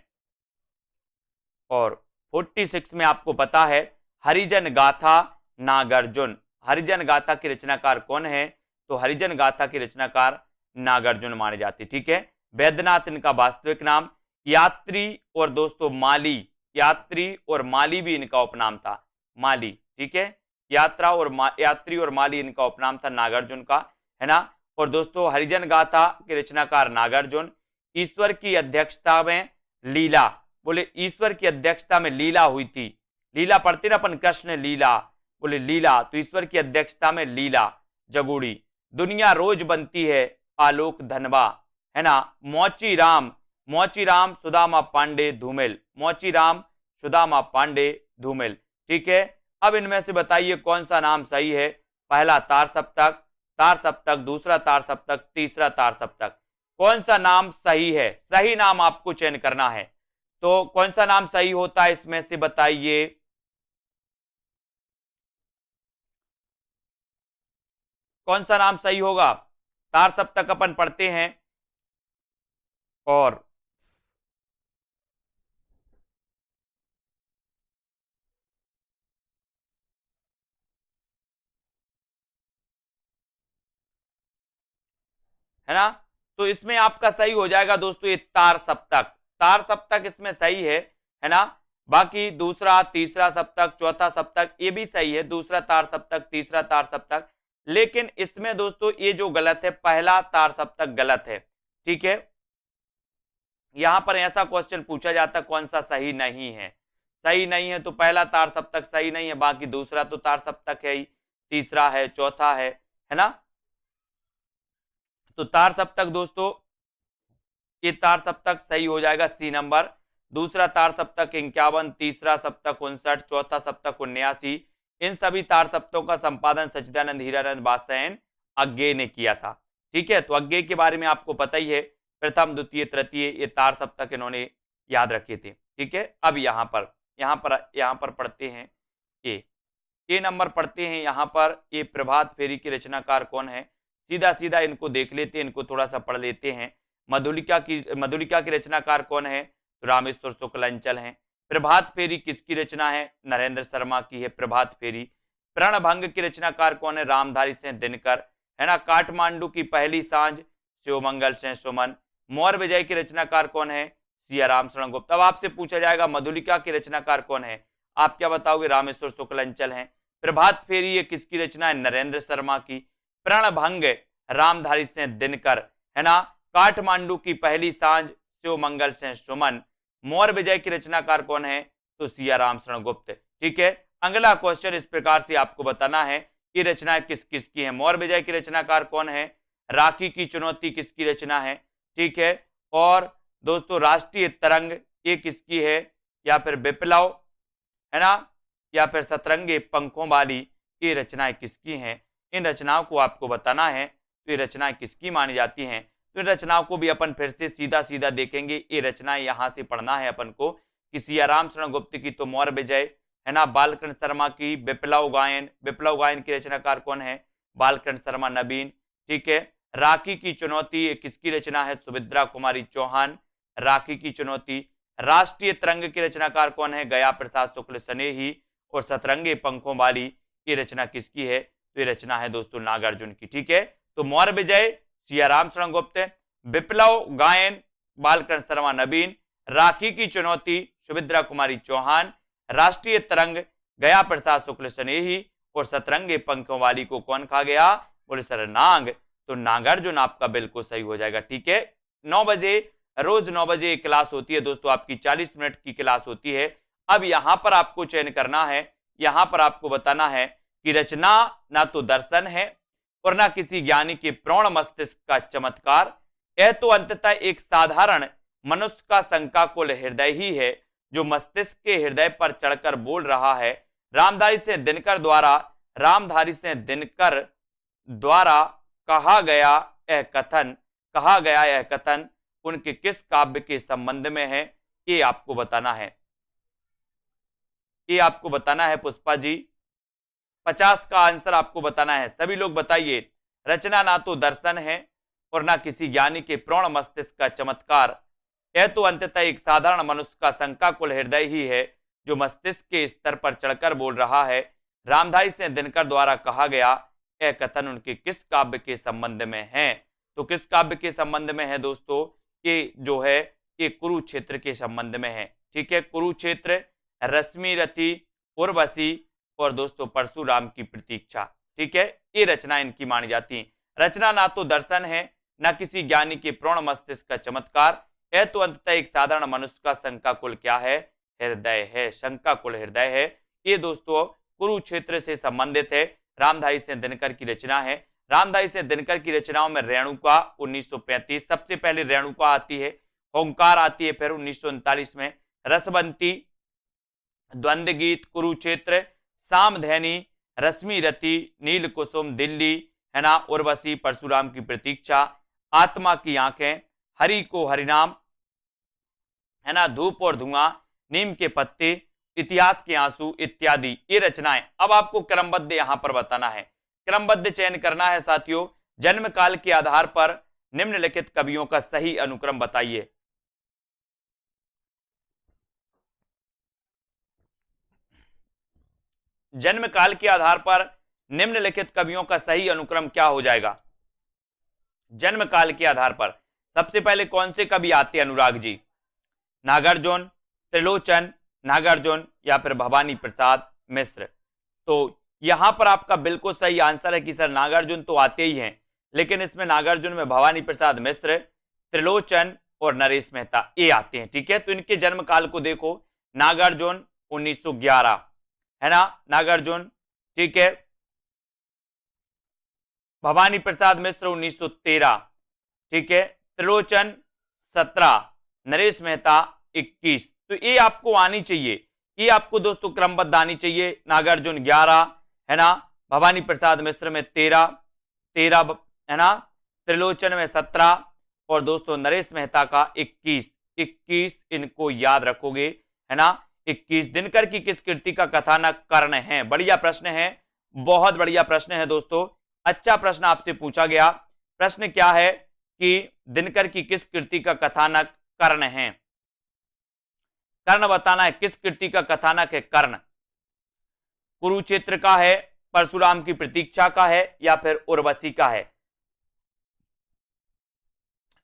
और 46 में आपको पता है हरिजन गाथा नागार्जुन। हरिजन गाथा की रचनाकार कौन है? तो हरिजन गाथा की रचनाकार नागार्जुन माने जाते। ठीक है। वैद्यनाथ इनका वास्तविक नाम। यात्री और दोस्तों माली, यात्री और माली भी इनका उपनाम था, माली। ठीक है। यात्री और माली इनका उपनाम था नागार्जुन का, है ना। और दोस्तों हरिजन गाथा के रचनाकार नागार्जुन। ईश्वर की अध्यक्षता में लीला, बोले ईश्वर की अध्यक्षता में लीला हुई थी। लीला पढ़ते ना अपन, कृष्ण लीला, बोले लीला, तो ईश्वर की अध्यक्षता में लीला जगुड़ी। दुनिया रोज बनती है, आलोक धनवा, है ना। मोची राम सुदामा पांडे धूमिल, मोची राम सुदामा पांडे धूमिल। ठीक है। अब इनमें से बताइए कौन सा नाम सही है? पहला तार सप्तक, दूसरा तार सप्तक, तीसरा तार सप्तक। कौन सा नाम सही है? सही नाम आपको चयन करना है, तो कौन सा नाम सही होता है इसमें से बताइए। कौन सा नाम सही होगा? तार सप्तक अपन पढ़ते हैं, और है ना, तो इसमें आपका सही हो जाएगा दोस्तों ये तार सप्तक। तार सप्तक इसमें सही है ना। बाकी दूसरा तीसरा सप्तक, चौथा सप्तक ये भी सही है, दूसरा तार सप्तक, तीसरा तार सप्तक। लेकिन इसमें दोस्तों ये जो गलत है, पहला तार सप्तक गलत है। ठीक है। यहां पर ऐसा क्वेश्चन पूछा जाता कौन सा सही नहीं है? सही नहीं है तो पहला तार सप्तक सही नहीं है, बाकी दूसरा तो तार सप्तक है ही, तीसरा है, चौथा है ना। तो तार सप्तक दोस्तों ये तार सप्तक सही हो जाएगा सी नंबर। दूसरा तार सप्तक 51, तीसरा सप्तक 59, चौथा सप्तक 79। इन सभी तार सप्तकों का संपादन सच्चिदानंद हीरानंद वात्स्यायन अज्ञे ने किया था। ठीक है। तो अज्ञे के बारे में आपको पता ही है, प्रथम द्वितीय तृतीय ये तार सप्तक इन्होंने याद रखे थे। ठीक है। अब यहाँ पर पढ़ते हैं ए नंबर पढ़ते हैं। यहाँ पर ये प्रभात फेरी के रचनाकार कौन है? सीधा सीधा इनको देख लेते हैं, इनको थोड़ा सा पढ़ लेते हैं। मधुलिका की रचनाकार कौन है? तो रामेश्वर शुक्ल अंचल है। प्रभात फेरी किसकी रचना है? नरेंद्र शर्मा की है प्रभात फेरी। प्रणभंग की रचनाकार कौन है? रामधारी सिंह दिनकर, है ना। काठमांडू की पहली सांझ शिवमंगल सिंह सुमन। मौर्य विजय की रचनाकार कौन है? सियाराम शरण गुप्त। अब आपसे पूछा जाएगा मधुलिका के रचनाकार कौन है? आप क्या बताओगे? रामेश्वर शुक्ल अंचल है। प्रभात फेरी ये किसकी रचना है? नरेंद्र शर्मा की। प्रणभंग रामधारी सिंह दिनकर, है ना। काठमांडू की पहली सांझ शिवमंगल सिंह सुमन। मौर्य विजय की रचनाकार कौन है? तो सियाराम शरण गुप्त। ठीक है। अगला क्वेश्चन इस प्रकार से आपको बताना है कि रचनाएं किस किस की है। मौर्य विजय की रचनाकार कौन है? राखी की चुनौती किसकी रचना है? ठीक है। और दोस्तों राष्ट्रीय तरंग ये किसकी है? या फिर विप्लव, है ना, या फिर सतरंगे पंखों वाली, ये रचनाएं किसकी हैं? इन रचनाओं को आपको बताना है। तो ये रचनाएं किसकी मानी जाती हैं? तो इन रचनाओं को भी अपन फिर से सीधा सीधा देखेंगे। ये रचनाएं यहां से पढ़ना है अपन को कि सियाराम शरण गुप्त की तो मौर्य विजय, है ना। बालकृष्ण शर्मा की विप्लव गायन की रचनाकार कौन है? बालकृष्ण शर्मा नवीन। ठीक है। राखी की चुनौती किसकी रचना है? सुभद्रा कुमारी चौहान। राखी की चुनौती। राष्ट्रीय तरंग की रचनाकार कौन है? गया प्रसाद शुक्ल स्नेही। और सतरंगे पंखों वाली ये रचना किसकी है? तो ये रचना है दोस्तों नागार्जुन की। ठीक है। तो मौर्य विजय सियाराम शरण गुप्त, विप्लव गायन बालकृष्ण शर्मा नवीन, राखी की चुनौती सुभद्रा कुमारी चौहान, राष्ट्रीय तरंग गया प्रसाद शुक्ल स्नेही और सतरंगे पंखों वाली को कौन खा गया? बोले सर नाग। तो नागार्जुन आपका बिल्कुल सही हो जाएगा। ठीक है, 9 बजे, रोज 9 बजे क्लास होती है दोस्तों, आपकी 40 मिनट की क्लास होती है। अब यहां पर आपको चयन करना है, यहां पर आपको बताना है कि रचना ना तो दर्शन है और ना किसी ज्ञानी के प्रौढ़ मस्तिष्क का चमत्कार, यह तो अंततः एक साधारण मनुष्य का शंकाकुल हृदय ही है जो मस्तिष्क के हृदय पर चढ़कर बोल रहा है। रामधारी से दिनकर द्वारा कहा गया यह कथन उनके किस काव्य के संबंध में है? ये आपको बताना है पुष्पा जी। 50 का आंसर आपको बताना है। सभी लोग बताइए। रचना ना तो दर्शन है और ना किसी ज्ञानी के प्रौढ़ मस्तिष्क का चमत्कार, यह तो अंततः एक साधारण मनुष्य का शंकाकुल हृदय ही है जो मस्तिष्क के स्तर पर चढ़कर बोल रहा है। रामधारी से दिनकर द्वारा कहा गया यह कथन उनके किस काव्य के संबंध में है? तो किस काव्य के संबंध में है दोस्तों? ये जो है ये कुरुक्षेत्र के संबंध में है। ठीक है, कुरुक्षेत्र, रश्मि रथी, उर्वशी और दोस्तों परशुराम की प्रतीक्षा। ठीक है, ये रचना इनकी मानी जाती है। रचना ना तो दर्शन है ना किसी ज्ञानी के प्रौढ़ मस्तिष्क का चमत्कार, यह तो अंततः एक साधारण मनुष्य का शंकाकुल क्या है? हृदय है, शंकाकुल हृदय है। ये दोस्तों कुरुक्षेत्र से संबंधित है, रामधारी सिंह दिनकर की रचना है। रामधारी सिंह दिनकर की रचनाओं में रेणुका 1935 सबसे पहले रेणुका आती है, ओंकार आती है फिर 1939 में, रसवंती, द्वंद्व गीत, कुरुक्षेत्र, सामधैनी, रश्मि रति, नील कुसुम, दिल्ली, है ना, उर्वशी, परशुराम की प्रतीक्षा, आत्मा की आंखें, हरि को हरिनाम, है ना, धूप और धुआं, नीम के पत्ते, इतिहास के आंसू इत्यादि ये रचनाएं। अब आपको क्रमबद्ध यहां पर बताना है, क्रमबद्ध चयन करना है साथियों। जन्म काल के आधार पर निम्नलिखित कवियों का सही अनुक्रम बताइए। जन्म काल के आधार पर निम्नलिखित कवियों का सही अनुक्रम क्या हो जाएगा? जन्म काल के आधार पर सबसे पहले कौन से कवि आते हैं अनुराग जी? नागार्जुन, त्रिलोचन, नागार्जुन या फिर भवानी प्रसाद मिश्र। तो यहां पर आपका बिल्कुल सही आंसर है कि सर नागार्जुन तो आते ही हैं, लेकिन इसमें नागार्जुन में भवानी प्रसाद मिश्र, त्रिलोचन और नरेश मेहता ये आते हैं। ठीक है, तो इनके जन्म काल को देखो, नागार्जुन 1911, है ना, नागार्जुन। ठीक है, भवानी प्रसाद मिश्र 1913, ठीक है, त्रिलोचन 17, नरेश मेहता 21। तो ये आपको आनी चाहिए, ये आपको दोस्तों क्रमबद्ध आनी चाहिए। नागार्जुन 11, है ना, भवानी प्रसाद मिश्र में 13 है ना, त्रिलोचन में 17 और दोस्तों नरेश मेहता का 21 इनको याद रखोगे, है ना। 21 दिनकर की किस कृति का कथानक कर्ण है? बढ़िया प्रश्न है, बहुत बढ़िया प्रश्न है दोस्तों, अच्छा प्रश्न आपसे पूछा गया। प्रश्न क्या है कि दिनकर की किस कृति का कथानक कर्ण है? कर्ण बताना है, किस कृति का कथानक है कर्ण? कुरुक्षेत्र का है, परशुराम की प्रतीक्षा का है या फिर उर्वशी का है?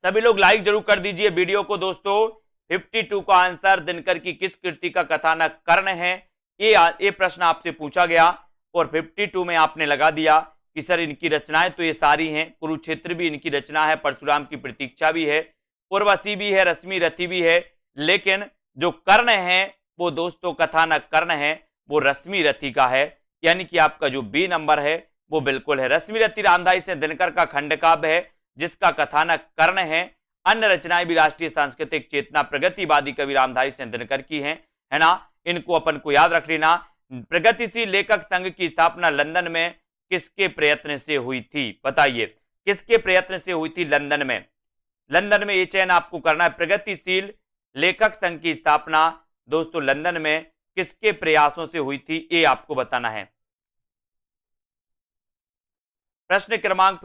सभी लोग लाइक जरूर कर दीजिए वीडियो को दोस्तों। 52 का आंसर दिनकर की किस कृति का कथानक कर्ण है, ये प्रश्न आपसे पूछा गया और 52 में आपने लगा दिया कि सर इनकी रचनाएं तो ये सारी हैं, कुरुक्षेत्र भी इनकी रचना है, परशुराम की प्रतीक्षा भी है, उर्वशी भी है, रश्मि रथी भी है, लेकिन जो कर्ण है वो दोस्तों कथानक कर्ण है वो रश्मि रथी का है, यानी कि आपका जो बी नंबर है वो बिल्कुल है। रश्मि रथी रामधारी से दिनकर का खंड काव्य है जिसका कथानक कर्ण है। अन्य रचनाएं भी राष्ट्रीय सांस्कृतिक चेतना प्रगतिवादी कवि रामधारी से दिनकर की हैं, है ना, इनको अपन को याद रख लेना। प्रगतिशील लेखक संघ की स्थापना लंदन में किसके प्रयत्न से हुई थी? बताइए किसके प्रयत्न से हुई थी लंदन में? लंदन में ये चयन आपको करना है। प्रगतिशील लेखक संघ की स्थापना दोस्तों लंदन में किसके प्रयासों से हुई थी, ये आपको बताना है। प्रश्न क्रमांक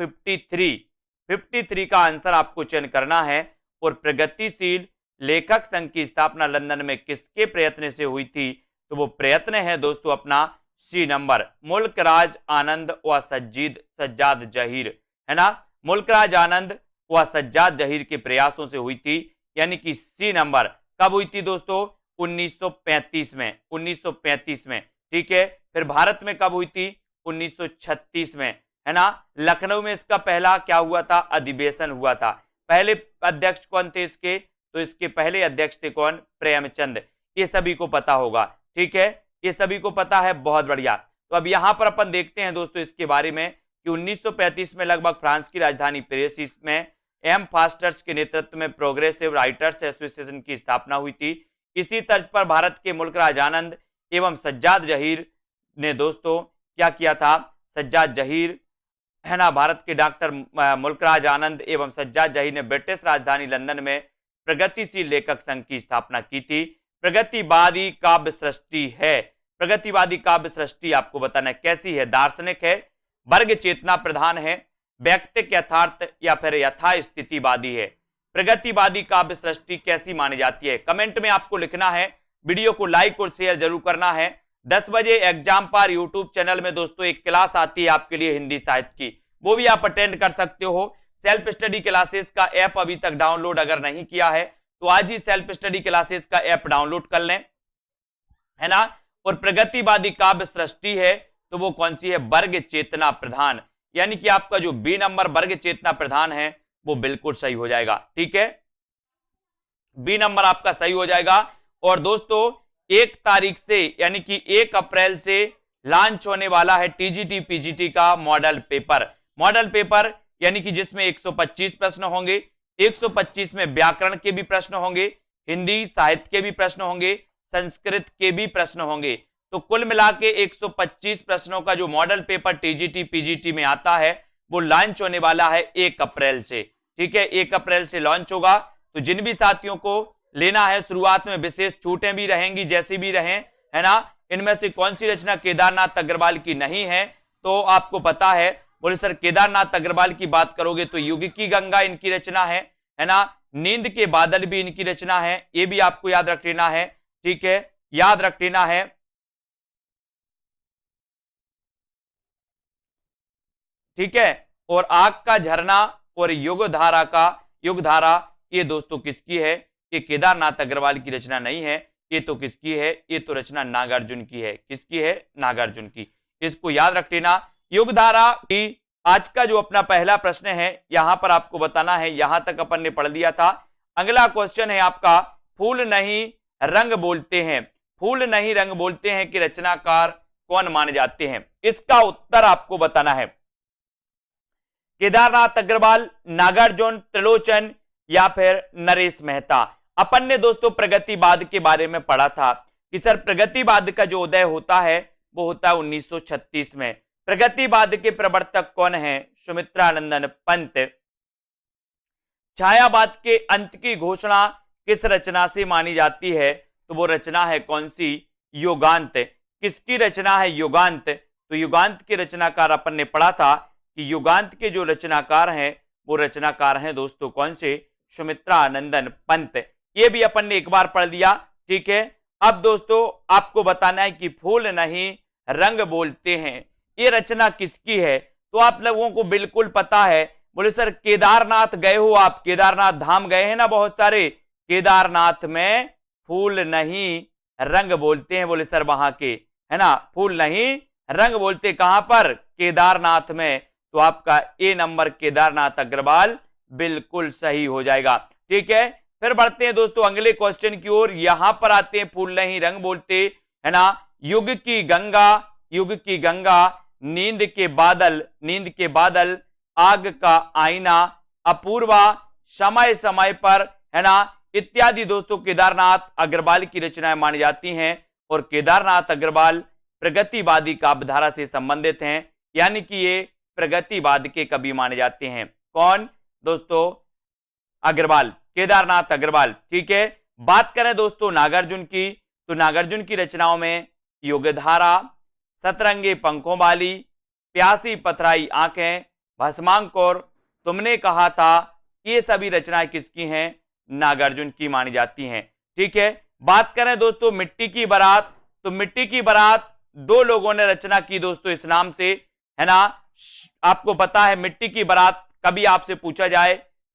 53 का आंसर आपको चयन करना है। और प्रगतिशील लेखक संघ की स्थापना लंदन में किसके प्रयत्न से हुई थी? तो वो प्रयत्न है दोस्तों अपना सी नंबर, मुल्कराज आनंद व सज्जाद जहीर, है ना, मुल्कराज आनंद व सज्जाद जहीर के प्रयासों से हुई थी, यानी कि सी नंबर। कब हुई थी दोस्तों? 1935 में, 1935 में, ठीक है। फिर भारत में कब हुई थी? 1936 में, है ना। लखनऊ में इसका पहला क्या हुआ था? अधिवेशन हुआ था। पहले अध्यक्ष कौन थे इसके? तो इसके पहले अध्यक्ष थे कौन? प्रेमचंद। ये सभी को पता होगा, ठीक है, ये सभी को पता है, बहुत बढ़िया। तो अब यहां पर अपन देखते हैं दोस्तों इसके बारे में कि 1935 में लगभग फ्रांस की राजधानी पेरिस में एम फास्टर्स के नेतृत्व में प्रोग्रेसिव राइटर्स एसोसिएशन की स्थापना हुई थी। इसी तर्ज पर भारत के मुल्कराज आनंद एवं सज्जाद जहीर ने दोस्तों क्या किया था? सज्जाद जहीर, है ना, भारत के डॉक्टर मुल्कराज आनंद एवं सज्जाद जहीर ने ब्रिटिश राजधानी लंदन में प्रगतिशील लेखक संघ की स्थापना की थी। प्रगतिवादी काव्य सृष्टि है, प्रगतिवादी काव्य सृष्टि आपको बताना है कैसी है। दार्शनिक है, वर्ग चेतना प्रधान है, व्यक्तिक यथार्थ या फिर यथास्थितिवादी है। प्रगतिवादी काव्य सृष्टि कैसी मानी जाती है? कमेंट में आपको लिखना है। वीडियो को लाइक और शेयर जरूर करना है। 10 बजे एग्जाम पर यूट्यूब चैनल में दोस्तों एक क्लास आती है आपके लिए हिंदी साहित्य की, वो भी आप अटेंड कर सकते हो। सेल्फ स्टडी क्लासेस का ऐप अभी तक डाउनलोड अगर नहीं किया है तो आज ही सेल्फ स्टडी क्लासेस का ऐप डाउनलोड कर लें, है ना। और प्रगतिवादी काव्य सृष्टि है तो वो कौन सी है? वर्ग चेतना प्रधान, यानी कि आपका जो बी नंबर वर्ग चेतना प्रधान है वो बिल्कुल सही हो जाएगा, ठीक है, बी नंबर आपका सही हो जाएगा। और दोस्तों 1 तारीख से यानी कि 1 अप्रैल से लॉन्च होने वाला है टीजीटी पीजीटी का मॉडल पेपर। मॉडल पेपर यानी कि जिसमें 125 प्रश्न होंगे, 125 में व्याकरण के भी प्रश्न होंगे, हिंदी साहित्य के भी प्रश्न होंगे, संस्कृत के भी प्रश्न होंगे। तो कुल मिला के 125 प्रश्नों का जो मॉडल पेपर टीजीटी पीजीटी में आता है वो लॉन्च होने वाला है 1 अप्रैल से, ठीक है, 1 अप्रैल से लॉन्च होगा। तो जिन भी साथियों को लेना है, शुरुआत में विशेष छूटें भी रहेंगी जैसी भी रहें, है ना। इनमें से कौन सी रचना केदारनाथ अग्रवाल की नहीं है? तो आपको पता है, बोले सर केदारनाथ अग्रवाल की बात करोगे तो युग की गंगा इनकी रचना है ना। नींद के बादल भी इनकी रचना है, ये भी आपको याद रख लेना है, ठीक है, याद रख लेना है, ठीक है। और आग का झरना और युगधारा ये दोस्तों किसकी है? ये केदारनाथ अग्रवाल की रचना नहीं है, ये तो किसकी है? ये तो रचना नागार्जुन की है। किसकी है? नागार्जुन की। इसको याद रख लेना। युगधारा की आज का जो अपना पहला प्रश्न है यहां पर आपको बताना है, यहां तक अपन ने पढ़ लिया था। अगला क्वेश्चन है आपका, फूल नहीं रंग बोलते हैं, फूल नहीं रंग बोलते हैं कि रचनाकार कौन माने जाते हैं? इसका उत्तर आपको बताना है। केदारनाथ अग्रवाल, नागार्जुन, त्रिलोचन या फिर नरेश मेहता। अपन ने दोस्तों प्रगतिवाद के बारे में पढ़ा था कि सर प्रगतिवाद का जो उदय होता है वो होता है 1936 में। प्रगतिवाद के प्रवर्तक कौन है? सुमित्रानंदन पंत। छायावाद के अंत की घोषणा किस रचना से मानी जाती है? तो वो रचना है कौन सी? योगांत। किसकी रचना है? योगांत। तो युगांत के रचनाकार अपन ने पढ़ा था कि युगांत के जो रचनाकार हैं वो रचनाकार हैं दोस्तों कौन से? सुमित्रानंदन पंत। ये भी अपन ने एक बार पढ़ लिया, ठीक है। अब दोस्तों आपको बताना है कि फूल नहीं रंग बोलते हैं, ये रचना किसकी है? तो आप लोगों को बिल्कुल पता है। बोले सर केदारनाथ गए हो आप, केदारनाथ धाम गए हैं ना बहुत सारे, केदारनाथ में फूल नहीं रंग बोलते हैं। बोले सर वहां के, है ना, फूल नहीं रंग बोलते कहां पर? केदारनाथ में। तो आपका ए नंबर केदारनाथ अग्रवाल बिल्कुल सही हो जाएगा, ठीक है। फिर बढ़ते हैं दोस्तों अगले क्वेश्चन की ओर। यहां पर आते हैं, फूल नहीं रंग बोलते, है ना। युग की गंगा, नींद के बादल, आग का आईना, अपूर्वा, समय समय पर, है ना, इत्यादि दोस्तों केदारनाथ अग्रवाल की रचनाएं मानी जाती हैं। और केदारनाथ अग्रवाल प्रगतिवादी काव्यधारा से संबंधित हैं, यानी कि ये प्रगतिवाद के कवि माने जाते हैं। कौन दोस्तों? अग्रवाल, केदारनाथ अग्रवाल, ठीक है। बात करें दोस्तों नागार्जुन की, तो नागार्जुन की रचनाओं में युगधारा, सतरंगे पंखों वाली, प्यासी पथराई आंखें, भस्मांकुर, तुमने कहा था, ये सभी रचनाएं किसकी हैं? नागार्जुन की मानी जाती हैं, ठीक है। बात करें दोस्तों मिट्टी की बारात, तो मिट्टी की बारात 2 लोगों ने रचना की दोस्तों इस नाम से, है ना। आपको पता है मिट्टी की बारात, कभी आपसे पूछा जाए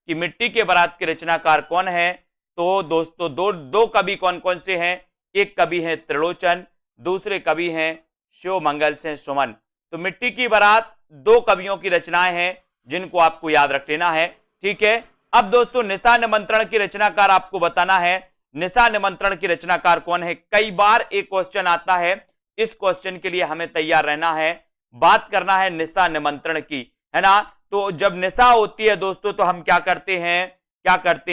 कि मिट्टी के बारात के रचनाकार कौन है, तो दोस्तों दो कवि कौन कौन से हैं? एक कवि हैं त्रिलोचन, दूसरे कवि हैं शिवमंगल सिंह सुमन। तो मिट्टी की बारात 2 कवियों की रचनाएं हैं जिनको आपको याद रख लेना है। ठीक है, अब दोस्तों निशा निमंत्रण की रचनाकार आपको बताना है। निशा निमंत्रण की रचनाकार कौन है? कई बार एक क्वेश्चन आता है, इस क्वेश्चन के लिए हमें तैयार रहना है। बात करना है निशा निमंत्रण की, है ना। तो जब निशा होती है दोस्तों तो हम क्या करते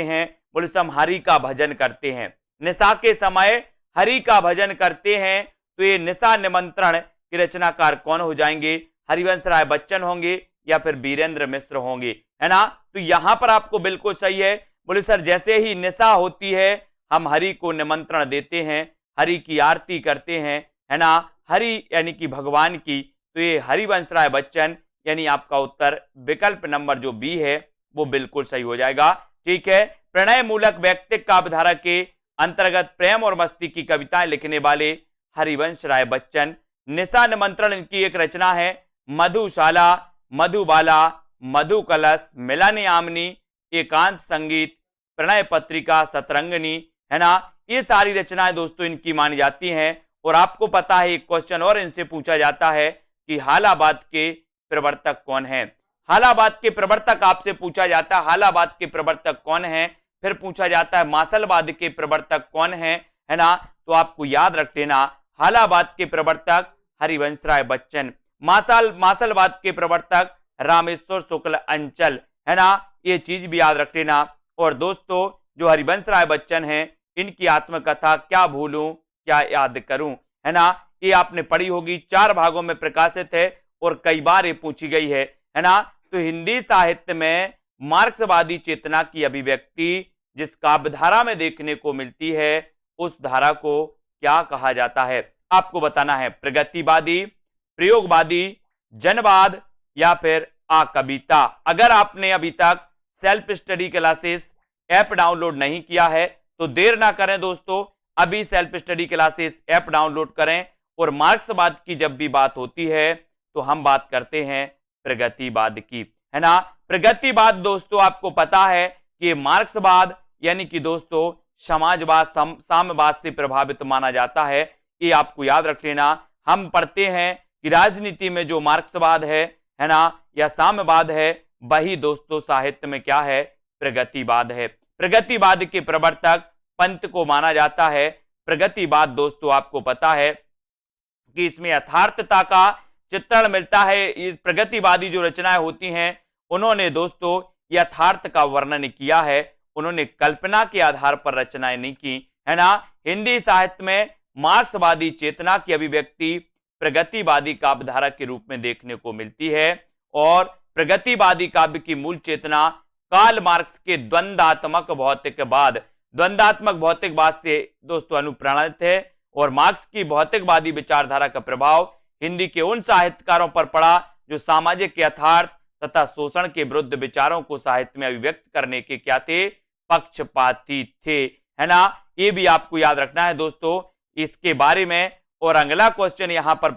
हैं, बोले हम हरि का भजन करते हैं। निशा के समय हरि का भजन करते हैं। तो ये निशा निमंत्रण की रचनाकार कौन हो जाएंगे? हरिवंश राय बच्चन होंगे या फिर वीरेंद्र मिश्र होंगे, है ना। तो यहां पर आपको बिल्कुल सही है। बोले सर जैसे ही निशा होती है हम हरि को निमंत्रण देते हैं, हरि की आरती करते हैं, है ना, हरि यानी कि भगवान की। तो ये हरिवंश राय बच्चन, यानी आपका उत्तर विकल्प नंबर जो बी है वो बिल्कुल सही हो जाएगा। ठीक है, प्रणय मूलक व्यक्तिक काव्यधारा के अंतर्गत प्रेम और मस्ती की कविताएं लिखने वाले हरिवंश राय बच्चन। निशा निमंत्रण इनकी एक रचना है। मधुशाला, मधुबाला, मधु कलश, मिलानी आमनी, एकांत संगीत, प्रणय पत्रिका, सतरंगनी, है ना। ये सारी रचनाएं दोस्तों इनकी मानी जाती हैं। और आपको पता है एक क्वेश्चन और इनसे पूछा जाता है कि हालाबाद के प्रवर्तक कौन है। हालाबाद के प्रवर्तक आपसे पूछा जाता है, हालाबाद के प्रवर्तक कौन है। फिर पूछा जाता है मासलवाद के प्रवर्तक कौन है ना। तो आपको याद रख लेना, हालाबाद के प्रवर्तक हरिवंश राय बच्चन, मासलवाद के प्रवर्तक रामेश्वर शुक्ल अंचल, है ना। ये चीज भी याद रख लेना। और दोस्तों जो हरिवंश राय बच्चन हैं इनकी आत्मकथा क्या भूलूं क्या याद करूं, है ना, ये आपने पढ़ी होगी, 4 भागों में प्रकाशित है और कई बार ये पूछी गई है ना। तो हिंदी साहित्य में मार्क्सवादी चेतना की अभिव्यक्ति जिस काव्यधारा में देखने को मिलती है उस धारा को क्या कहा जाता है? आपको बताना है। प्रगतिवादी, प्रयोगवादी, जनवाद या फिर कविता। अगर आपने अभी तक self study classes app download नहीं किया है तो देर ना करें दोस्तों, अभी self study classes app download करें। और मार्क्सवाद की जब भी बात होती है तो हम बात करते हैं प्रगतिवाद की, है ना। प्रगतिवाद दोस्तों आपको पता है कि मार्क्सवाद यानी कि दोस्तों समाजवाद, साम्यवाद से प्रभावित माना जाता है। ये आपको याद रख लेना। हम पढ़ते हैं कि राजनीति में जो मार्क्सवाद है ना, या साम्यवाद है, वही दोस्तों साहित्य में क्या है? प्रगतिवाद है। प्रगतिवाद के प्रवर्तक पंत को माना जाता है। प्रगतिवाद दोस्तों आपको पता है कि इसमें यथार्थता का चित्रण मिलता है। इस प्रगतिवादी जो रचनाएं होती हैं उन्होंने दोस्तों यथार्थ का वर्णन किया है, उन्होंने कल्पना के आधार पर रचनाएं नहीं की, है ना। हिंदी साहित्य में मार्क्सवादी चेतना की अभिव्यक्ति प्रगतिवादी काव्यधारा के रूप में देखने को मिलती है। और प्रगतिवादी काव्य की मूल चेतना कार्ल मार्क्स के द्वंद्वात्मक भौतिकवाद से दोस्तों अनुप्राणित है। और मार्क्स की भौतिकवादी विचारधारा का प्रभाव हिंदी के उन साहित्यकारों पर पड़ा जो सामाजिक यथार्थ तथा शोषण के विरुद्ध विचारों को साहित्य में अभिव्यक्त करने के क्या थे? पक्षपाती थे, है ना। ये भी आपको याद रखना है दोस्तों इसके बारे में। और अगला क्वेश्चन यहां पर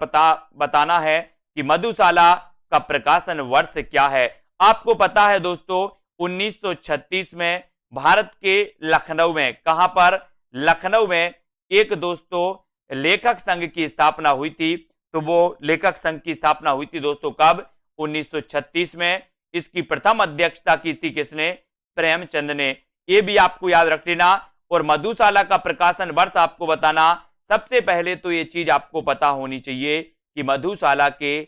बताना है कि मधुशाला का प्रकाशन वर्ष क्या है। आपको पता है दोस्तों 1936 में भारत के लखनऊ में, कहां पर? लखनऊ में एक दोस्तों लेखक संघ की स्थापना हुई थी। तो वो लेखक संघ की स्थापना हुई थी दोस्तों कब? 1936 में। इसकी प्रथम अध्यक्षता की थी किसने? प्रेमचंद ने। ये भी आपको याद रख लेना। और मधुशाला का प्रकाशन वर्ष आपको बताना। सबसे पहले तो ये चीज आपको पता होनी चाहिए कि मधुशाला के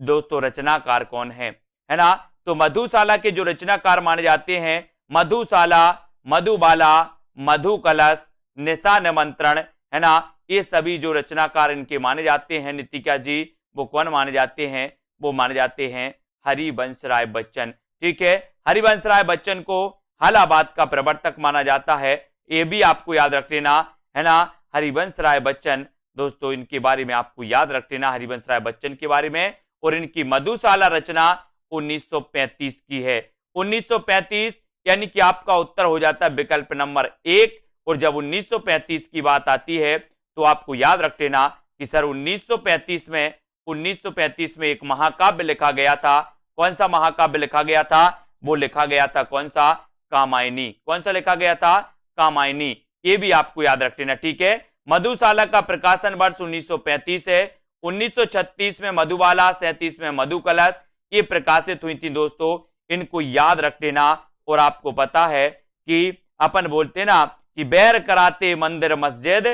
दोस्तों रचनाकार कौन है ना। तो मधुशाला के जो रचनाकार माने जाते हैं मधुशाला, मधुबाला, मधु कलश, निशा निमंत्रण, है ना। ये सभी जो रचनाकार इनके माने जाते हैं नितिका जी, वो कौन माने जाते हैं? वो माने जाते हैं हरिवंश राय बच्चन। ठीक है, हरिवंश राय बच्चन को हालाबाद का प्रवर्तक माना जाता है। ये भी आपको याद रख लेना, है ना। हरिवंश राय बच्चन दोस्तों इनके बारे में आपको याद रख लेना, हरिवंश राय बच्चन के बारे में। और इनकी मधुशाला रचना 1935 की है। 1935 यानी कि आपका उत्तर हो जाता है विकल्प नंबर 1। और जब 1935 की बात आती है तो आपको याद रख लेना कि सर 1935 में एक महाकाव्य लिखा गया था। कौन सा महाकाव्य लिखा गया था? वो लिखा गया था कौन सा? कामायनी। कौन सा लिखा गया था? कामायनी। ये भी आपको याद रख लेना। ठीक है, मधुशाला का प्रकाशन वर्ष 1935 है। 1936 में मधुबाला, 37 में मधु कलश ये प्रकाशित हुई थी दोस्तों, इनको याद रख लेना। और आपको पता है कि अपन बोलते ना कि बैर कराते मंदिर मस्जिद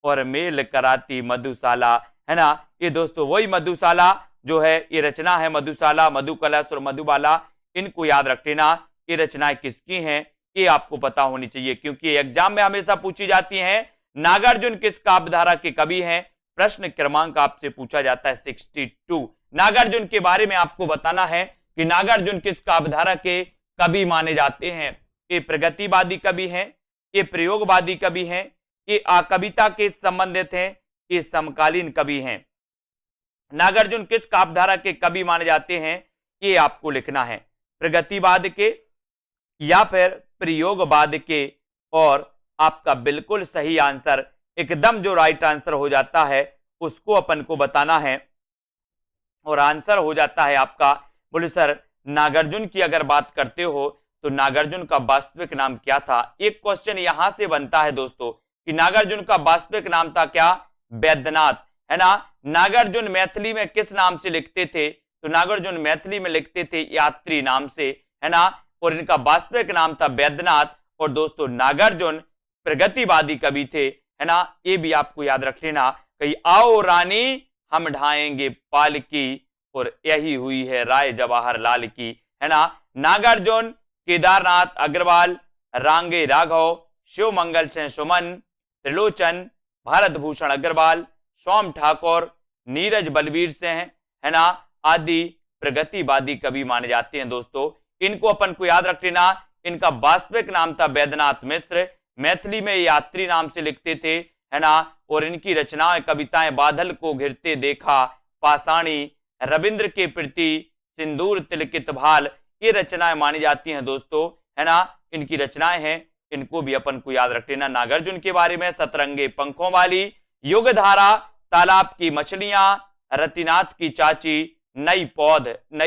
और मेल कराती मधुशाला, है ना। ये दोस्तों वही मधुशाला जो है, ये रचना है मधुशाला, मधु कलश और मधुबाला, इनको याद रख लेना। ये रचनाएं किसकी हैं ये आपको पता होनी चाहिए, क्योंकि एग्जाम में हमेशा पूछी जाती हैं। नागार्जुन किस काव्यधारा के कवि हैं? प्रश्न क्रमांक आपसे पूछा जाता है 62। नागार्जुन के बारे में आपको बताना है कि नागार्जुन किस काव्यधारा के कवि माने जाते हैं। ये प्रगतिवादी कवि हैं, ये प्रयोगवादी कवि हैं, ये कविता के संबंधित हैं, ये समकालीन कवि हैं। नागार्जुन किस काव्यधारा के कवि माने जाते हैं ये आपको लिखना है, प्रगतिवाद के या फिर प्रयोगवाद के। और आपका बिल्कुल सही आंसर, एकदम जो राइट आंसर हो जाता है उसको अपन को बताना है। और आंसर हो जाता है आपका, बोले सर नागार्जुन की अगर बात करते हो तो नागार्जुन का वास्तविक नाम क्या था? एक क्वेश्चन यहां से बनता है दोस्तों कि नागार्जुन का वास्तविक नाम था क्या? वैद्यनाथ, है ना। नागार्जुन मैथिली में किस नाम से लिखते थे? तो नागार्जुन मैथिली में लिखते थे यात्री नाम से, है ना। और इनका वास्तविक नाम था वैद्यनाथ। और दोस्तों नागार्जुन प्रगतिवादी कवि थे, है ना। ये भी आपको याद रख लेना। कहीं आओ रानी हम ढाएंगे पालकी और यही हुई है राय जवाहरलाल की, है ना। नागार्जुन, केदारनाथ अग्रवाल, रांगे राघव, शिव मंगल सिंह सुमन, त्रिलोचन, भारत भूषण अग्रवाल, सोम ठाकुर, नीरज बलबीर सिंह, है ना, आदि प्रगतिवादी कवि माने जाते हैं दोस्तों। इनको अपन को याद रख लेना। इनका वास्तविक नाम था वैद्यनाथ मिश्र, मैथिली में यात्री नाम से लिखते थे, है ना। और इनकी रचनाएं कविताएं बादल को घिरते देखा, पाषाणी, रविंद्र के प्रति, सिंदूर तिलकित भाल, ये रचनाएं मानी जाती हैं दोस्तों, है ना। इनकी रचनाएं हैं, इनको भी अपन को याद रख लेना। नागार्जुन के बारे में सतरंगे पंखों वाली, युगधारा, तालाब की मछलियां, रतिनाथ की चाची, नई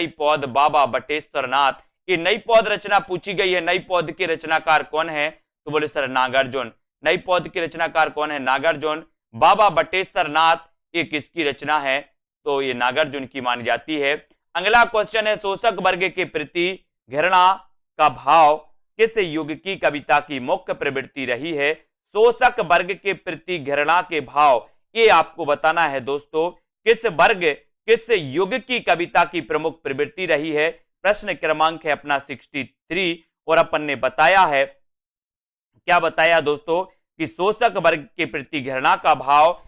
पौध बाबा बटेश्वर नाथ। ये नई पौध रचना पूछी गई है। नई पौध के रचनाकार कौन है? तो बोले सर नागार्जुन। नई पौध के रचनाकार कौन है? नागार्जुन। बाबा बटेश्वर नाथ ये किसकी रचना है? तो ये नागार्जुन की मानी जाती है। अगला क्वेश्चन है, शोषक वर्ग के प्रति घृणा का भाव किस युग की कविता की मुख्य प्रवृत्ति रही है? शोषक वर्ग के प्रति घृणा के भाव ये आपको बताना है दोस्तों, किस वर्ग किस युग की कविता की प्रमुख प्रवृत्ति रही है। प्रश्न क्रमांक है अपना 63। और अपन ने बताया है, क्या बताया दोस्तों, कि शोषक वर्ग के प्रति घृणा का भाव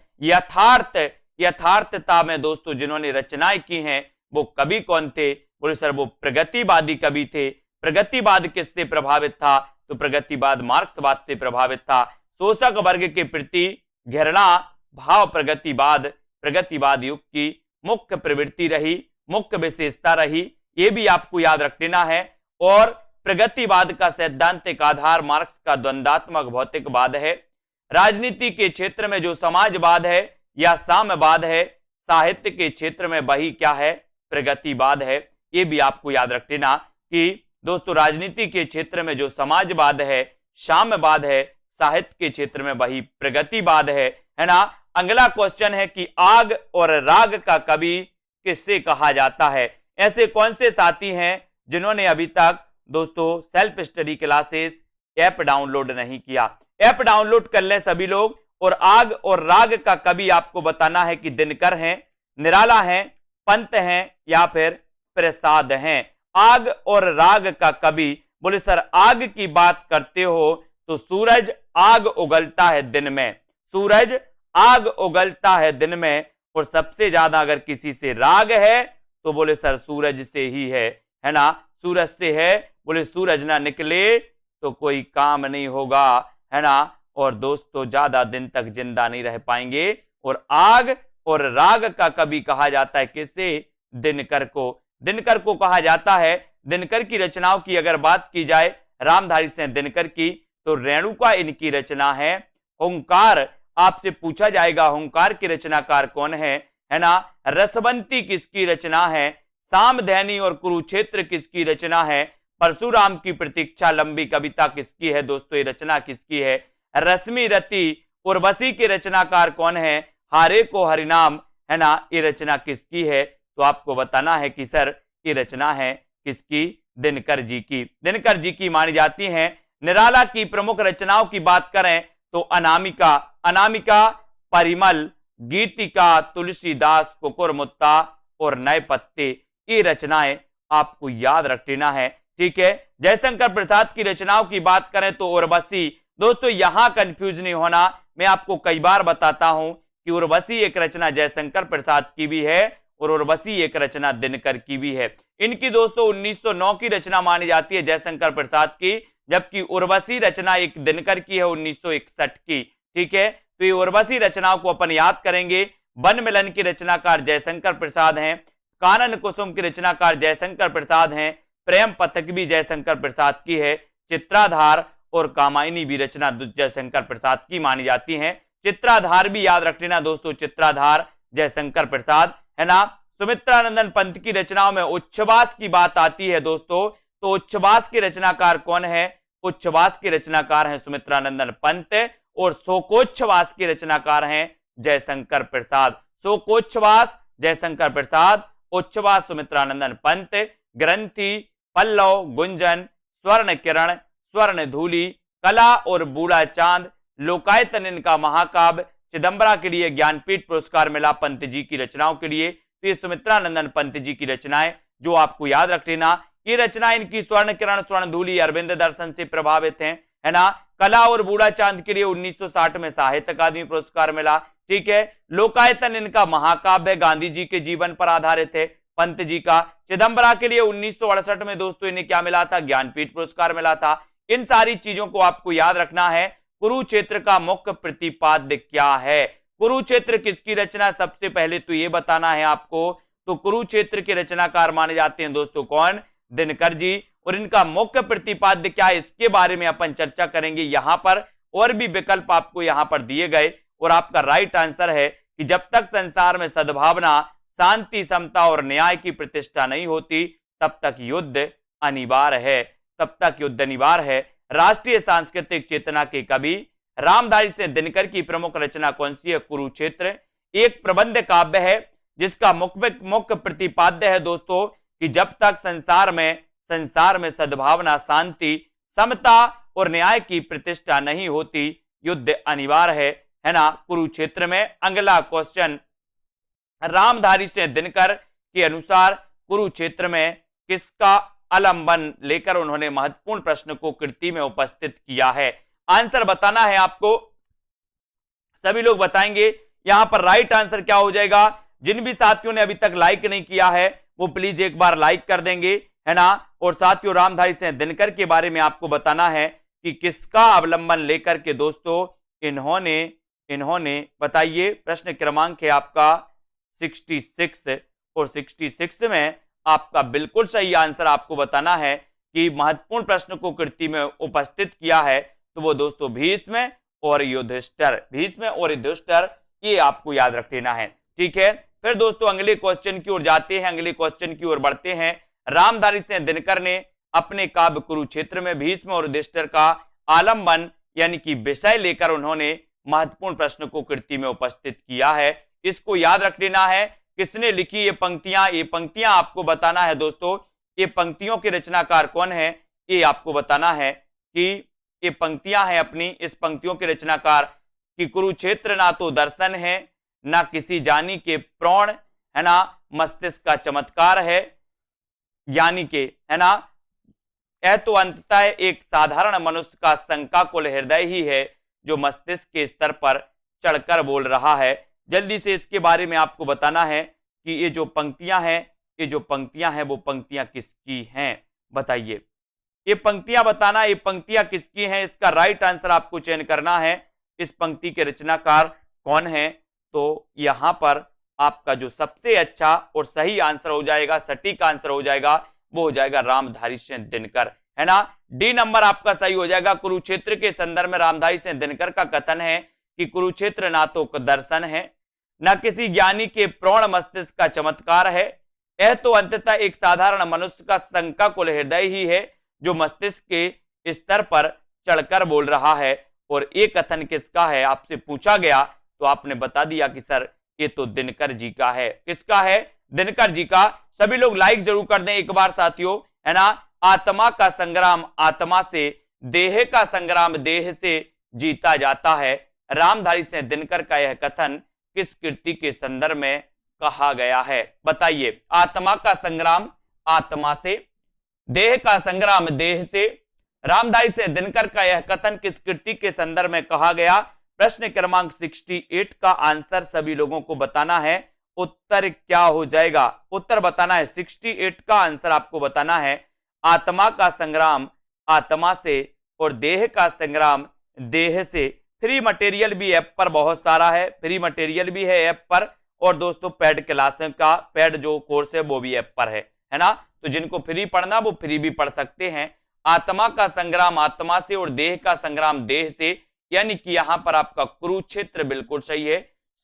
यथार्थता में दोस्तों जिन्होंने रचनाएं की हैं वो कवि कौन थे? बोले सर वो प्रगतिवादी कवि थे। प्रगतिवाद किससे प्रभावित था? तो प्रगतिवाद मार्क्सवाद से प्रभावित था। शोषक वर्ग के प्रति घृणा भाव प्रगतिवाद युग की मुख्य प्रवृत्ति रही, मुख्य विशेषता रही, ये भी आपको याद रख लेना है। और प्रगतिवाद का सैद्धांतिक आधार मार्क्स का द्वंद्वात्मक भौतिकवाद है। राजनीति के क्षेत्र में जो समाजवाद है या साम्यवाद है, साहित्य के क्षेत्र में वही क्या है? प्रगतिवाद है। ये भी आपको याद रख लेना कि दोस्तों राजनीति के क्षेत्र में जो समाजवाद है, साम्यवाद है, साहित्य के क्षेत्र में वही प्रगतिवाद है ना। अगला क्वेश्चन है कि आग और राग का कवि किससे कहा जाता है? ऐसे कौन से साथी हैं जिन्होंने अभी तक दोस्तों self study classes app download नहीं किया? ऐप डाउनलोड कर लें सभी लोग। और आग और राग का कवि आपको बताना है कि दिनकर हैं, निराला हैं, पंत हैं या फिर प्रसाद हैं। आग और राग का कवि, बोले सर आग की बात करते हो तो सूरज आग उगलता है दिन में, सूरज आग उगलता है दिन में। और सबसे ज्यादा अगर किसी से राग है तो बोले सर सूरज से ही है ना, सूरज से है। बोले सूरज ना निकले तो कोई काम नहीं होगा, है ना। और दोस्तों ज्यादा दिन तक जिंदा नहीं रह पाएंगे। और आग और राग का कवि कहा जाता है किसे? दिनकर को। दिनकर को कहा जाता है। दिनकर की रचनाओं की अगर बात की जाए रामधारी सिंह दिनकर की, तो रेणुका इनकी रचना है। हुंकार आपसे पूछा जाएगा हुंकार के रचनाकार कौन है ना। रसवंती किसकी रचना है? सामधैनी और कुरुक्षेत्र किसकी रचना है? परशुराम की प्रतीक्षा लंबी कविता किसकी है दोस्तों? ये रचना किसकी है? रश्मि रति उर्वशी के रचनाकार कौन है? हारे को हरिनाम, है ना, ये रचना किसकी है? तो आपको बताना है कि सर ये रचना है किसकी? दिनकर जी की। दिनकर जी की मानी जाती है। निराला की प्रमुख रचनाओं की बात करें तो अनामिका, अनामिका, परिमल, गीतिका, तुलसीदास, कुकुरमुत्ता और नए पत्ते, ये रचनाएं आपको याद रख लेना है। ठीक है, जयशंकर प्रसाद की रचनाओं की बात करें तो उर्वशी। दोस्तों यहां कंफ्यूज नहीं होना, मैं आपको कई बार बताता हूं कि उर्वशी एक रचना जयशंकर प्रसाद की भी है और उर्वशी एक रचना दिनकर की भी है। इनकी दोस्तों 1909 की रचना मानी जाती है जयशंकर प्रसाद की, जबकि उर्वशी रचना एक दिनकर की है 1961 की। ठीक है, तो ये उर्वशी रचनाओं को अपन याद करेंगे। वन मिलन की रचनाकार जयशंकर प्रसाद हैं, कानन कुसुम की रचनाकार जयशंकर प्रसाद हैं, प्रेम पथक भी जयशंकर प्रसाद की है, चित्राधार और कामायनी भी रचना जयशंकर प्रसाद की मानी जाती है। चित्राधार भी याद रख लेना दोस्तों, चित्राधार जयशंकर प्रसाद, है ना। सुमित्रानंदन पंत की रचनाओं में उच्छ्वास की बात आती है दोस्तों, तो उच्छ्वास के रचनाकार कौन है? उच्छ्वास के रचनाकार हैं सुमित्रानंदन पंत और शोकोच्छ्वास के रचनाकार हैं जयशंकर प्रसाद। शोकोच्छ्वास जयशंकर प्रसाद, उच्छ्वास सुमित्रानंदन पंत, ग्रंथि, पल्लव, गुंजन, स्वर्ण किरण, स्वर्ण धूलि, कला और बूढ़ा चांद, लोकायतन इनका महाकाव्य, चिदंबरा के लिए ज्ञानपीठ पुरस्कार मिला पंत जी की रचनाओं के लिए। तो ये सुमित्रानंदन पंत जी की रचनाएं जो आपको याद रख लेना। ये रचना इनकी स्वर्ण किरण, स्वर्ण धूलि, अरविंद दर्शन से प्रभावित है ना। कला और बूढ़ा चांद के लिए 1960 में साहित्य अकादमी पुरस्कार मिला। ठीक है, लोकायतन इनका महाकाव्य गांधी जी के जीवन पर आधारित है पंत जी का। चिदंबरा के लिए 1968 में दोस्तों इन्हें क्या मिला था? ज्ञानपीठ पुरस्कार मिला था। इन सारी चीजों को आपको याद रखना है। कुरुक्षेत्र का मुख्य प्रतिपाद्य क्या है? कुरुक्षेत्र किसकी रचना? सबसे पहले तो ये बताना है आपको। तो कुरुक्षेत्र के रचनाकार माने जाते हैं दोस्तों कौन? दिनकर जी। और इनका मुख्य प्रतिपाद्य क्या है, इसके बारे में अपन चर्चा करेंगे यहां पर। और भी विकल्प आपको यहां पर दिए गए और आपका राइट आंसर है कि जब तक संसार में सद्भावना, शांति, समता और न्याय की प्रतिष्ठा नहीं होती तब तक युद्ध अनिवार्य है, तब तक युद्ध अनिवार्य है। राष्ट्रीय सांस्कृतिक चेतना के कवि रामधारी सिंह दिनकर की प्रमुख रचना कौन सी है? कुरुक्षेत्र। एक प्रबंध काव्य है जिसका मुख्य प्रतिपाद्य है दोस्तों कि जब तक संसार में सद्भावना, शांति, समता और न्याय की प्रतिष्ठा नहीं होती युद्ध अनिवार्य है ना। कुरुक्षेत्र में अगला क्वेश्चन, रामधारी सिंह दिनकर के अनुसार कुरुक्षेत्र में किसका आलंबन लेकर उन्होंने महत्वपूर्ण प्रश्न को कृति में उपस्थित किया है? आंसर बताना है आपको, सभी लोग बताएंगे। यहां पर राइट आंसर क्या हो जाएगा? जिन भी साथियों ने अभी तक लाइक नहीं किया है वो प्लीज एक बार लाइक कर देंगे, है ना। और साथियों रामधारी सिंह दिनकर के बारे में आपको बताना है कि किसका अवलंबन लेकर के दोस्तों इन्होंने बताइए। प्रश्न क्रमांक है आपका 66 और 66 में आपका बिल्कुल सही आंसर आपको बताना है कि महत्वपूर्ण प्रश्न को कृति में उपस्थित किया है तो वो दोस्तों भीष्म और युधिष्ठिर, भीष्म और युधिष्ठिर, ये आपको याद रख लेना है। ठीक है, फिर दोस्तों अगले क्वेश्चन की ओर जाते हैं, अगले क्वेश्चन की ओर बढ़ते हैं। रामधारी सिंह दिनकर ने अपने काव्य कुरुक्षेत्र में भीष्म और युधिष्ठिर का आलंबन यानी कि विषय लेकर उन्होंने महत्वपूर्ण प्रश्न को कृति में उपस्थित किया है। इसको याद रख लेना है। किसने लिखी ये पंक्तियां? ये पंक्तियां आपको बताना है दोस्तों, ये पंक्तियों के रचनाकार कौन है ये आपको बताना है कि ये पंक्तियां हैं अपनी। इस पंक्तियों के रचनाकार कि कुरुक्षेत्र ना तो दर्शन है, ना किसी जानी के प्राण, है ना, मस्तिष्क का चमत्कार है, यानी के, है ना, यह तो अंततः एक साधारण मनुष्य का शंकाकुल हृदय ही है जो मस्तिष्क के स्तर पर चढ़कर बोल रहा है। जल्दी से इसके बारे में आपको बताना है कि ये जो पंक्तियां हैं वो पंक्तियां किसकी हैं, बताइए। ये पंक्तियां बताना, ये पंक्तियां किसकी हैं, इसका राइट आंसर आपको चयन करना है। इस पंक्ति के रचनाकार कौन है? तो यहां पर आपका जो सबसे अच्छा और सही आंसर हो जाएगा, सटीक आंसर हो जाएगा, वो हो जाएगा रामधारी सिंह दिनकर, है ना। डी नंबर आपका सही हो जाएगा। कुरुक्षेत्र के संदर्भ में रामधारी सिंह दिनकर का कथन है कि कुरुक्षेत्र ना तो दर्शन है, ना किसी ज्ञानी के प्रौढ़ मस्तिष्क का चमत्कार है, यह तो अंततः एक साधारण मनुष्य का शंकाकुल हृदय ही है जो मस्तिष्क के स्तर पर चढ़कर बोल रहा है। और ये कथन किसका है आपसे पूछा गया तो आपने बता दिया कि सर ये तो दिनकर जी का है। किसका है? दिनकर जी का। सभी लोग लाइक जरूर कर दें एक बार साथियों, है ना। आत्मा का संग्राम आत्मा से, देह का संग्राम देह से जीता जाता है। रामधारी सिंह दिनकर का यह कथन किस कृति के संदर्भ में कहा गया है? बताइए। आत्मा का संग्राम आत्मा से, देह का संग्राम देह से, रामधारी सिंह दिनकर का यह कथन किस कृति के संदर्भ में कहा गया? प्रश्न क्रमांक 68 का आंसर सभी लोगों को बताना है। उत्तर क्या हो जाएगा? उत्तर बताना है। 68 का आंसर आपको बताना है। आत्मा का संग्राम आत्मा से और देह का संग्राम देह से। फ्री मटेरियल भी ऐप पर बहुत सारा है, फ्री मटेरियल भी है ऐप पर, और दोस्तों पेड क्लासेस का पेड जो कोर्स है वो भी ऐप पर है ना। तो जिनको फ्री पढ़ना वो फ्री भी पढ़ सकते हैं। आत्मा का संग्राम आत्मा से और देह का संग्राम देह से, यानी कि यहां पर आपका कुरुक्षेत्र बिल्कुल सही है।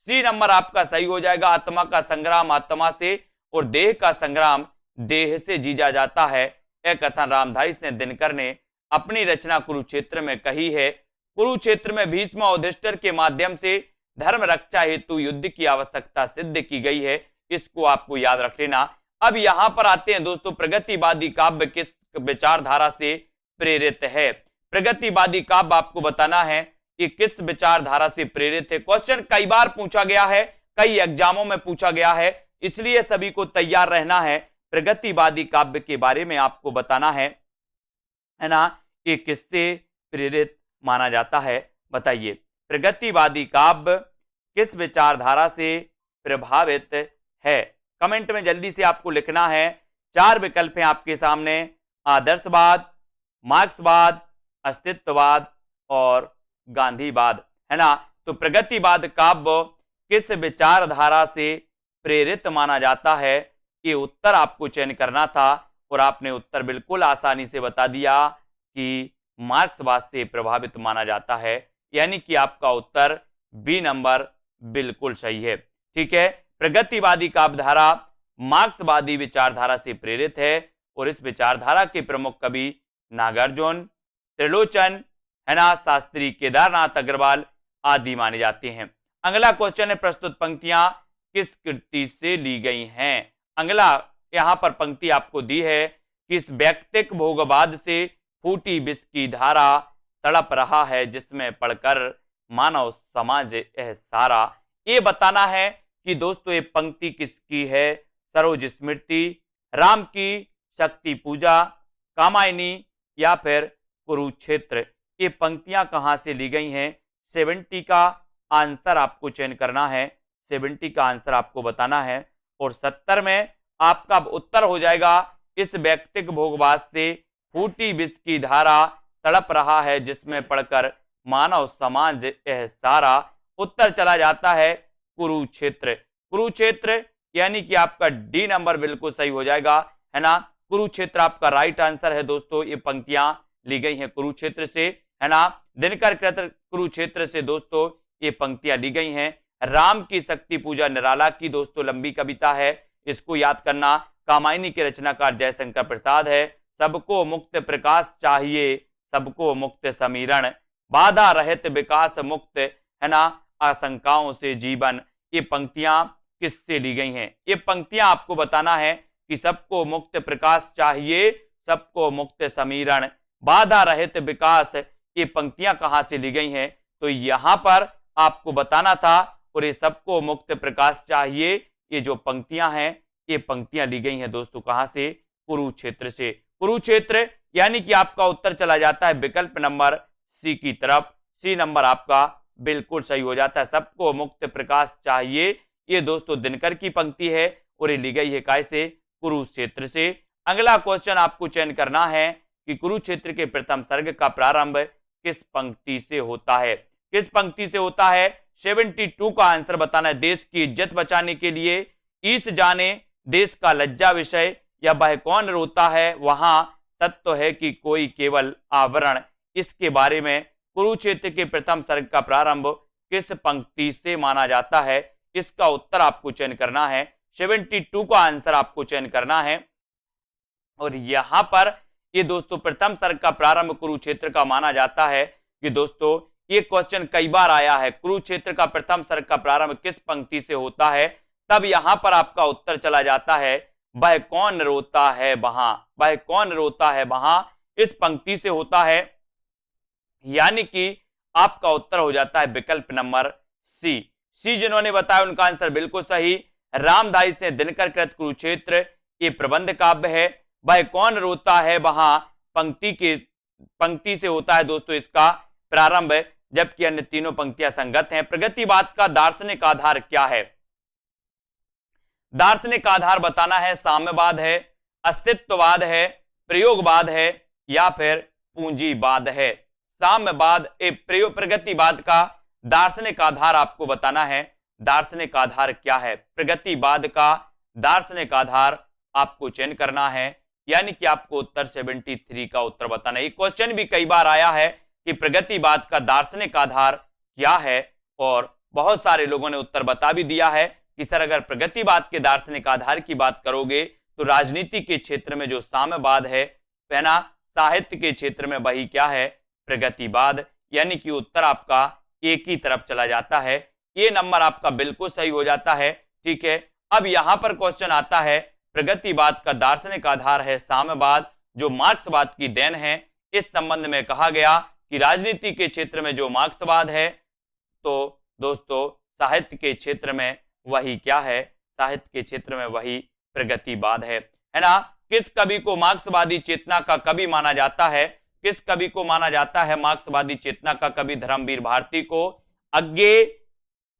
सी नंबर आपका सही हो जाएगा। आत्मा का संग्राम आत्मा से और देह का संग्राम देह से जीता जाता है। यह कथन रामधारी सिंह दिनकर ने अपनी रचना कुरुक्षेत्र में कही है। कुरुक्षेत्र में भीष्म और युधिष्ठिर के माध्यम से धर्म रक्षा हेतु युद्ध की आवश्यकता सिद्ध की गई है। इसको आपको याद रख लेना। अब यहां पर आते हैं दोस्तों, प्रगतिवादी काव्य किस विचारधारा से प्रेरित है? प्रगतिवादी काव्य आपको बताना है कि किस विचारधारा से प्रेरित है। क्वेश्चन कई बार पूछा गया है, कई एग्जामों में पूछा गया है, इसलिए सभी को तैयार रहना है। प्रगतिवादी काव्य के बारे में आपको बताना है ना, कि किससे प्रेरित माना जाता है? बताइए। प्रगतिवादी काव्य किस विचारधारा से प्रभावित है? कमेंट में जल्दी से आपको लिखना है। 4 विकल्प हैं आपके सामने, आदर्शवाद, मार्क्सवाद, अस्तित्ववाद और गांधीवाद, है ना। तो प्रगतिवाद काव्य किस विचारधारा से प्रेरित माना जाता है? ये उत्तर आपको चयन करना था और आपने उत्तर बिल्कुल आसानी से बता दिया कि मार्क्सवाद से प्रभावित माना जाता है, यानी कि आपका उत्तर बी नंबर बिल्कुल सही है। ठीक है। प्रगतिवादी काव्यधारा मार्क्सवादी विचारधारा से प्रेरित है और इस विचारधारा के प्रमुख कवि नागार्जुन, त्रिलोचन, है ना, शास्त्री केदारनाथ अग्रवाल आदि माने जाते हैं। अगला क्वेश्चन है, प्रस्तुत पंक्तियां किस कृति से ली गई हैं? अगला यहां पर पंक्ति आपको दी है कि इस वैयक्तिक भोगवाद से फूटी विष की धारा, तड़प रहा है जिसमें पढ़कर मानव समाज यह सारा। ये बताना है कि दोस्तों ये पंक्ति किसकी है? सरोज स्मृति, राम की शक्ति पूजा, कामायनी या फिर कुरुक्षेत्र। ये पंक्तियां कहां से ली गई हैं? 70 का आंसर आपको चयन करना है। 70 का आंसर आपको बताना है और 70 में आपका उत्तर हो जाएगा, इस वैयक्तिक भोगवाद से फूटी विष की धारा, तड़प रहा है जिसमें पढ़कर मानव समाज यह सारा। उत्तर चला जाता है कुरुक्षेत्र। कुरुक्षेत्र यानी कि आपका डी नंबर बिल्कुल सही हो जाएगा, है ना। कुरुक्षेत्र आपका राइट आंसर है दोस्तों। ये पंक्तियां ली गई हैं कुरुक्षेत्र से, है ना। दिनकर कृत कुरुक्षेत्र से दोस्तों ये पंक्तियां ली गई हैं। राम की शक्ति पूजा निराला की दोस्तों लंबी कविता है, इसको याद करना। कामायनी के रचनाकार जयशंकर प्रसाद है। सबको मुक्त प्रकाश चाहिए, सबको मुक्त समीरण, बाधा रहित विकास मुक्त, है ना, आशंकाओं से जीवन। ये पंक्तियां किससे ली गई हैं? ये पंक्तियां आपको बताना है कि सबको मुक्त प्रकाश चाहिए, सबको मुक्त समीरण, बाधा रहित विकास। ये पंक्तियां कहां से ली गई हैं? तो यहां पर आपको बताना था। और ये सबको मुक्त प्रकाश चाहिए, ये जो पंक्तियां हैं ये पंक्तियां ली गई हैं दोस्तों कहां से? कुरुक्षेत्र से। कुरुक्षेत्र यानी कि आपका उत्तर चला जाता है विकल्प नंबर सी की तरफ। सी नंबर आपका बिल्कुल सही हो जाता है। सबको मुक्त प्रकाश चाहिए, ये दोस्तों दिनकर की पंक्ति है और ये ली गई है काय से? कुरुक्षेत्र से। अगला क्वेश्चन आपको चयन करना है कि कुरुक्षेत्र के प्रथम सर्ग का प्रारंभ किस पंक्ति से होता है? किस पंक्ति से होता है? 72 का आंसर बताना है। देश की इज्जत बचाने के लिए ईश जाने देश का लज्जा विषय, या वह कौन रोता है वहां तत्व है कि कोई केवल आवरण। इसके बारे में कुरुक्षेत्र के प्रथम सर्ग का प्रारंभ किस पंक्ति से माना जाता है? इसका उत्तर आपको चयन करना है। 72 का आंसर आपको चयन करना है। और यहां पर ये दोस्तों प्रथम सर्ग का प्रारंभ कुरुक्षेत्र का माना जाता है कि दोस्तों ये क्वेश्चन कई बार आया है। कुरुक्षेत्र का प्रथम सर्ग का प्रारंभ किस पंक्ति से होता है? तब यहां पर आपका उत्तर चला जाता है वह कौन रोता है वहां, वह कौन रोता है वहां, इस पंक्ति से होता है। यानी कि आपका उत्तर हो जाता है विकल्प नंबर सी। सी जिन्होंने बताया उनका आंसर बिल्कुल सही। रामधारी से दिनकर कृत कुरुक्षेत्र ये प्रबंध काव्य है। वह कौन रोता है वहां पंक्ति से होता है दोस्तों इसका प्रारंभ, जबकि अन्य तीनों पंक्तियां संगत हैं। प्रगतिवाद का दार्शनिक आधार क्या है? दार्शनिक आधार बताना है साम्यवाद है, अस्तित्ववाद है, प्रयोगवाद है या फिर पूंजीवाद है। साम्यवाद प्रगतिवाद का दार्शनिक आधार आपको बताना है। दार्शनिक आधार क्या है? प्रगतिवाद का दार्शनिक आधार आपको चयन करना है, यानी कि आपको उत्तर 73 का उत्तर बताना है। ये क्वेश्चन भी कई बार आया है कि प्रगतिवाद का दार्शनिक आधार क्या है, और बहुत सारे लोगों ने उत्तर बता भी दिया है कि सर अगर प्रगतिवाद के दार्शनिक आधार की बात करोगे तो राजनीति के क्षेत्र में जो साम्यवाद है ना, साहित्य के क्षेत्र में वही क्या है? प्रगतिवाद। यानी कि उत्तर आपका एक ही तरफ चला जाता है। ये नंबर आपका बिल्कुल सही हो जाता है। ठीक है, अब यहां पर क्वेश्चन आता है प्रगतिवाद का दार्शनिक आधार है साम्यवाद, जो मार्क्सवाद की देन है। इस संबंध में कहा गया कि राजनीति के क्षेत्र में जो मार्क्सवाद है, तो दोस्तों साहित्य के क्षेत्र में वही क्या है? साहित्य के क्षेत्र में वही प्रगतिवाद है ना। किस कवि को मार्क्सवादी चेतना का कवि माना जाता है? किस कवि को माना जाता है मार्क्सवादी चेतना का कवि? धर्मवीर भारती को, अज्ञे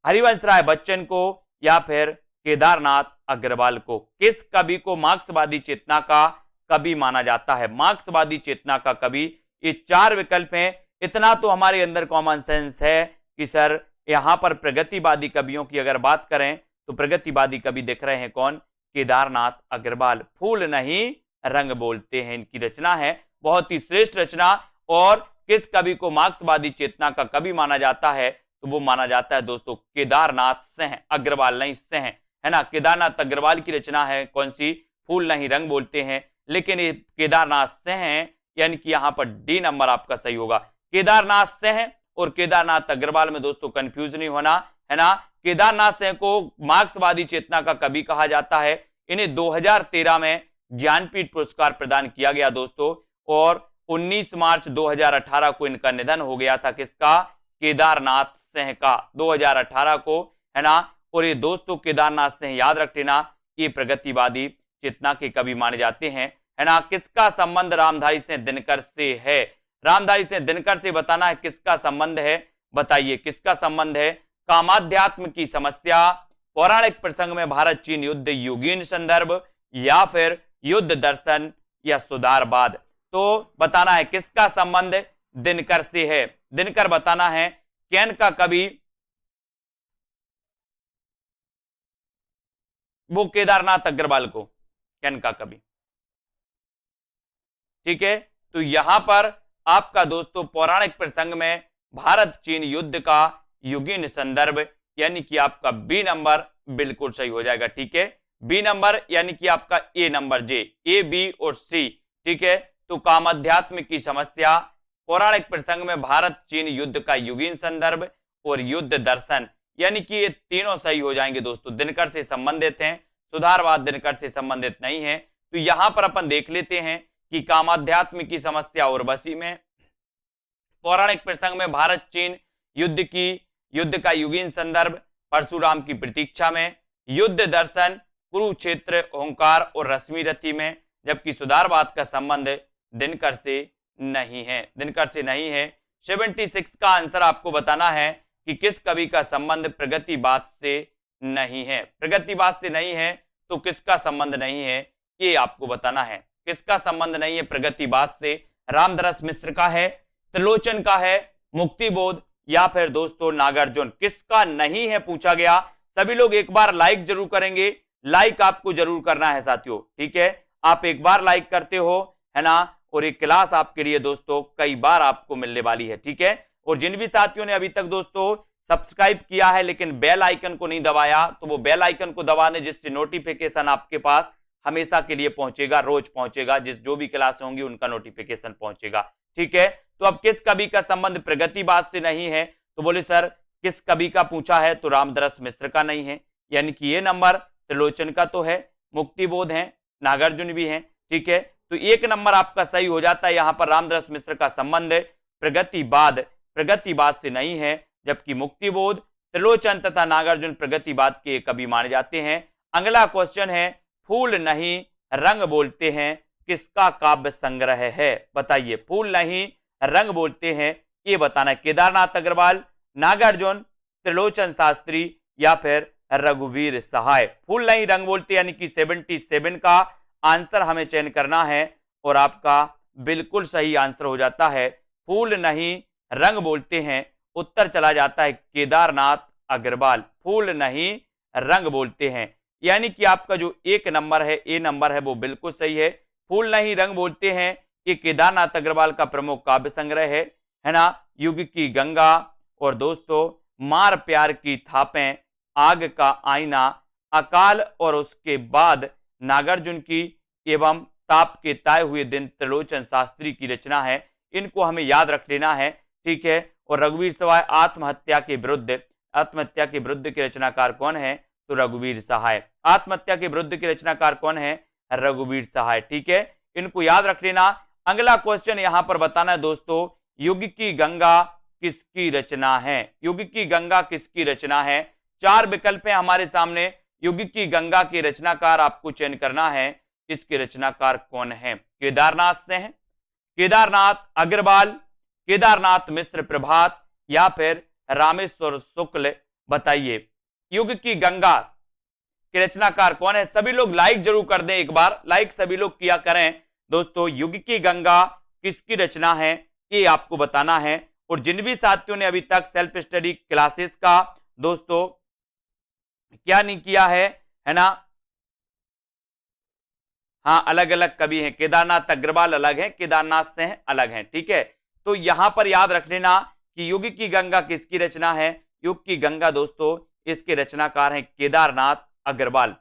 हरिवंश राय बच्चन को या फिर केदारनाथ अग्रवाल को? किस कवि को मार्क्सवादी चेतना का कवि माना जाता है? मार्क्सवादी चेतना का कवि। ये चार विकल्प हैं। इतना तो हमारे अंदर कॉमन सेंस है कि सर यहां पर प्रगतिवादी कवियों की अगर बात करें तो प्रगतिवादी कवि दिख रहे हैं कौन? केदारनाथ अग्रवाल। फूल नहीं रंग बोलते हैं इनकी रचना है, बहुत ही श्रेष्ठ रचना। और किस कवि को मार्क्सवादी चेतना का कवि माना जाता है? तो वो माना जाता है दोस्तों केदारनाथ सिंह अग्रवाल, नहीं सिंह है ना। केदारनाथ अग्रवाल की रचना है कौन सी? फूल नहीं रंग बोलते हैं। लेकिन ये केदारनाथ सिंह है, यानी कि यहां पर डी नंबर आपका सही होगा। केदारनाथ सिंह और केदारनाथ अग्रवाल में दोस्तों कंफ्यूज नहीं होना, है ना। केदारनाथ सिंह को मार्क्सवादी चेतना का कवि कहा जाता है। इन्हें 2013 में ज्ञानपीठ पुरस्कार प्रदान किया गया दोस्तों, और 19 मार्च 2018 को इनका निधन हो गया था। किसका? केदारनाथ सिंह का, 2018 को, है ना। और ये दोस्तों केदारनाथ सिंह याद रख लेना, ये प्रगतिवादी चेतना के कवि माने जाते हैं, है ना। किसका संबंध रामधारी सिंह दिनकर से है? रामधारी सिंह दिनकर से बताना है किसका संबंध है, बताइए किसका संबंध है? कामाध्यात्म की समस्या, पौराणिक प्रसंग में भारत चीन युद्ध युगीन संदर्भ, या फिर युद्ध दर्शन या सुधारवाद? तो बताना है किसका संबंध दिनकर से है। दिनकर बताना है कैन का कवि, वो केदारनाथ अग्रवाल को कैन का कवि। ठीक है, तो यहां पर आपका दोस्तों पौराणिक प्रसंग में भारत चीन युद्ध का युगीन संदर्भ, यानी कि आपका बी नंबर बिल्कुल सही हो जाएगा। ठीक है, बी नंबर यानी कि आपका ए नंबर जे, ए बी और सी। ठीक है, तो कामाध्यात्म की समस्या, पौराणिक प्रसंग में भारत चीन युद्ध का युगीन संदर्भ और युद्ध दर्शन, यानी कि ये तीनों सही हो जाएंगे दोस्तों। दिनकर से संबंधित हैं, सुधारवाद दिनकर से संबंधित नहीं है। तो यहां पर अपन देख लेते हैं कि कामाध्यात्म की समस्या उर्वशी में, पौराणिक प्रसंग में भारत चीन युद्ध का युगीन संदर्भ परशुराम की प्रतीक्षा में, युद्ध दर्शन कुरुक्षेत्र ओंकार और रश्मि रथी में, जबकि सुधारवाद का संबंध दिनकर से नहीं है, दिनकर से नहीं है। 76 का आंसर आपको बताना है कि किस कवि का संबंध प्रगतिवाद से नहीं है। प्रगतिवाद से नहीं है तो किसका संबंध नहीं है, ये आपको बताना है। किसका संबंध नहीं है प्रगतिवाद से? रामदास मिश्र का है, त्रिलोचन का है, मुक्तिबोध या फिर दोस्तों नागार्जुन? किसका नहीं है पूछा गया। सभी लोग एक बार लाइक जरूर करेंगे, लाइक आपको जरूर करना है साथियों। ठीक है, आप एक बार लाइक करते हो, है ना, और एक क्लास आपके लिए दोस्तों कई बार आपको मिलने वाली है। ठीक है, और जिन भी साथियों ने अभी तक दोस्तों सब्सक्राइब किया है लेकिन बेल आइकन को नहीं दबाया, तो वो बेल आइकन को दबा दें, जिससे नोटिफिकेशन आपके पास हमेशा के लिए पहुंचेगा, रोज पहुंचेगा। जो भी क्लास होंगी उनका नोटिफिकेशन पहुंचेगा। ठीक है, तो अब किस कवि का संबंध प्रगतिवाद से नहीं है, तो बोले सर किस कवि का पूछा है, तो रामदरस मिश्र का नहीं है, यानी कि ये नंबर त्रिलोचन का तो है, मुक्तिबोध है, नागार्जुन भी है, ठीक है। तो एक नंबर आपका सही हो जाता है। यहां पर रामदरस मिश्र का संबंध प्रगतिवाद से नहीं है, जबकि मुक्तिबोध, त्रिलोचन तथा नागार्जुन प्रगतिवाद के कवि माने जाते हैं। अगला क्वेश्चन है, फूल नहीं रंग बोलते हैं किसका काव्य संग्रह है, बताइए। फूल नहीं रंग बोलते हैं, ये बताना है। केदारनाथ अग्रवाल, नागार्जुन, त्रिलोचन शास्त्री या फिर रघुवीर सहाय। फूल नहीं रंग बोलते यानी कि 77 का आंसर हमें चयन करना है और आपका बिल्कुल सही आंसर हो जाता है फूल नहीं रंग बोलते हैं। उत्तर चला जाता है केदारनाथ अग्रवाल, फूल नहीं रंग बोलते हैं, यानी कि आपका जो एक नंबर है, ए नंबर है, वो बिल्कुल सही है। फूल नहीं रंग बोलते हैं ये केदारनाथ अग्रवाल का प्रमुख काव्य संग्रह है ना। युग की गंगा और दोस्तों मार प्यार की थापें, आग का आईना, अकाल और उसके बाद नागार्जुन की एवं ताप के ताए हुए दिन त्रिलोचन शास्त्री की रचना है। इनको हमें याद रख लेना है, ठीक है। और रघुवीर सहाय आत्महत्या के विरुद्ध के रचनाकार कौन है, तो रघुवीर सहाय। आत्महत्या के विरुद्ध के रचनाकार कौन है, रघुवीर सहाय, ठीक है। इनको याद रख लेना। अगला क्वेश्चन यहां पर बताना है दोस्तों, युग की गंगा किसकी रचना है, युग की गंगा किसकी रचना है। चार विकल्प हैं हमारे सामने, युग की गंगा के रचनाकार आपको चयन करना है। इसके रचनाकार कौन है, केदारनाथ से हैं, केदारनाथ अग्रवाल, केदारनाथ मिश्र प्रभात या फिर रामेश्वर शुक्ल, बताइए युग की गंगा के रचनाकार कौन है। सभी लोग लाइक जरूर कर दें, एक बार लाइक सभी लोग किया करें दोस्तों। युग की गंगा किसकी रचना है ये आपको बताना है। और जिन भी साथियों ने अभी तक सेल्फ स्टडी क्लासेस का दोस्तों क्या नहीं किया है ना, हाँ अलग अलग कवि हैं, केदारनाथ अग्रवाल अलग हैं, केदारनाथ से हैं अलग हैं, ठीक है। तो यहां पर याद रख लेना कि युग की गंगा किसकी रचना है। युग की गंगा दोस्तों इसके रचनाकार हैं केदारनाथ अग्रवाल,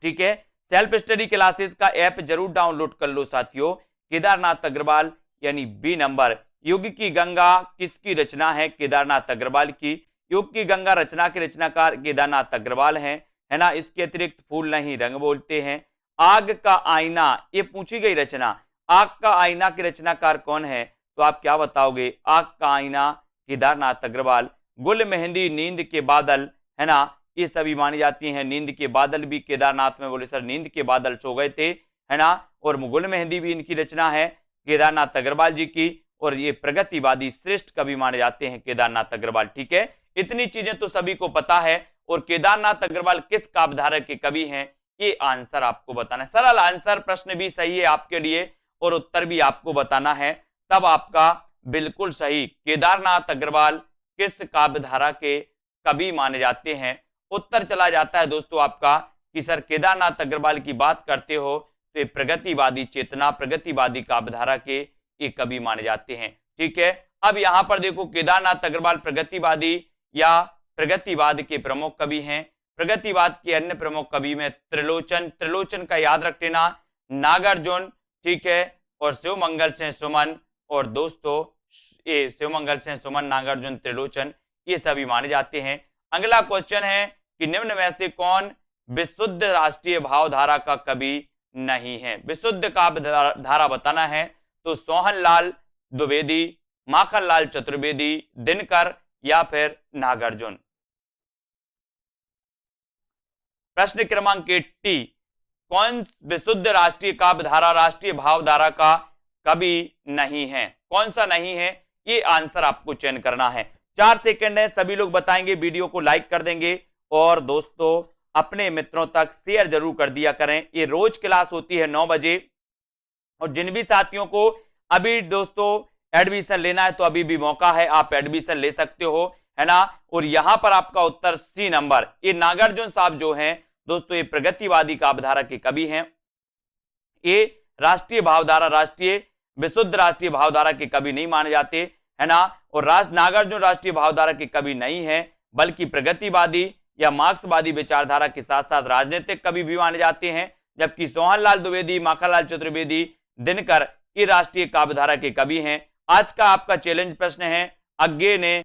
ठीक है। सेल्फ स्टडी क्लासेस का ऐप जरूर डाउनलोड कर लो साथियों। केदारनाथ अग्रवाल यानी बी नंबर। युग की गंगा किसकी रचना है, केदारनाथ अग्रवाल की। युग की गंगा रचना के रचनाकार केदारनाथ अग्रवाल हैं, है ना। इसके अतिरिक्त फूल नहीं रंग बोलते हैं, आग का आईना ये पूछी गई रचना, आग का आईना के रचनाकार कौन है, तो आप क्या बताओगे। आग का आईना केदारनाथ अग्रवाल। गुल मेहंदी, नींद के बादल, है ना, ये सभी मानी जाती हैं। नींद के बादल भी केदारनाथ में, बोले सर नींद के बादल सो गए थे, है ना। और गुल मेहंदी भी इनकी रचना है केदारनाथ अग्रवाल जी की। और ये प्रगतिवादी श्रेष्ठ कवि माने जाते हैं केदारनाथ अग्रवाल, ठीक है। इतनी चीजें तो सभी को पता है। और केदारनाथ अग्रवाल किस काव्यधारा के कवि हैं ये आंसर आपको बताना है। सरल आंसर, प्रश्न भी सही है आपके लिए और उत्तर भी आपको बताना है, तब आपका बिल्कुल सही। केदारनाथ अग्रवाल किस काव्यधारा के कवि माने जाते हैं। उत्तर चला जाता है दोस्तों आपका कि सर केदारनाथ अग्रवाल की बात करते हो तो ये प्रगतिवादी चेतना, प्रगतिवादी काव्यधारा के ये कवि माने जाते हैं, ठीक है। अब यहां पर देखो केदारनाथ अग्रवाल प्रगतिवादी या प्रगतिवाद के प्रमुख कवि हैं। प्रगतिवाद के अन्य प्रमुख कवि में त्रिलोचन का याद रख लेना, नागार्जुन, ठीक है, और शिवमंगल सिंह सुमन। और दोस्तों ये शिवमंगल सिंह सुमन, नागार्जुन, त्रिलोचन ये सभी माने जाते हैं। अगला क्वेश्चन है कि निम्न में से कौन विशुद्ध राष्ट्रीय भावधारा का कवि नहीं है। विशुद्ध काव्य धारा बताना है तो सोहनलाल द्विवेदी, माखनलाल चतुर्वेदी, दिनकर या फिर नागार्जुन। प्रश्न क्रमांक 80, कौन विशुद्ध राष्ट्रीय काव्य धारा, राष्ट्रीय भावधारा का कवि नहीं है, कौन सा नहीं है ये आंसर आपको चयन करना है। 4 सेकंड है, सभी लोग बताएंगे, वीडियो को लाइक कर देंगे और दोस्तों अपने मित्रों तक शेयर जरूर कर दिया करें। ये रोज क्लास होती है 9 बजे। और जिन भी साथियों को अभी दोस्तों एडमिशन लेना है तो अभी भी मौका है, आप एडमिशन ले सकते हो, है ना। और यहां पर आपका उत्तर सी नंबर, ये नागार्जुन साहब जो हैं दोस्तों ये प्रगतिवादी काव्यधारा के कवि हैं। ये राष्ट्रीय भावधारा, राष्ट्रीय विशुद्ध राष्ट्रीय भावधारा के कवि नहीं माने जाते, है ना। और नागार्जुन राष्ट्रीय भावधारा के कवि नहीं है, बल्कि प्रगतिवादी या मार्क्सवादी विचारधारा के साथ साथ राजनीतिक कवि भी माने जाते हैं। जबकि सोहनलाल द्विवेदी, माखनलाल चतुर्वेदी, दिनकर ये राष्ट्रीय काव्यधारा के कवि हैं। आज का आपका चैलेंज प्रश्न है, अज्ञे ने